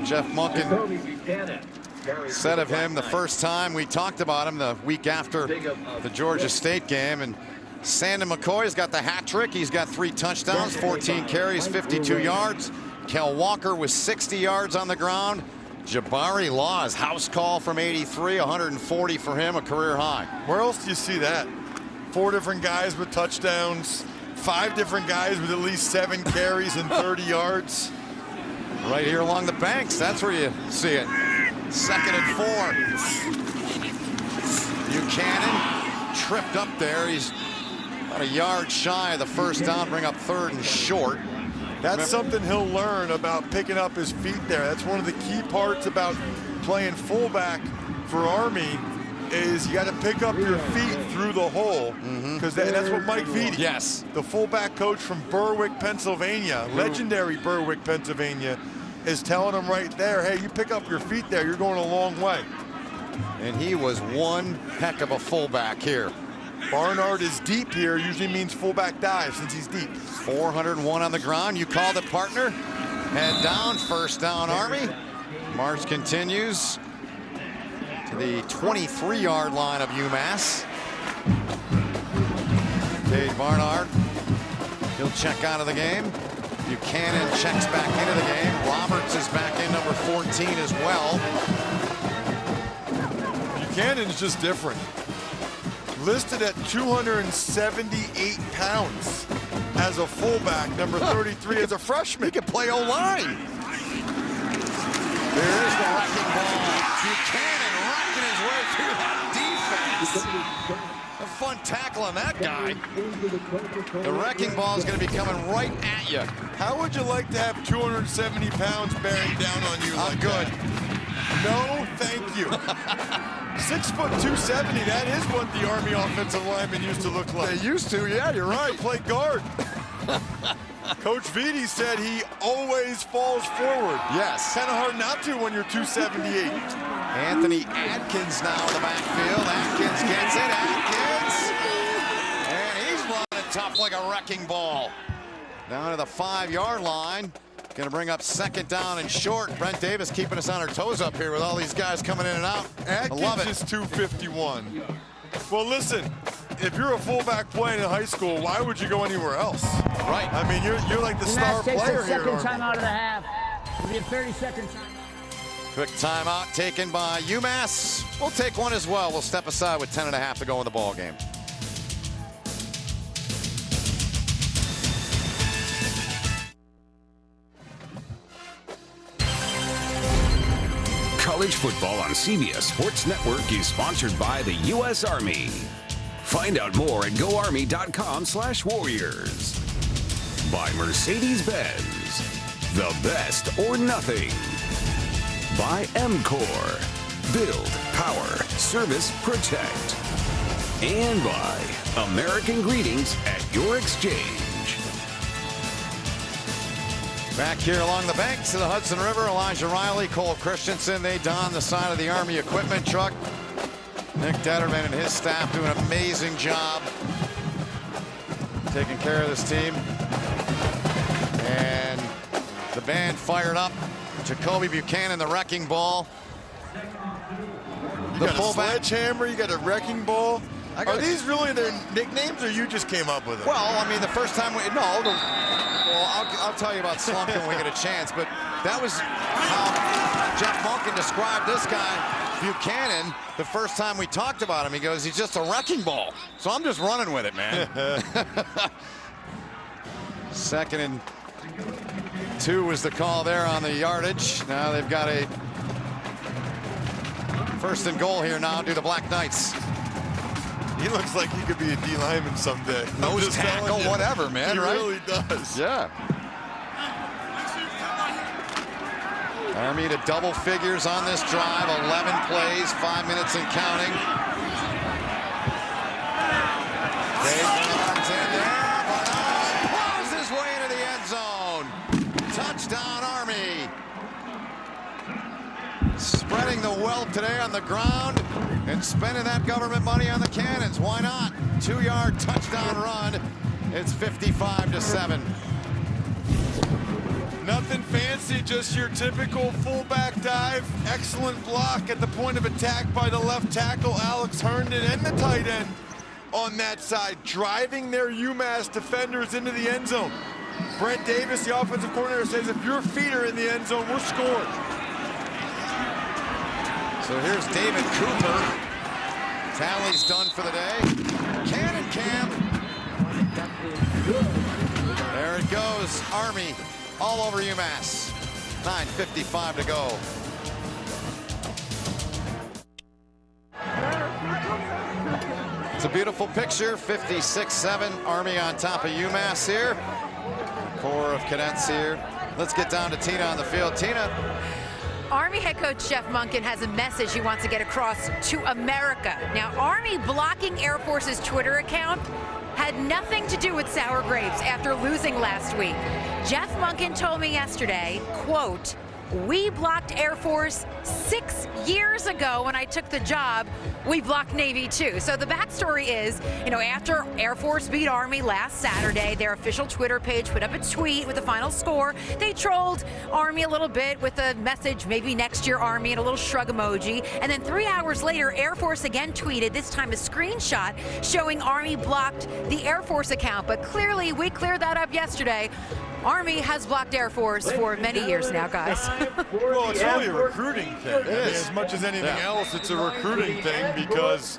Jeff Monken said of him the first time we talked about him the week after the Georgia State game. And Sandon McCoy's got the hat trick. He's got 3 touchdowns, 14 carries, 52 yards. Kel Walker with 60 yards on the ground. Jabari Laws, house call from 83, 140 for him, a career high. Where else do you see that? 4 different guys with touchdowns, 5 different guys with at least 7 carries and 30 yards. Right here along the banks, that's where you see it. 2nd and 4. Buchanan tripped up there. He's about a yard shy of the first down, bring up 3rd and short. That's something he'll learn about picking up his feet there. That's one of the key parts about playing fullback for Army is you got to pick up your feet through the hole because that's what Mike Vitti, the fullback coach from Berwick, Pennsylvania, legendary Berwick, Pennsylvania, is telling him right there, hey, you pick up your feet there, you're going a long way. And he was one heck of a fullback here. Barnard is deep here, usually means fullback dive since he's deep. 401 on the ground. You called it, partner. Head down, first down, Army. March continues to the 23-yard line of UMass. Cade Barnard, he'll check out of the game. Buchanan checks back into the game. Roberts is back in, number 14 as well. Buchanan's just different. Listed at 278 pounds as a fullback, number 33 as a freshman. He can play O-line. There is the wrecking ball. Buchanan fun tackling that guy. The wrecking ball is going to be coming right at you. How would you like to have 270 pounds bearing down on you like good. that? No, thank you. 6 foot 270, that is what the Army offensive linemen used to look like. They used to, yeah, you're right. Play guard. Coach Vitti said he always falls forward. Yes. Kind of hard not to when you're 278. Anthony Adkins now in the backfield. Adkins gets it. Adkins. And he's running tough like a wrecking ball. Down to the 5-yard line. Going to bring up second down and short. Brent Davis keeping us on our toes up here with all these guys coming in and out. Adkins I love it. is 251. Well, listen, if you're a fullback playing in high school, why would you go anywhere else? Right. I mean, you're like the star UMass takes player a here. second timeout of the half. It'll be a 30-second timeout. Quick timeout taken by UMass. We'll take one as well. We'll step aside with 10.5 to go in the ball game. College football on CBS Sports Network is sponsored by the U.S. Army. Find out more at goarmy.com/warriors. By Mercedes-Benz, the best or nothing. By MCOR, build, power, service, protect. And by American Greetings at your exchange. Back here along the banks of the Hudson River, Elijah Riley, Cole Christensen, they don the side of the Army equipment truck. Nick Detterman and his staff do an amazing job taking care of this team. And the band fired up. Jacoby Buchanan, the wrecking ball. You got a sledgehammer, you got a wrecking ball. Are these really their nicknames, or you just came up with them? Well, I mean, the first time I'll tell you about slumping when we get a chance, but that was how Jeff Monken described this guy, Buchanan, the first time we talked about him. He goes, he's just a wrecking ball. So I'm just running with it, man. 2nd and 2 was the call there on the yardage. Now they've got a 1st and goal here now due to Black Knights. He looks like he could be a D lineman someday. Nose tackle, whatever, man, he right? He really does. Yeah. Army to double figures on this drive. 11 plays, 5 minutes and counting. Dave runs in there, but plows his way into the end zone. Touchdown, Army. Spreading the wealth today on the ground and spending that government money on the cannons. Why not? 2-yard touchdown run. It's 55-7. Nothing fancy, just your typical fullback dive. Excellent block at the point of attack by the left tackle, Alex Herndon, and the tight end on that side, driving their UMass defenders into the end zone. Brent Davis, the offensive coordinator, says if your feet are in the end zone, we're scoring. So here's David Cooper. Tally's done for the day. Cannon cam. There it goes. Army all over UMass. 9:55 to go. It's a beautiful picture. 56-7. Army on top of UMass here. Core of cadets here. Let's get down to Tina on the field. Tina. Army head coach Jeff Monken has a message he wants to get across to America. Now, Army blocking Air Force's Twitter account had nothing to do with sour grapes after losing last week. Jeff Monken told me yesterday, quote, "We blocked Air Force 6 years ago when I took the job. We blocked Navy too." So the backstory is, after Air Force beat Army last Saturday, their official Twitter page put up a tweet with the final score. They trolled Army a little bit with a message, maybe next year Army, and a little shrug emoji. And then 3 hours later, Air Force again tweeted, this time a screenshot showing Army blocked the Air Force account. But clearly, we cleared that up yesterday. Army has blocked Air Force for many years now, guys. Well, it's really a recruiting thing. I mean, as much as anything else, it's a recruiting thing because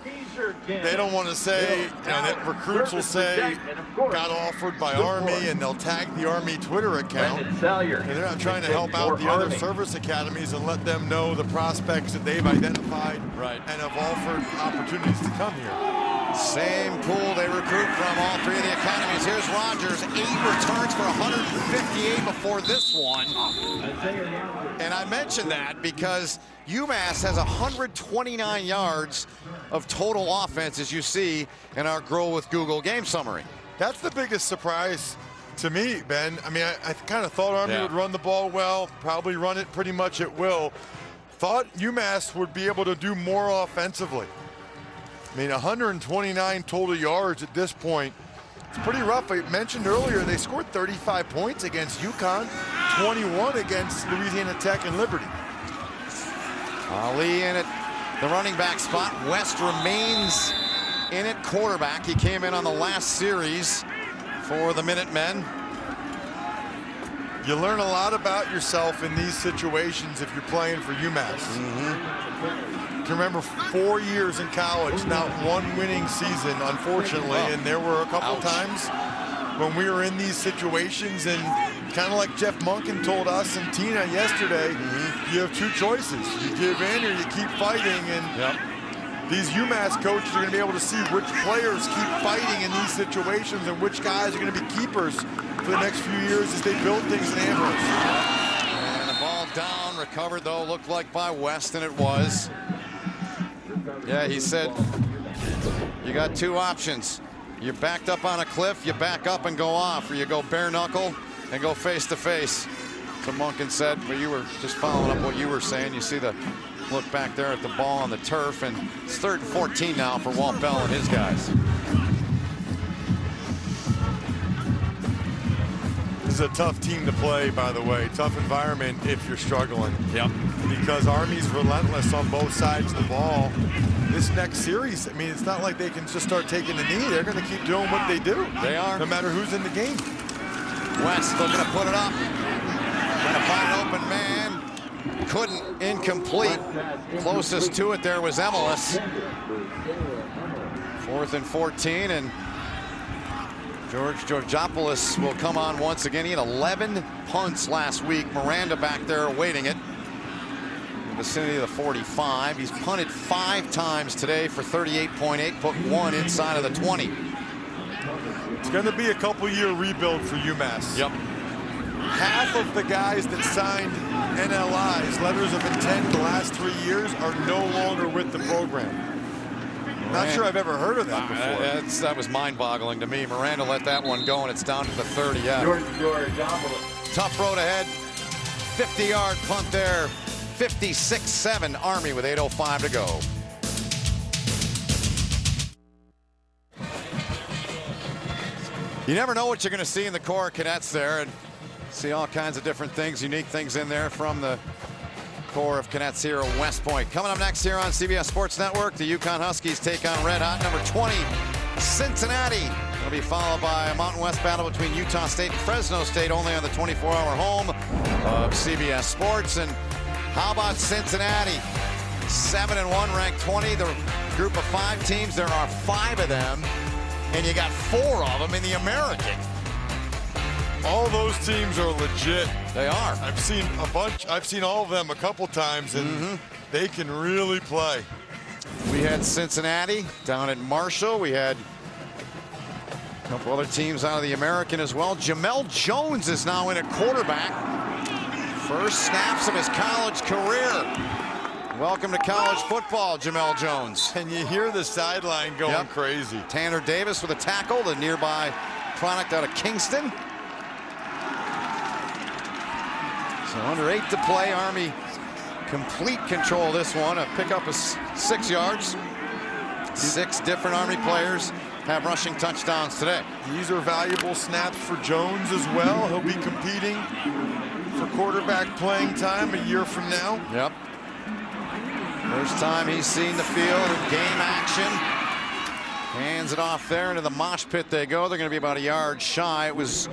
they don't want to say, that recruits will say, got offered by Army, and they'll tag the Army Twitter account. And they're not trying to help out the other service academies and let them know the prospects that they've identified and have offered opportunities to come here. Same pool they recruit from, all three of the academies. Here's Rogers, 8 returns for 158 before this one. And I mentioned that because UMass has 129 yards of total offense, as you see in our Grow with Google game summary. That's the biggest surprise to me, Ben. I mean, I kind of thought Army would run the ball well, probably run it pretty much at will. Thought UMass would be able to do more offensively. I mean, 129 total yards at this point. It's pretty rough. I mentioned earlier they scored 35 points against UConn, 21 against Louisiana Tech and Liberty. Ali in it, the running back spot. West remains in it, quarterback. He came in on the last series for the Minutemen. You learn a lot about yourself in these situations if you're playing for UMass. You can remember 4 years in college, not one winning season, unfortunately, and there were a couple times when we were in these situations, and kind of like Jeff Monken told us and Tina yesterday, you have two choices. You give in or you keep fighting, and these UMass coaches are going to be able to see which players keep fighting in these situations and which guys are going to be keepers for the next few years as they build things in Amherst. And the ball down, recovered though, looked like by West, and it was. Yeah, he said, you got two options. You're backed up on a cliff, you back up and go off, or you go bare knuckle and go face to face. So Monken said, but you were just following up what you were saying. You see the look back there at the ball on the turf, and it's 3rd and 14 now for Walt Bell and his guys. This is a tough team to play, by the way. Tough environment if you're struggling. Yep. Because Army's relentless on both sides of the ball. This next series, I mean, it's not like they can just start taking the knee. They're going to keep doing what they do. They are. No matter who's in the game. West looking to put it up. Trying to find an open man. Couldn't, incomplete. Closest to it there was Emelis. 4th and 14, and George Georgopoulos will come on once again. He had 11 punts last week. Miranda back there awaiting it. In the vicinity of the 45. He's punted 5 times today for 38.8, put 1 inside of the 20. It's going to be a couple-year rebuild for UMass. Yep. Half of the guys that signed NLIs, letters of intent, the last 3 years are no longer with the program. Not sure I've ever heard of that before. That was mind-boggling to me. Miranda let that one go, and it's down to the 30. Yeah. Tough road ahead. 50-yard punt there. 56-7 Army with 8:05 to go. You never know what you're going to see in the Corps Cadets there, and see all kinds of different things, unique things in there from the Corps of Cadets here at West Point. Coming up next here on CBS Sports Network, the UConn Huskies take on Red Hot number 20, Cincinnati. It'll be followed by a Mountain West battle between Utah State and Fresno State, only on the 24-hour home of CBS Sports. And how about Cincinnati? 7-1, ranked 20. The group of 5 teams, there are 5 of them, and you got 4 of them in the American. All those teams are legit. They are. I've seen a bunch. I've seen all of them a couple times, and they can really play. We had Cincinnati down at Marshall. We had a couple other teams out of the American as well. Jamel Jones is now in at quarterback. First snaps of his college career. Welcome to college football, Jamel Jones. And you hear the sideline going crazy. Tanner Davis with a tackle, the nearby product out of Kingston. So under 8 to play, Army complete control of this one. A pickup of 6 yards. 6 different Army players have rushing touchdowns today. These are valuable snaps for Jones as well. He'll be competing for quarterback playing time a year from now. Yep. First time he's seen the field in game action. Hands it off there into the mosh pit they go. They're going to be about a yard shy. It was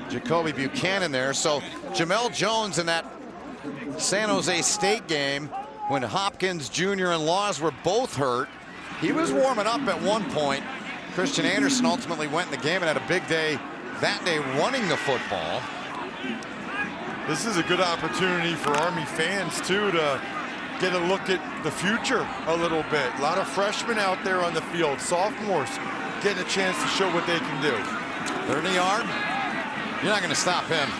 Jacoby Buchanan there. So Jamel Jones in that San Jose State game when Hopkins Jr. and Laws were both hurt, he was warming up at one point. Christian Anderson ultimately went in the game and had a big day that day running the football. This is a good opportunity for Army fans too to get a look at the future a little bit. A lot of freshmen out there on the field, sophomores getting a chance to show what they can do. 30-yard. You're not going to stop him.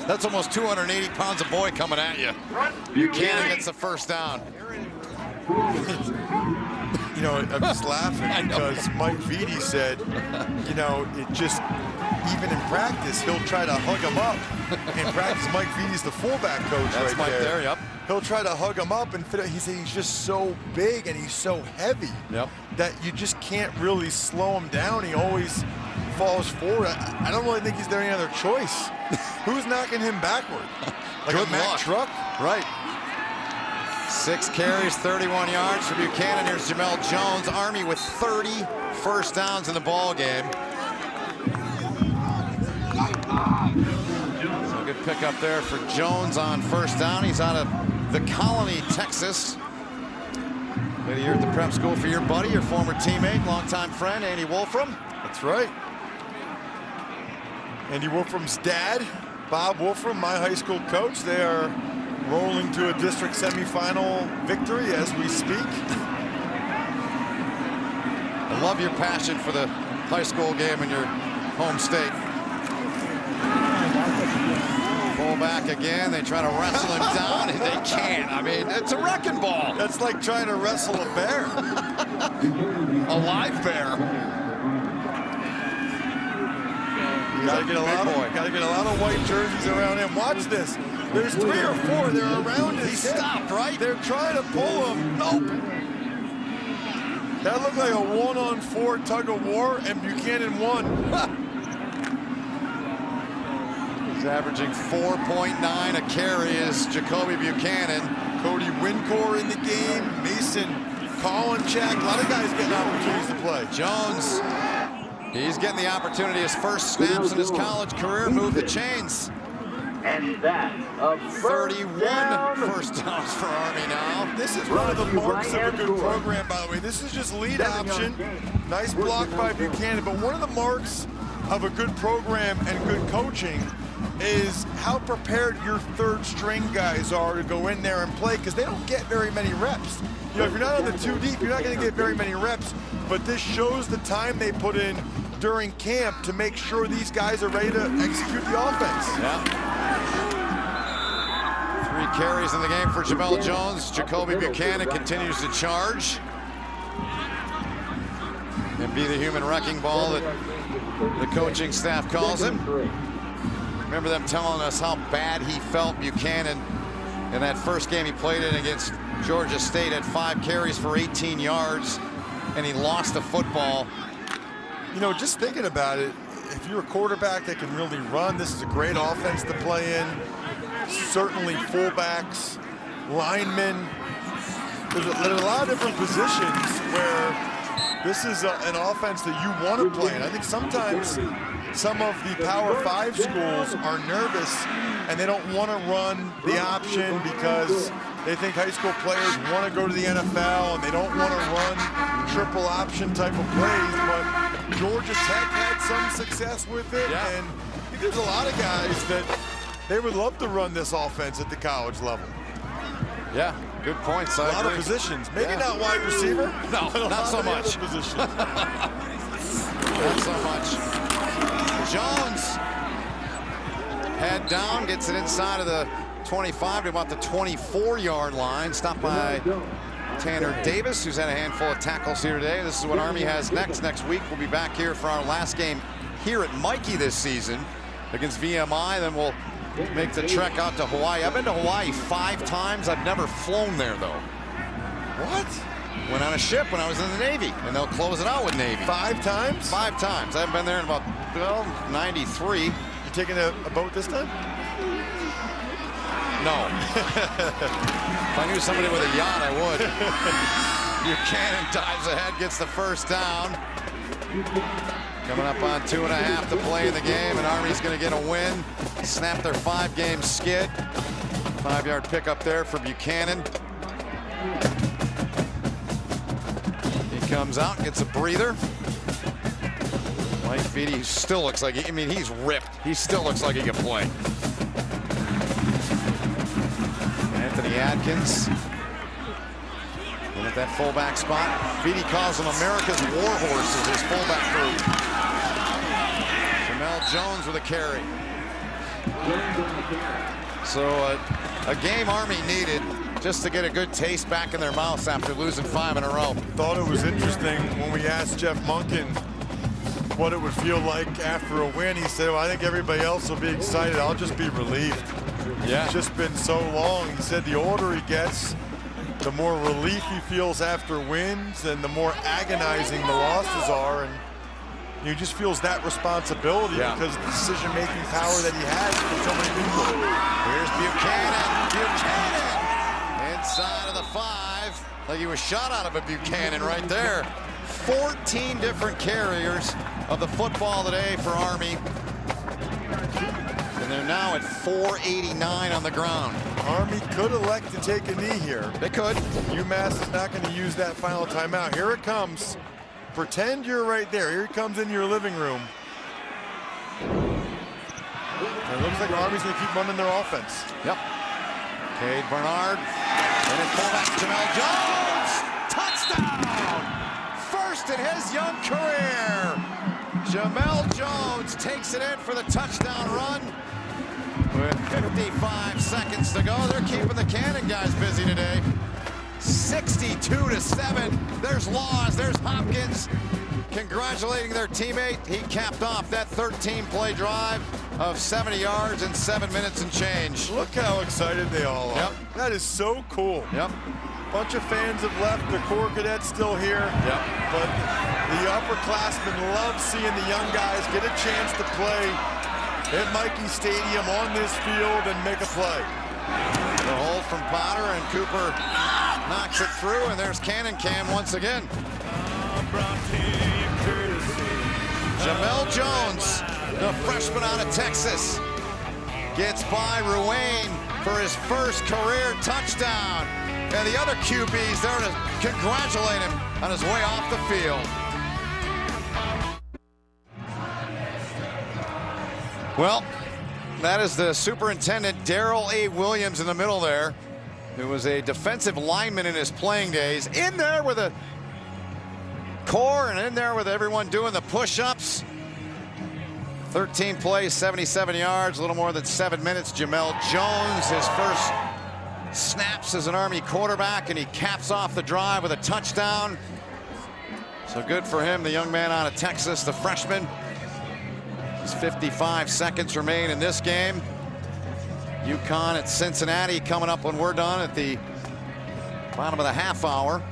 That's almost 280 pounds of boy coming at you. Buchanan gets the first down. You know, I'm just laughing because Mike Vitti said, you know, it just, even in practice, he'll try to hug him up. In practice, Mike Vitti's the fullback coach. That's right Mike there. Yep. He'll try to hug him up, and he said he's just so big and he's so heavy that you just can't really slow him down. He always falls forward. I don't really think he's there any other choice. Who's knocking him backward? Like Good a Mack luck. truck? Right. 6 carries, 31 yards for Buchanan. Here's Jamel Jones. Army with 30 first downs in the ball game. So good pickup there for Jones on first down. He's out of the Colony, Texas. Played a year at the prep school for your buddy, your former teammate, longtime friend, Andy Wolfram. That's right. Andy Wolfram's dad, Bob Wolfram, my high school coach. They are rolling to a district semifinal victory as we speak. I love your passion for the high school game in your home state. Fullback again. They try to wrestle him down, and they can't. I mean, it's a wrecking ball. That's like trying to wrestle a bear. A live bear. Gotta get a lot of white jerseys around him. Watch this. There's 3 or 4. They're around his He hip. stopped, right? They're trying to pull him. Nope. That looked like a 1-on-4 tug of war, and Buchanan won. He's averaging 4.9 a carry is Jacoby Buchanan. Cody Wincor in the game. Mason Kolinchak. A lot of guys getting opportunities to play. Jones, he's getting the opportunity. His first snaps in his college career, move the chains. And that of 31 first downs for Army now. This is one of the marks of a good program, by the way. This is just lead option. Nice block by Buchanan. But one of the marks of a good program and good coaching is how prepared your third string guys are to go in there and play, because they don't get very many reps. You know, if you're not on the 2 deep, you're not going to get very many reps. But this shows the time they put in during camp to make sure these guys are ready to execute the offense. Yeah. 3 carries in the game for Jamel Jones. Jacoby Buchanan continues to charge and be the human wrecking ball that the coaching staff calls him. Remember them telling us how bad he felt, Buchanan, in that first game he played in against Georgia State. Had 5 carries for 18 yards, and he lost the football. You know, just thinking about it, if you're a quarterback that can really run, this is a great offense to play in. Certainly fullbacks, linemen. There's a lot of different positions where this is an offense that you want to play in. I think sometimes some of the Power 5 schools are nervous and they don't want to run the option because they think high school players want to go to the NFL and they don't want to run triple option type of plays. But Georgia Tech had some success with it, and I think there's a lot of guys that they would love to run this offense at the college level. Yeah, good points. A lot of positions. Maybe not wide receiver. No, not so much. Positions. Not so much. Jones, head down, gets it inside of the 25 to about the 24-yard line. Stopped by Tanner Davis, who's had a handful of tackles here today. This is what Army has next. Next week, we'll be back here for our last game here at Michie this season against VMI. Then we'll make the trek out to Hawaii. I've been to Hawaii 5 times. I've never flown there, though. What? Went on a ship when I was in the Navy, and they'll close it out with Navy. 5 times? 5 times. I haven't been there in about, well, 93. You taking a boat this time? No. If I knew somebody with a yacht, I would. Buchanan dives ahead, gets the first down. Coming up on 2.5 to play in the game, and Army's going to get a win. Snap their 5-game skid. 5-yard pickup there for Buchanan. He comes out, gets a breather. Mike Vitti still looks like, I mean, he's ripped. He still looks like he can play. Anthony Adkins. And at that fullback spot, Feedy calls him America's war horses, his fullback group. Jamel Jones with a carry. So a game Army needed just to get a good taste back in their mouths after losing 5 in a row. Thought it was interesting when we asked Jeff Monken what it would feel like after a win. He said, well, I think everybody else will be excited. I'll just be relieved. Yeah. It's just been so long. He said the older he gets, the more relief he feels after wins and the more agonizing the losses are. And he just feels that responsibility because of the decision-making power that he has for so many people. Here's Buchanan. Inside of the 5. Like he was shot out of a Buchanan right there. 14 different carriers of the football today for Army. And they're now at 489 on the ground. Army could elect to take a knee here. They could. UMass is not going to use that final timeout. Here it comes. Pretend you're right there. Here he comes in your living room. It looks like Army's going to keep running their offense. Yep. Cade Bernard. And it's fullback Jamel Jones. Touchdown! First in his young career. Jamel Jones takes it in for the touchdown run. With 55 seconds to go. They're keeping the Cannon guys busy today. 62-7. There's Laws. There's Hopkins. Congratulating their teammate. He capped off that 13-play drive of 70 yards in 7 minutes and change. Look how excited they all are. Yep. That is so cool. Yep. Bunch of fans have left. The Corps Cadets still here. Yep. But the upperclassmen love seeing the young guys get a chance to play at Michie Stadium on this field and make a play. The hold from Potter, and Cooper knocks it through, and there's Cannon Cam once again. Jamel Jones, the freshman out of Texas, gets by Ruane for his first career touchdown. And the other QBs there to congratulate him on his way off the field. Well, that is the superintendent, Darrell A. Williams, in the middle there, who was a defensive lineman in his playing days, in there with a core and in there with everyone doing the push-ups. 13 plays, 77 yards, a little more than 7 minutes. Jamel Jones, his first snaps as an Army quarterback, and he caps off the drive with a touchdown. So good for him, the young man out of Texas, the freshman. 55 seconds remain in this game. UConn at Cincinnati coming up when we're done at the bottom of the half hour.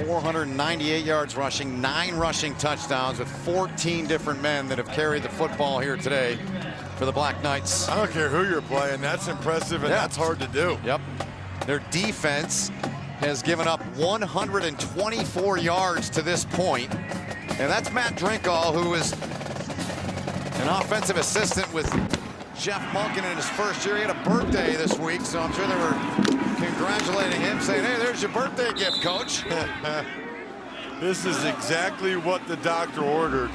498 yards rushing, 9 rushing touchdowns with 14 different men that have carried the football here today for the Black Knights. I don't care who you're playing. That's impressive, and that's hard to do. Yep. Their defense has given up 124 yards to this point. And that's Matt Drinkall, who is an offensive assistant with Jeff Monken in his first year. He had a birthday this week, so I'm sure they were congratulating him, saying, hey, there's your birthday gift, coach. This is exactly what the doctor ordered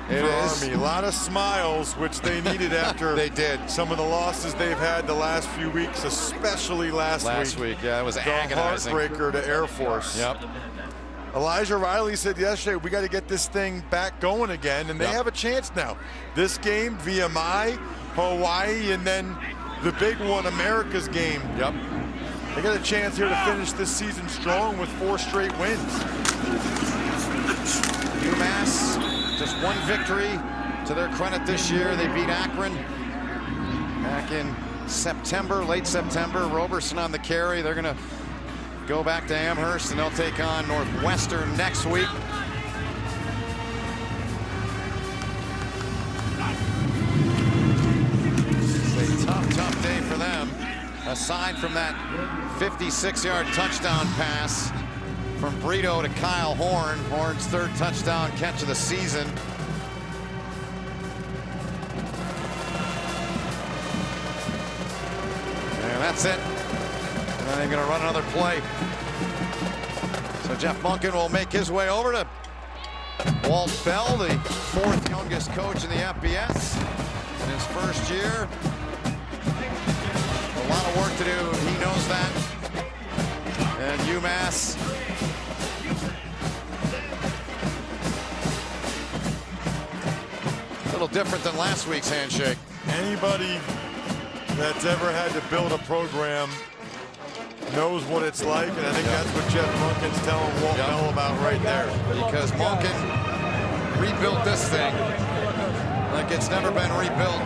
for Army. A lot of smiles, which they needed after they did. Some of the losses they've had the last few weeks, especially last week. Yeah, it was agonizing. Heartbreaker to Air Force. Yep. Elijah Riley said yesterday, we got to get this thing back going again, and they have a chance now. This game, VMI, Hawaii, and then the big one, America's game. Yep. They got a chance here to finish this season strong with 4 straight wins. UMass, just 1 victory to their credit this year. They beat Akron back in September, late September. Roberson on the carry. They're going to go back to Amherst, and they'll take on Northwestern next week. It's a tough day for them. Aside from that 56-yard touchdown pass from Brito to Kyle Horn, Horn's 3rd touchdown catch of the season. And that's it. And then they're going to run another play. So Jeff Monken will make his way over to Walt Bell, the 4th youngest coach in the FBS in his first year. A lot of work work to do. He knows that. And UMass a little different than last week's handshake. Anybody that's ever had to build a program knows what it's like, and I think that's what Jeff Monken's telling Walt Bell about right there. Because Monken rebuilt this thing like it's never been rebuilt.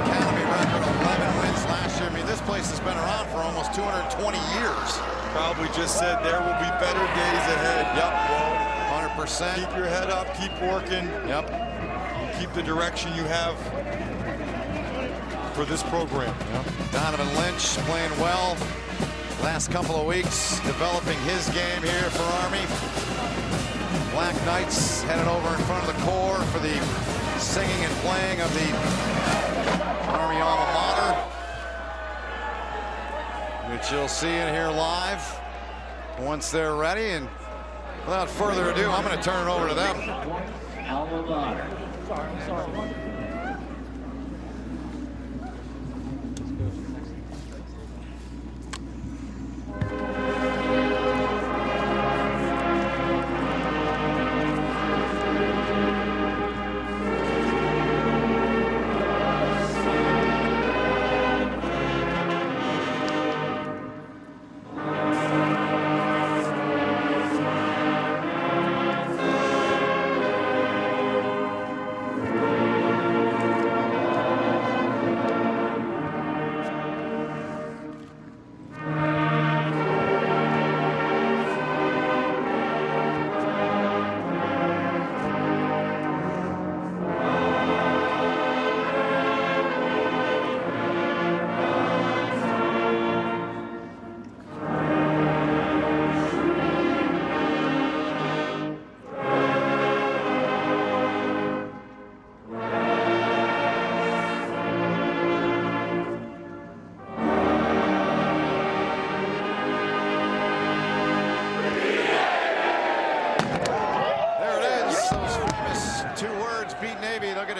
Academy record 11 wins last year. I mean, this place has been around for almost 220 years. Probably just said there will be better days ahead. Yep, Well, 100%. keep your head up, keep working. Yep. Keep the direction you have for this program. Yep. Donovan Lynch playing well. Last couple of weeks developing his game here for Army. Black Knights headed over in front of the corps for the singing and playing of the Army alma mater, which you'll see and hear live once they're ready. And without further ado, I'm going to turn it over to them. Alma mater. Sorry.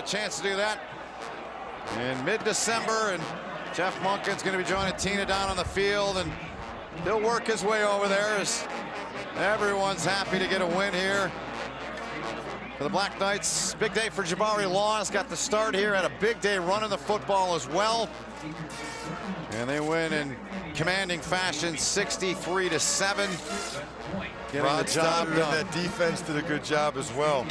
Chance to do that in mid-December, and Jeff Monken's going to be joining Tina down on the field, and he'll work his way over there as everyone's happy to get a win here for the Black Knights. Big day for Jabari Laws. Got the start here, had a big day running the football as well, and they win in commanding fashion, 63-7. Getting the job done. That defense did a good job as well.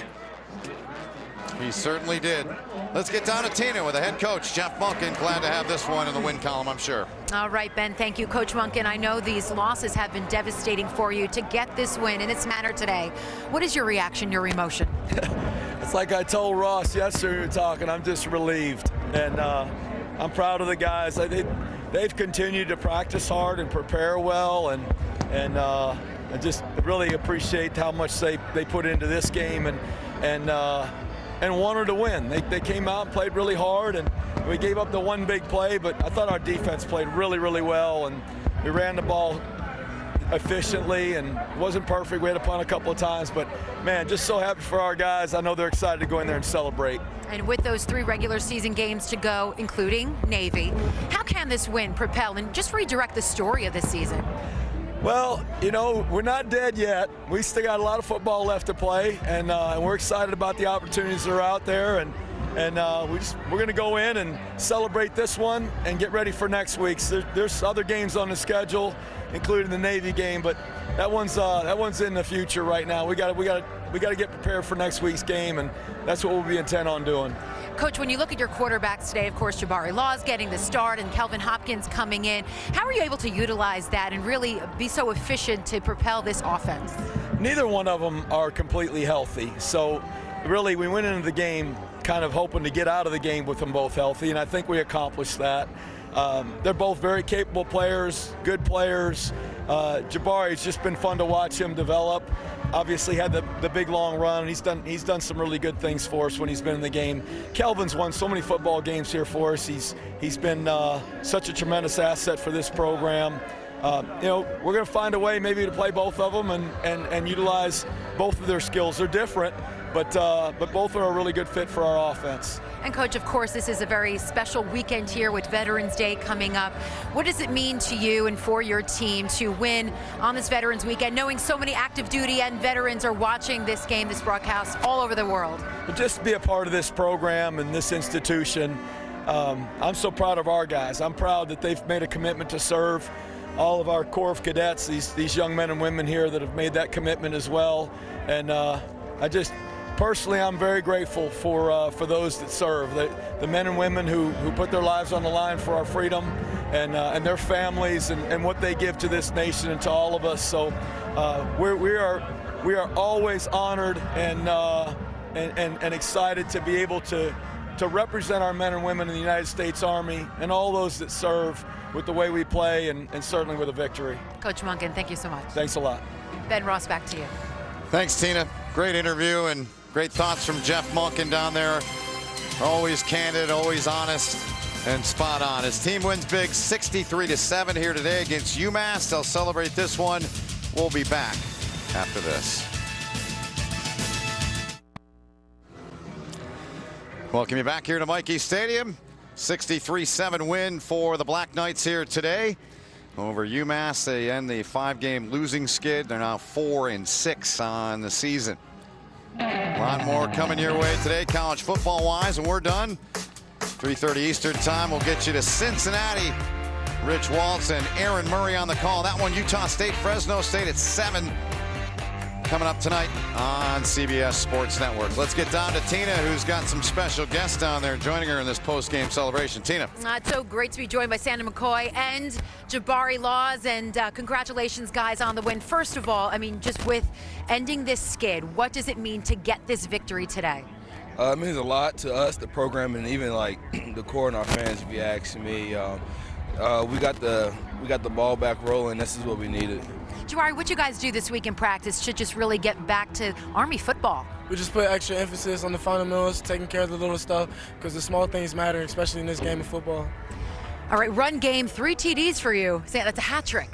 He certainly did. Let's get down to Tina with the head coach, Jeff Monken. Glad to have this one in the win column, I'm sure. All right, Ben, thank you, Coach Monken. I know these losses have been devastating for you. To get this win in its manner today, what is your reaction, your emotion? It's like I told Ross yesterday we were talking, I'm just relieved. And I'm proud of the guys. They've continued to practice hard and prepare well, and I just really appreciate how much they put into this game and wanted to win. They came out and played really hard, and we gave up the one big play, but I thought our defense played really, really well, and we ran the ball efficiently, and it wasn't perfect. We had to punt a couple of times, but man, just so happy for our guys. I know they're excited to go in there and celebrate. And with those 3 regular season games to go, including Navy, how can this win propel and just redirect the story of this season? Well, you know, we're not dead yet. We still got a lot of football left to play, and we're excited about the opportunities that are out there, and we're going to go in and celebrate this one and get ready for next week's. There's other games on the schedule, including the Navy game, but that one's in the future right now. We got to get prepared for next week's game, and that's what we'll be intent on doing. Coach, when you look at your quarterbacks today, of course, Jabari Laws getting the start and Kelvin Hopkins coming in, how are you able to utilize that and really be so efficient to propel this offense? Neither one of them are completely healthy. So really, we went into the game kind of hoping to get out of the game with them both healthy, and I think we accomplished that. They're both very capable players, good players. Jabari's just been fun to watch him develop. Obviously had the big long run. He's done some really good things for us when he's been in the game. Kelvin's won so many football games here for us. He's been such a tremendous asset for this program. You know, we're going to find a way maybe to play both of them and utilize both of their skills. They're different, but both are a really good fit for our offense. And Coach, of course, this is a very special weekend here with Veterans Day coming up. What does it mean to you and for your team to win on this Veterans Weekend, knowing so many active duty and veterans are watching this game, this broadcast all over the world? But just to be a part of this program and this institution, I'm so proud of our guys. I'm proud that they've made a commitment to serve. All of our Corps of Cadets, these young men and women here that have made that commitment as well. And personally, I'm very grateful for those that serve, the men and women who put their lives on the line for our freedom, and their families, and what they give to this nation and to all of us. So we are always honored and excited to be able to represent our men and women in the United States Army and all those that serve with the way we play, and certainly with a victory. Coach Monken, thank you so much. Thanks a lot. Ben Ross, back to you. Thanks, Tina. Great interview and great thoughts from Jeff Monken down there. Always candid, always honest, and spot on. His team wins big 63-7 here today against UMass. They'll celebrate this one. We'll be back after this. Welcome you back here to Michie Stadium. 63-7 win for the Black Knights here today over UMass. They end the 5-game losing skid. They're now 4-6 on the season. A lot more coming your way today, college football-wise, and we're done. 3:30 Eastern time. We'll get you to Cincinnati. Rich Walt and Aaron Murray on the call. That one, Utah State, Fresno State at 7. Coming up tonight on CBS Sports Network. Let's get down to Tina, who's got some special guests down there joining her in this post-game celebration. Tina. It's so great to be joined by Sandra McCoy and Jabari Laws, and congratulations, guys, on the win. First of all, I mean, just with ending this skid, what does it mean to get this victory today? It means a lot to us, the program, and even like the core and our fans, if you ask me. We got the ball back rolling. This is what we needed. Jabari, what you guys do this week in practice to just really get back to Army football? We just put extra emphasis on the fundamentals, taking care of the little stuff, because the small things matter, especially in this game of football. All right, run game, 3 TDs for you. That's a hat trick.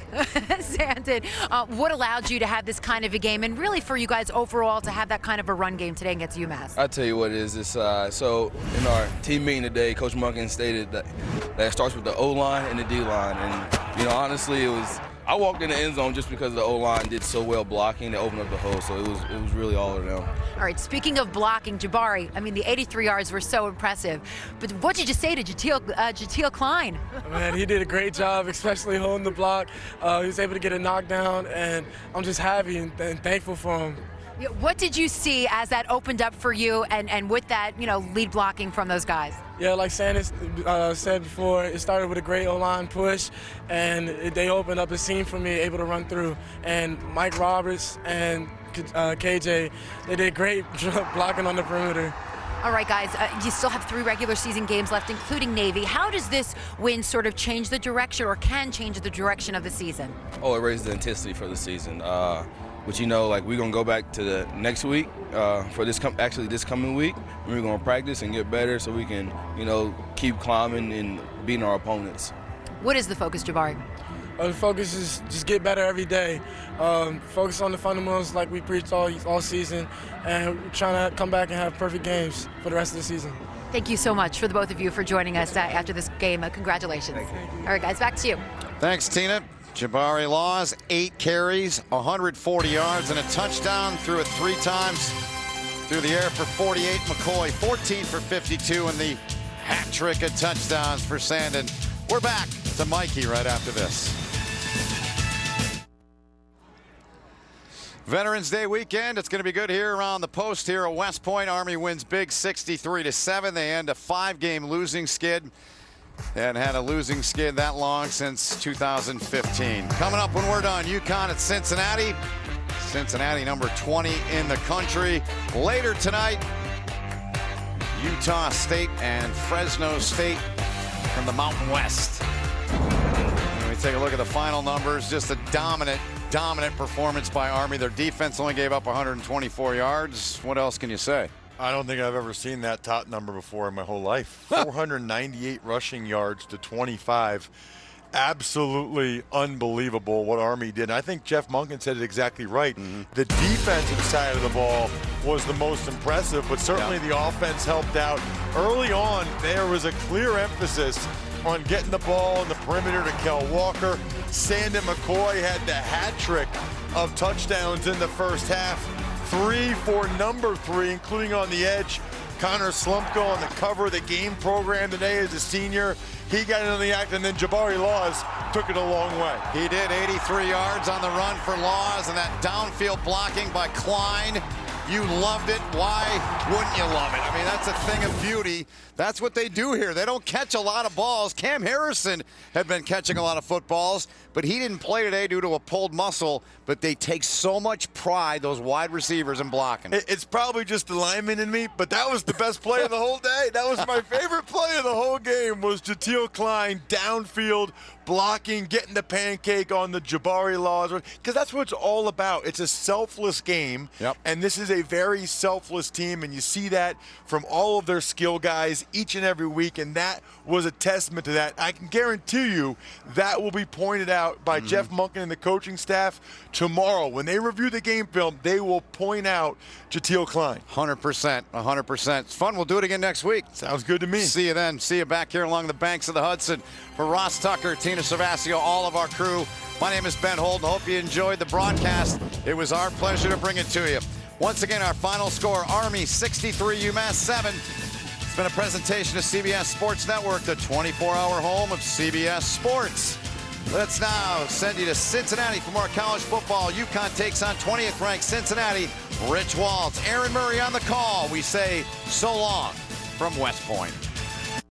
Sandon, what allowed you to have this kind of a game, and really for you guys overall to have that kind of a run game today against UMass? I'll tell you what it is. It's, so in our team meeting today, Coach Monken stated that it starts with the O-line and the D-line. And, honestly, I walked in the end zone just because the O-line did so well blocking. They opened up the hole, so it was really all of them. All right, speaking of blocking, Jabari, I mean, the 83 yards were so impressive. But what did you say to Jatiel Klein? Man, he did a great job, especially holding the block. He was able to get a knockdown, and I'm just happy and thankful for him. What did you see as that opened up for you and with that, lead blocking from those guys? Yeah, like Sanders said before, it started with a great O-line push, and they opened up a seam for me, able to run through. And Mike Roberts and KJ, they did great blocking on the perimeter. All right, guys, you still have 3 regular season games left, including Navy. How does this win sort of change the direction, or can change the direction of the season? Oh, it raises the intensity for the season. But we're gonna go back to the next week for this coming week, and we're gonna practice and get better so we can, keep climbing and beating our opponents. What is the focus, Jabari? The focus is just get better every day. Focus on the fundamentals like we preached all season, and we're trying to come back and have perfect games for the rest of the season. Thank you so much for the both of you for joining us after this game. Congratulations. Thank you. All right, guys, back to you. Thanks, Tina. Jabari Laws, 8 carries, 140 yards, and a touchdown. Threw it 3 times through the air for 48. McCoy, 14 for 52, and the hat trick of touchdowns for Sandon. We're back to Michie right after this. Veterans Day weekend. It's going to be good here around the post here at West Point. Army wins big 63-7. They end a 5-game losing skid. They hadn't had a losing skid that long since 2015. Coming up when we're done, UConn at Cincinnati. Cincinnati number 20 in the country. Later tonight, Utah State and Fresno State from the Mountain West. When we take a look at the final numbers, just a dominant performance by Army. Their defense only gave up 124 yards. What else can you say? I don't think I've ever seen that top number before in my whole life. 498 rushing yards to 25. Absolutely unbelievable what Army did. And I think Jeff Monken said it exactly right. The defensive side of the ball was the most impressive, but certainly the offense helped out. Early on, there was a clear emphasis on getting the ball in the perimeter to Kel Walker. Sandon McCoy had the hat trick of touchdowns in the first half. 3 for number 3, including on the edge. Connor Slumpko on the cover of the game program today as a senior. He got into the act, and then Jabari Laws took it a long way. He did. 83 yards on the run for Laws, and that downfield blocking by Klein. You loved it. Why wouldn't you love it? I mean, that's a thing of beauty. That's what they do here. They don't catch a lot of balls. Cam Harrison had been catching a lot of footballs, but he didn't play today due to a pulled muscle. But they take so much pride, those wide receivers, in blocking. It's probably just the lineman in me, but that was the best play of the whole day. That was my favorite play of the whole game, was Ja'Til Klein downfield blocking, getting the pancake on the Jabari Laws, because that's what it's all about. It's a selfless game, and this is a very selfless team, and you see that from all of their skill guys each and every week, and that was a testament to that. I can guarantee you that will be pointed out by Jeff Monken and the coaching staff tomorrow. When they review the game film, they will point out Ja'Til Klein. 100%, 100%. It's fun. We'll do it again next week. Sounds good to me. See you then. See you back here along the banks of the Hudson. For Ross Tucker, Tina Cervasio, all of our crew, my name is Ben Holden. Hope you enjoyed the broadcast. It was our pleasure to bring it to you. Once again, our final score, Army 63, UMass 7. It's been a presentation of CBS Sports Network, the 24-hour home of CBS Sports. Let's now send you to Cincinnati for more college football. UConn takes on 20th ranked Cincinnati. Rich Walt, Aaron Murray on the call. We say so long from West Point.